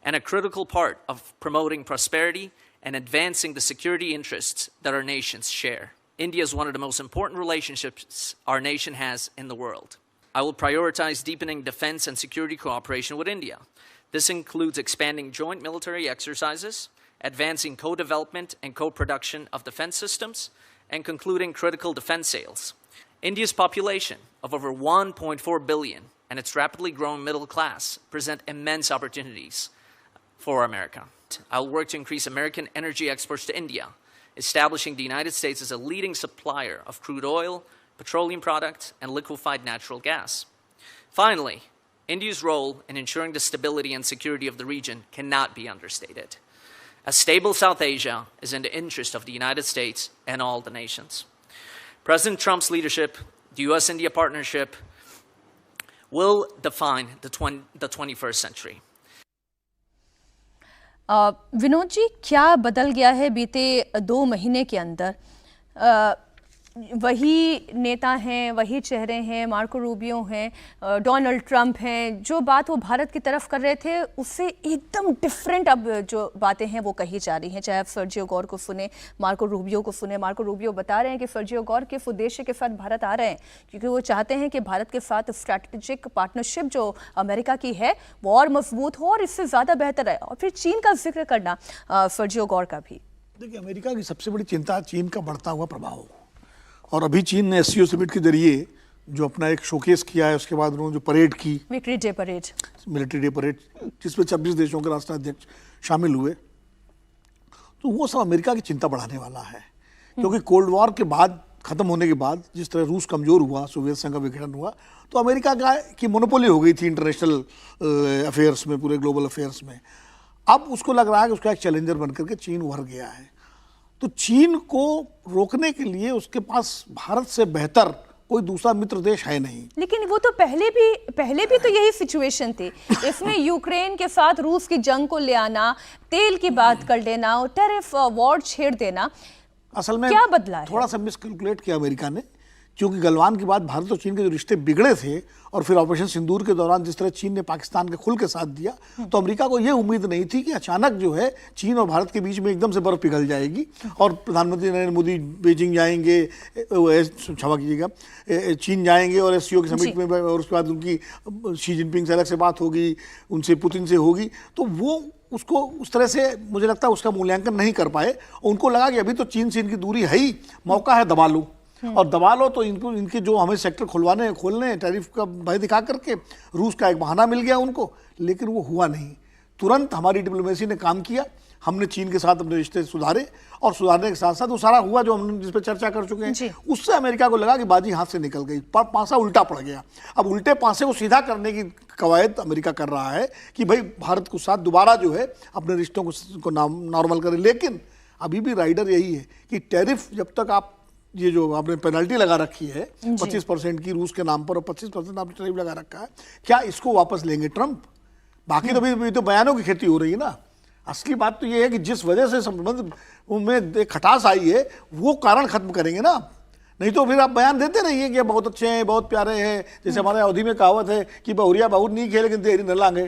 and a critical part of promoting prosperity and advancing the security interests that our nations share. India is one of the most important relationships our nation has in the world. I will prioritize deepening defense and security cooperation with India. This includes expanding joint military exercises, advancing co-development and co-production of defense systems, and concluding critical defense sales. India's population of over 1.4 billion and its rapidly growing middle class present immense opportunities for America. I will work to increase American energy exports to India, establishing the United States as a leading supplier of crude oil, petroleum products, and liquefied natural gas. Finally, India's role in ensuring the stability and security of the region cannot be understated. A stable South Asia is in the interest of the United States and all the nations. President Trump's leadership, the U.S.-India partnership, will define the 21st century. Vinod ji, क्या बदल गया है बीते 2 महीने के अंदर? वही नेता हैं, वही चेहरे हैं, मार्को रूबियो हैं, डोनाल्ड ट्रंप हैं, जो बात वो भारत की तरफ कर रहे थे उससे एकदम डिफरेंट अब जो बातें हैं वो कही जा रही हैं। चाहे आप सर्जियो गॉर को सुने, मार्को रूबियो को सुने। मार्को रूबियो बता रहे हैं कि सर्जियो गॉर किस उद्देश्य के साथ भारत आ रहे हैं, क्योंकि वो चाहते हैं कि भारत के साथ स्ट्रैटेजिक पार्टनरशिप जो अमेरिका की है वो और मजबूत हो और इससे ज़्यादा बेहतर है। और फिर चीन का जिक्र करना सर्जियो गॉर का भी। देखिए, अमेरिका की सबसे बड़ी चिंता चीन का बढ़ता हुआ प्रभाव, और अभी चीन ने एससीओ समिट के जरिए जो अपना एक शोकेस किया है, उसके बाद उन्होंने जो परेड की, victory day parade, military day parade, जिसमें 26 देशों के राष्ट्राध्यक्ष शामिल हुए, तो वो सब अमेरिका की चिंता बढ़ाने वाला है। क्योंकि कोल्ड वॉर के बाद, खत्म होने के बाद, जिस तरह रूस कमजोर हुआ, सोवियत संघ का विघटन हुआ, तो अमेरिका की मोनोपोली हो गई थी इंटरनेशनल अफेयर्स में, पूरे ग्लोबल अफेयर्स में। अब उसको लग रहा है कि उसका एक चैलेंजर बनकर के चीन उभर गया है। तो चीन को रोकने के लिए उसके पास भारत से बेहतर कोई दूसरा मित्र देश है नहीं। लेकिन वो तो पहले भी तो यही सिचुएशन थी। इसमें यूक्रेन के साथ रूस की जंग को ले आना, तेल की बात कर लेना और टैरिफ वॉर छेड़ देना, असल में क्या बदला है? थोड़ा सा मिसकैलकुलेट किया अमेरिका ने, क्योंकि गलवान के बाद भारत और चीन के जो रिश्ते बिगड़े थे और फिर ऑपरेशन सिंदूर के दौरान जिस तरह चीन ने पाकिस्तान के खुल के साथ दिया, तो अमेरिका को यह उम्मीद नहीं थी कि अचानक जो है चीन और भारत के बीच में एकदम से बर्फ पिघल जाएगी और प्रधानमंत्री नरेंद्र मोदी बीजिंग जाएंगे, क्षमा कीजिएगा, चीन जाएंगे और एससीओ के समिट में, और उसके बाद उनकी शी जिनपिंग से अलग से बात होगी, उनसे पुतिन से होगी। तो वो उसको उस तरह से मुझे लगता है उसका मूल्यांकन नहीं कर पाए। उनको लगा कि अभी तो चीन से इनकी दूरी है ही, मौका है दबा लो, और दबा लो तो इनको, इनके जो हमें सेक्टर खोलने टैरिफ का भय दिखा करके रूस का एक बहाना मिल गया उनको। लेकिन वो हुआ नहीं। तुरंत हमारी डिप्लोमेसी ने काम किया, हमने चीन के साथ अपने रिश्ते सुधारे, और सुधारने के साथ साथ वो सारा हुआ जो हम जिस पर चर्चा कर चुके हैं। उससे अमेरिका को लगा कि बाजी हाथ से निकल गई, पासा उल्टा पड़ गया। अब उल्टे पासे को सीधा करने की कवायद अमेरिका कर रहा है कि भाई भारत के साथ दोबारा जो है अपने रिश्तों को नॉर्मल करे। लेकिन अभी भी राइडर यही है कि टैरिफ जब तक आप ये जो आपने पेनल्टी लगा रखी है 25% की रूस के नाम पर और 25% आपने टैरिफ लगा रखा है, क्या इसको वापस लेंगे ट्रंप? बाकी तो अभी तो बयानों की खेती हो रही है ना। असली बात तो ये है कि जिस वजह से संबंध में एक खटास आई है वो कारण खत्म करेंगे ना। नहीं तो फिर आप बयान देते रहिए कि बहुत अच्छे हैं, बहुत प्यारे हैं। जैसे हमारे अवधि में कहावत है कि बहुरिया बहुत नहीं खेले लेकिन देरी न लांगे।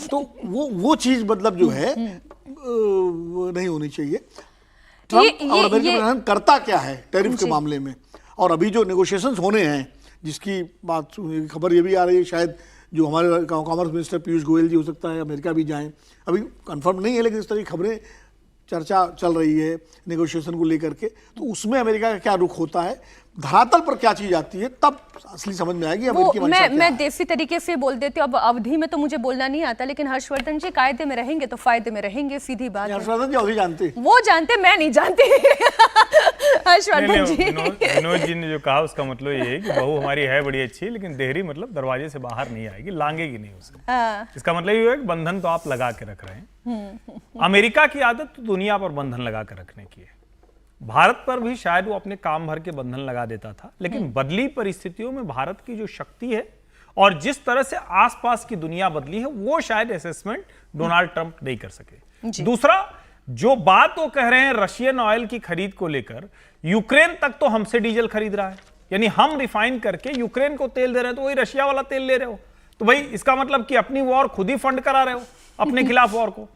तो वो चीज मतलब जो है नहीं होनी चाहिए। ट्रंप और अमेरिकी प्रधान करता क्या है टैरिफ के मामले में, और अभी जो नेगोशिएशंस होने हैं जिसकी बात खबर ये भी आ रही है शायद जो हमारे कॉमर्स मिनिस्टर पीयूष गोयल जी हो सकता है अमेरिका भी जाएं, अभी कंफर्म नहीं है लेकिन इस तरह की खबरें चर्चा चल रही है नेगोशिएशन को लेकर के। तो उसमें अमेरिका का क्या रुख होता है, धरातल पर क्या चीज आती है, तब असली समझ में आएगी अमेरिकी मंशा क्या है। मैं देसी तरीके से बोल देती हूँ, अब अवधि में तो मुझे बोलना नहीं आता, लेकिन हर्षवर्धन जी कायदे में रहेंगे तो फायदे में रहेंगे, सीधी बात है। हर्षवर्धन जी अवधि जानते, वो जानते, मैं नहीं जानती। हर्षवर्धन जी, विनोद जी ने जो कहा उसका मतलब ये है कि बहू हमारी है बड़ी अच्छी, लेकिन देहरी मतलब दरवाजे से बाहर नहीं आएगी, लांगेगी नहीं उसे। इसका मतलब ये है कि बंधन तो आप लगा के रख रहे हैं। अमेरिका की आदत तो दुनिया पर बंधन लगा कर रखने की है। भारत पर भी शायद वो अपने काम भर के बंधन लगा देता था, लेकिन बदली परिस्थितियों में भारत की जो शक्ति है और जिस तरह से आसपास की दुनिया बदली है वो शायद असेसमेंट डोनाल्ड ट्रंप नहीं कर सके। दूसरा, जो बात वो कह रहे हैं रशियन ऑयल की खरीद को लेकर, यूक्रेन तक तो हमसे डीजल खरीद रहा है, यानी हम रिफाइन करके यूक्रेन को तेल दे रहे हैं, तो वही रशिया वाला तेल ले रहे हो। तो भाई इसका मतलब कि अपनी वॉर खुद ही फंड करा रहे हो, अपने खिलाफ वॉर को।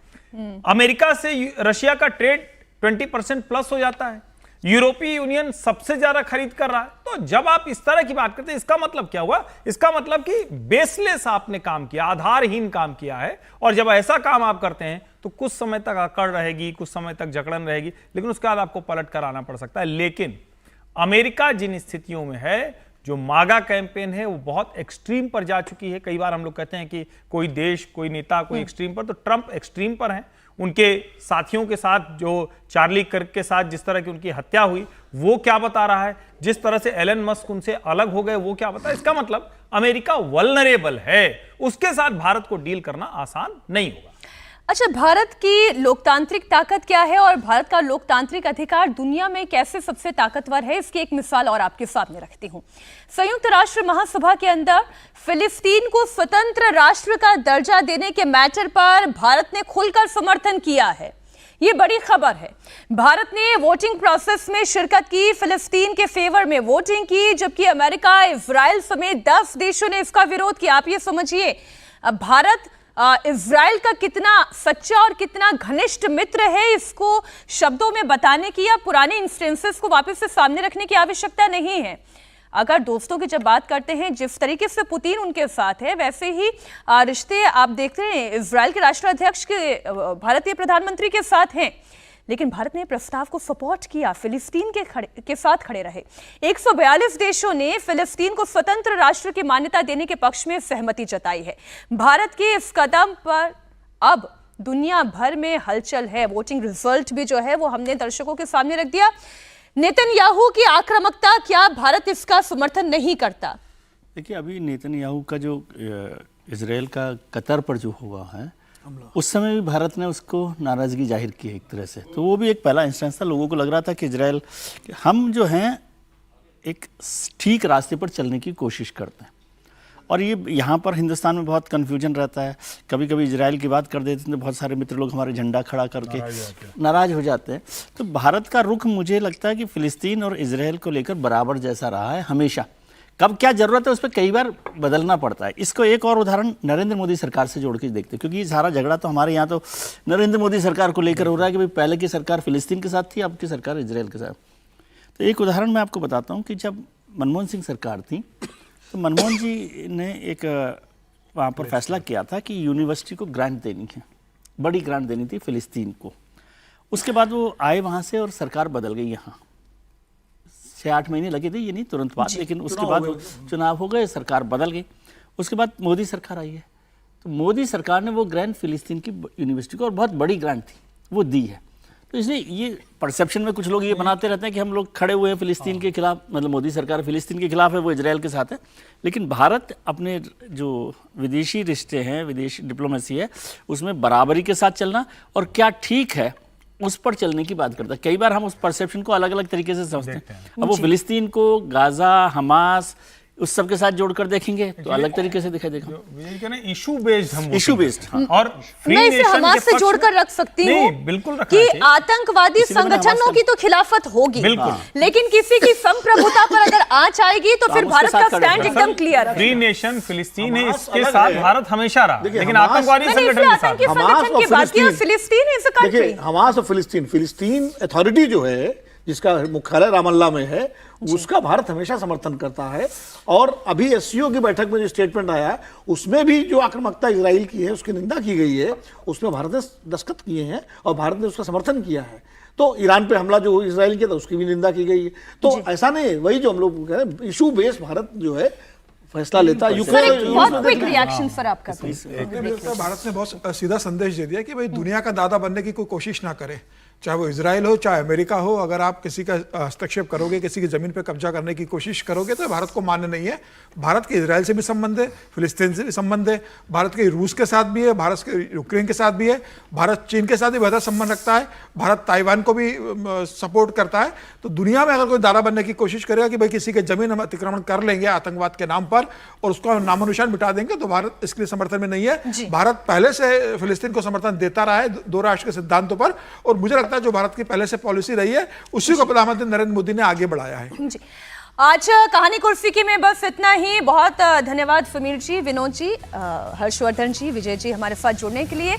अमेरिका से रशिया का ट्रेड 20% प्लस हो जाता है, यूरोपीय यूनियन सबसे ज्यादा खरीद कर रहा है। तो जब आप इस तरह की बात करते हैं, इसका मतलब क्या हुआ? इसका मतलब कि बेसलेस आपने काम किया, आधारहीन काम किया है। और जब ऐसा काम आप करते हैं तो कुछ समय तक अकड़ रहेगी, कुछ समय तक जकड़न रहेगी, लेकिन उसके बाद आपको पलट कर आना पड़ सकता है। लेकिन अमेरिका जिन स्थितियों में है, जो मागा कैंपेन है वो बहुत एक्सट्रीम पर जा चुकी है। कई बार हम लोग कहते हैं कि कोई देश, कोई नेता, कोई एक्सट्रीम पर, तो ट्रंप एक्सट्रीम पर है। उनके साथियों के साथ जो चार्ली कर्क के साथ जिस तरह की उनकी हत्या हुई वो क्या बता रहा है, जिस तरह से एलन मस्क उनसे अलग हो गए वो क्या बता। इसका मतलब अमेरिका वल्नरेबल है, उसके साथ भारत को डील करना आसान नहीं होगा। अच्छा, भारत की लोकतांत्रिक ताकत क्या है और भारत का लोकतांत्रिक अधिकार दुनिया में कैसे सबसे ताकतवर है, इसकी एक मिसाल और आपके सामने रखती हूं। संयुक्त राष्ट्र महासभा के अंदर फिलिस्तीन को स्वतंत्र राष्ट्र का दर्जा देने के मैटर पर भारत ने खुलकर समर्थन किया है। ये बड़ी खबर है। भारत ने वोटिंग प्रोसेस में शिरकत की, फिलिस्तीन के फेवर में वोटिंग की, जबकि अमेरिका, इजराइल समेत 10 देशों ने इसका विरोध किया। आप ये समझिए, अब भारत इजराइल का कितना सच्चा और कितना घनिष्ठ मित्र है, इसको शब्दों में बताने की या पुराने इंस्टेंसेस को वापस से सामने रखने की आवश्यकता नहीं है। अगर दोस्तों की जब बात करते हैं, जिस तरीके से पुतिन उनके साथ है, वैसे ही रिश्ते आप देखते हैं इजराइल के राष्ट्राध्यक्ष के भारतीय प्रधानमंत्री के साथ हैं। लेकिन भारत ने प्रस्ताव को सपोर्ट किया, फिलिस्तीन के साथ खड़े रहे। 142 देशों ने फिलिस्तीन को स्वतंत्र राष्ट्र की मान्यता देने के पक्ष में सहमति जताई है। भारत के इस कदम पर अब दुनिया भर में हलचल है। वोटिंग रिजल्ट भी जो है वो हमने दर्शकों के सामने रख दिया। नेतन्याहू की आक्रामकता, क्या भारत इसका समर्थन नहीं करता? देखिए, अभी नेतन्याहू का जो इजराइल का कतर पर जो हुआ है, उस समय भी भारत ने उसको नाराजगी जाहिर की एक तरह से। तो वो भी एक पहला इंस्टेंस था। लोगों को लग रहा था कि इजराइल, हम जो हैं एक ठीक रास्ते पर चलने की कोशिश करते हैं। और ये यहाँ पर हिंदुस्तान में बहुत कन्फ्यूजन रहता है। कभी कभी इजराइल की बात कर देते हैं तो बहुत सारे मित्र लोग हमारे झंडा खड़ा करके नाराज हो जाते हैं। तो भारत का रुख मुझे लगता है कि फिलिस्तीन और इजराइल को लेकर बराबर जैसा रहा है हमेशा। कब क्या जरूरत है उस पर कई बार बदलना पड़ता है। इसको एक और उदाहरण नरेंद्र मोदी सरकार से जोड़ के देखते हैं, क्योंकि ये सारा झगड़ा तो हमारे यहाँ तो नरेंद्र मोदी सरकार को लेकर हो रहा है कि भाई पहले की सरकार फिलिस्तीन के साथ थी, अब की सरकार इजराइल के साथ। तो एक उदाहरण मैं आपको बताता हूँ कि जब मनमोहन सिंह सरकार थी तो मनमोहन जी ने एक वहाँ पर फैसला किया था कि यूनिवर्सिटी को ग्रांट देनी है, बड़ी ग्रांट देनी थी फिलिस्तीन को। उसके बाद वो आए वहाँ से और सरकार बदल गई। यहाँ 6-8 महीने लगे थे, ये नहीं तुरंत बाद, लेकिन उसके बाद चुनाव हो गए, सरकार बदल गई। उसके बाद मोदी सरकार आई है, तो मोदी सरकार ने वो ग्रांट फिलिस्तीन की यूनिवर्सिटी को, और बहुत बड़ी ग्रांट थी, वो दी है। तो इसलिए ये परसेप्शन में कुछ लोग ये बनाते रहते हैं कि हम लोग खड़े हुए हैं फिलिस्तीन के खिलाफ, मतलब मोदी सरकार फिलिस्तीन के खिलाफ है, वो इजराइल के साथ है। लेकिन भारत अपने जो विदेशी रिश्ते हैं, विदेशी डिप्लोमेसी है, उसमें बराबरी के साथ चलना और क्या ठीक है उस पर चलने की बात करता है। कई बार हम उस परसेप्शन को अलग अलग तरीके से समझते हैं। अब वो फिलिस्तीन को गाजा, हमास उस सब के साथ जोड़कर देखेंगे तो अलग तरीके से दिखाई देगा। इशू बेस्ड हम इशू बेस्ड और मैं इसे हमास से जोड़कर रख सकती हूँ बिल्कुल कि आतंकवादी संगठनों की तो खिलाफत होगी, लेकिन किसी की संप्रभुता पर अगर आंच आएगी तो फिर भारत का स्टैंड एकदम क्लियर है। फ्री नेशन फिलिस्तीन है, इसके साथ भारत हमेशा रहा, लेकिन आतंकवादी संगठन के साथ संगठन की बात की, फिलिस्तीन इज अ कंट्री। हमास और फिलिस्तीन अथॉरिटी जो है जिसका मुख्यालय रामल्ला में है, उसका भारत हमेशा समर्थन करता है। और अभी एससीओ की बैठक में जो स्टेटमेंट आया है उसमें भी जो आक्रामकता इजराइल की है उसकी निंदा की गई है, उसमें भारत ने दस्तखत किए हैं और भारत ने उसका समर्थन किया है। तो ईरान पे हमला जो इजराइल किया था उसकी भी निंदा की गई है। तो ऐसा नहीं, वही जो हम लोग कह रहे हैं, इशू बेस्ड भारत जो है फैसला लेता है। रिएक्शन सर आपका भारत ने बहुत सीधा संदेश दे दिया कि भाई दुनिया का दादा बनने की कोई कोशिश ना करे, चाहे वो इजराइल हो चाहे अमेरिका हो। अगर आप किसी का हस्तक्षेप करोगे, किसी की जमीन पर कब्जा करने की कोशिश करोगे तो भारत को मान्य नहीं है। भारत के इजराइल से भी संबंध है, फिलिस्तीन से भी संबंध है, भारत के रूस के साथ भी है, भारत के यूक्रेन के साथ भी है, भारत चीन के साथ भी बेहतर संबंध रखता है, भारत ताइवान को भी सपोर्ट करता है। तो दुनिया में अगर कोई दादा बनने की कोशिश करेगा कि भाई किसी के जमीन हम अतिक्रमण कर लेंगे आतंकवाद के नाम पर और उसका नामोनिशान मिटा देंगे, तो भारत इसके लिए समर्थन में नहीं है। भारत पहले से फिलिस्तीन को समर्थन देता रहा है दो राष्ट्र के सिद्धांतों पर, और मुझे लगता है जो भारत की पहले से पॉलिसी रही है उसी को प्रधानमंत्री नरेंद्र मोदी ने आगे बढ़ाया है। जी, आज कहानी कुर्सी की में बस इतना ही। बहुत धन्यवाद सुमीर जी, विनोद जी, हर्षवर्धन जी, विजय जी हमारे साथ जुड़ने के लिए।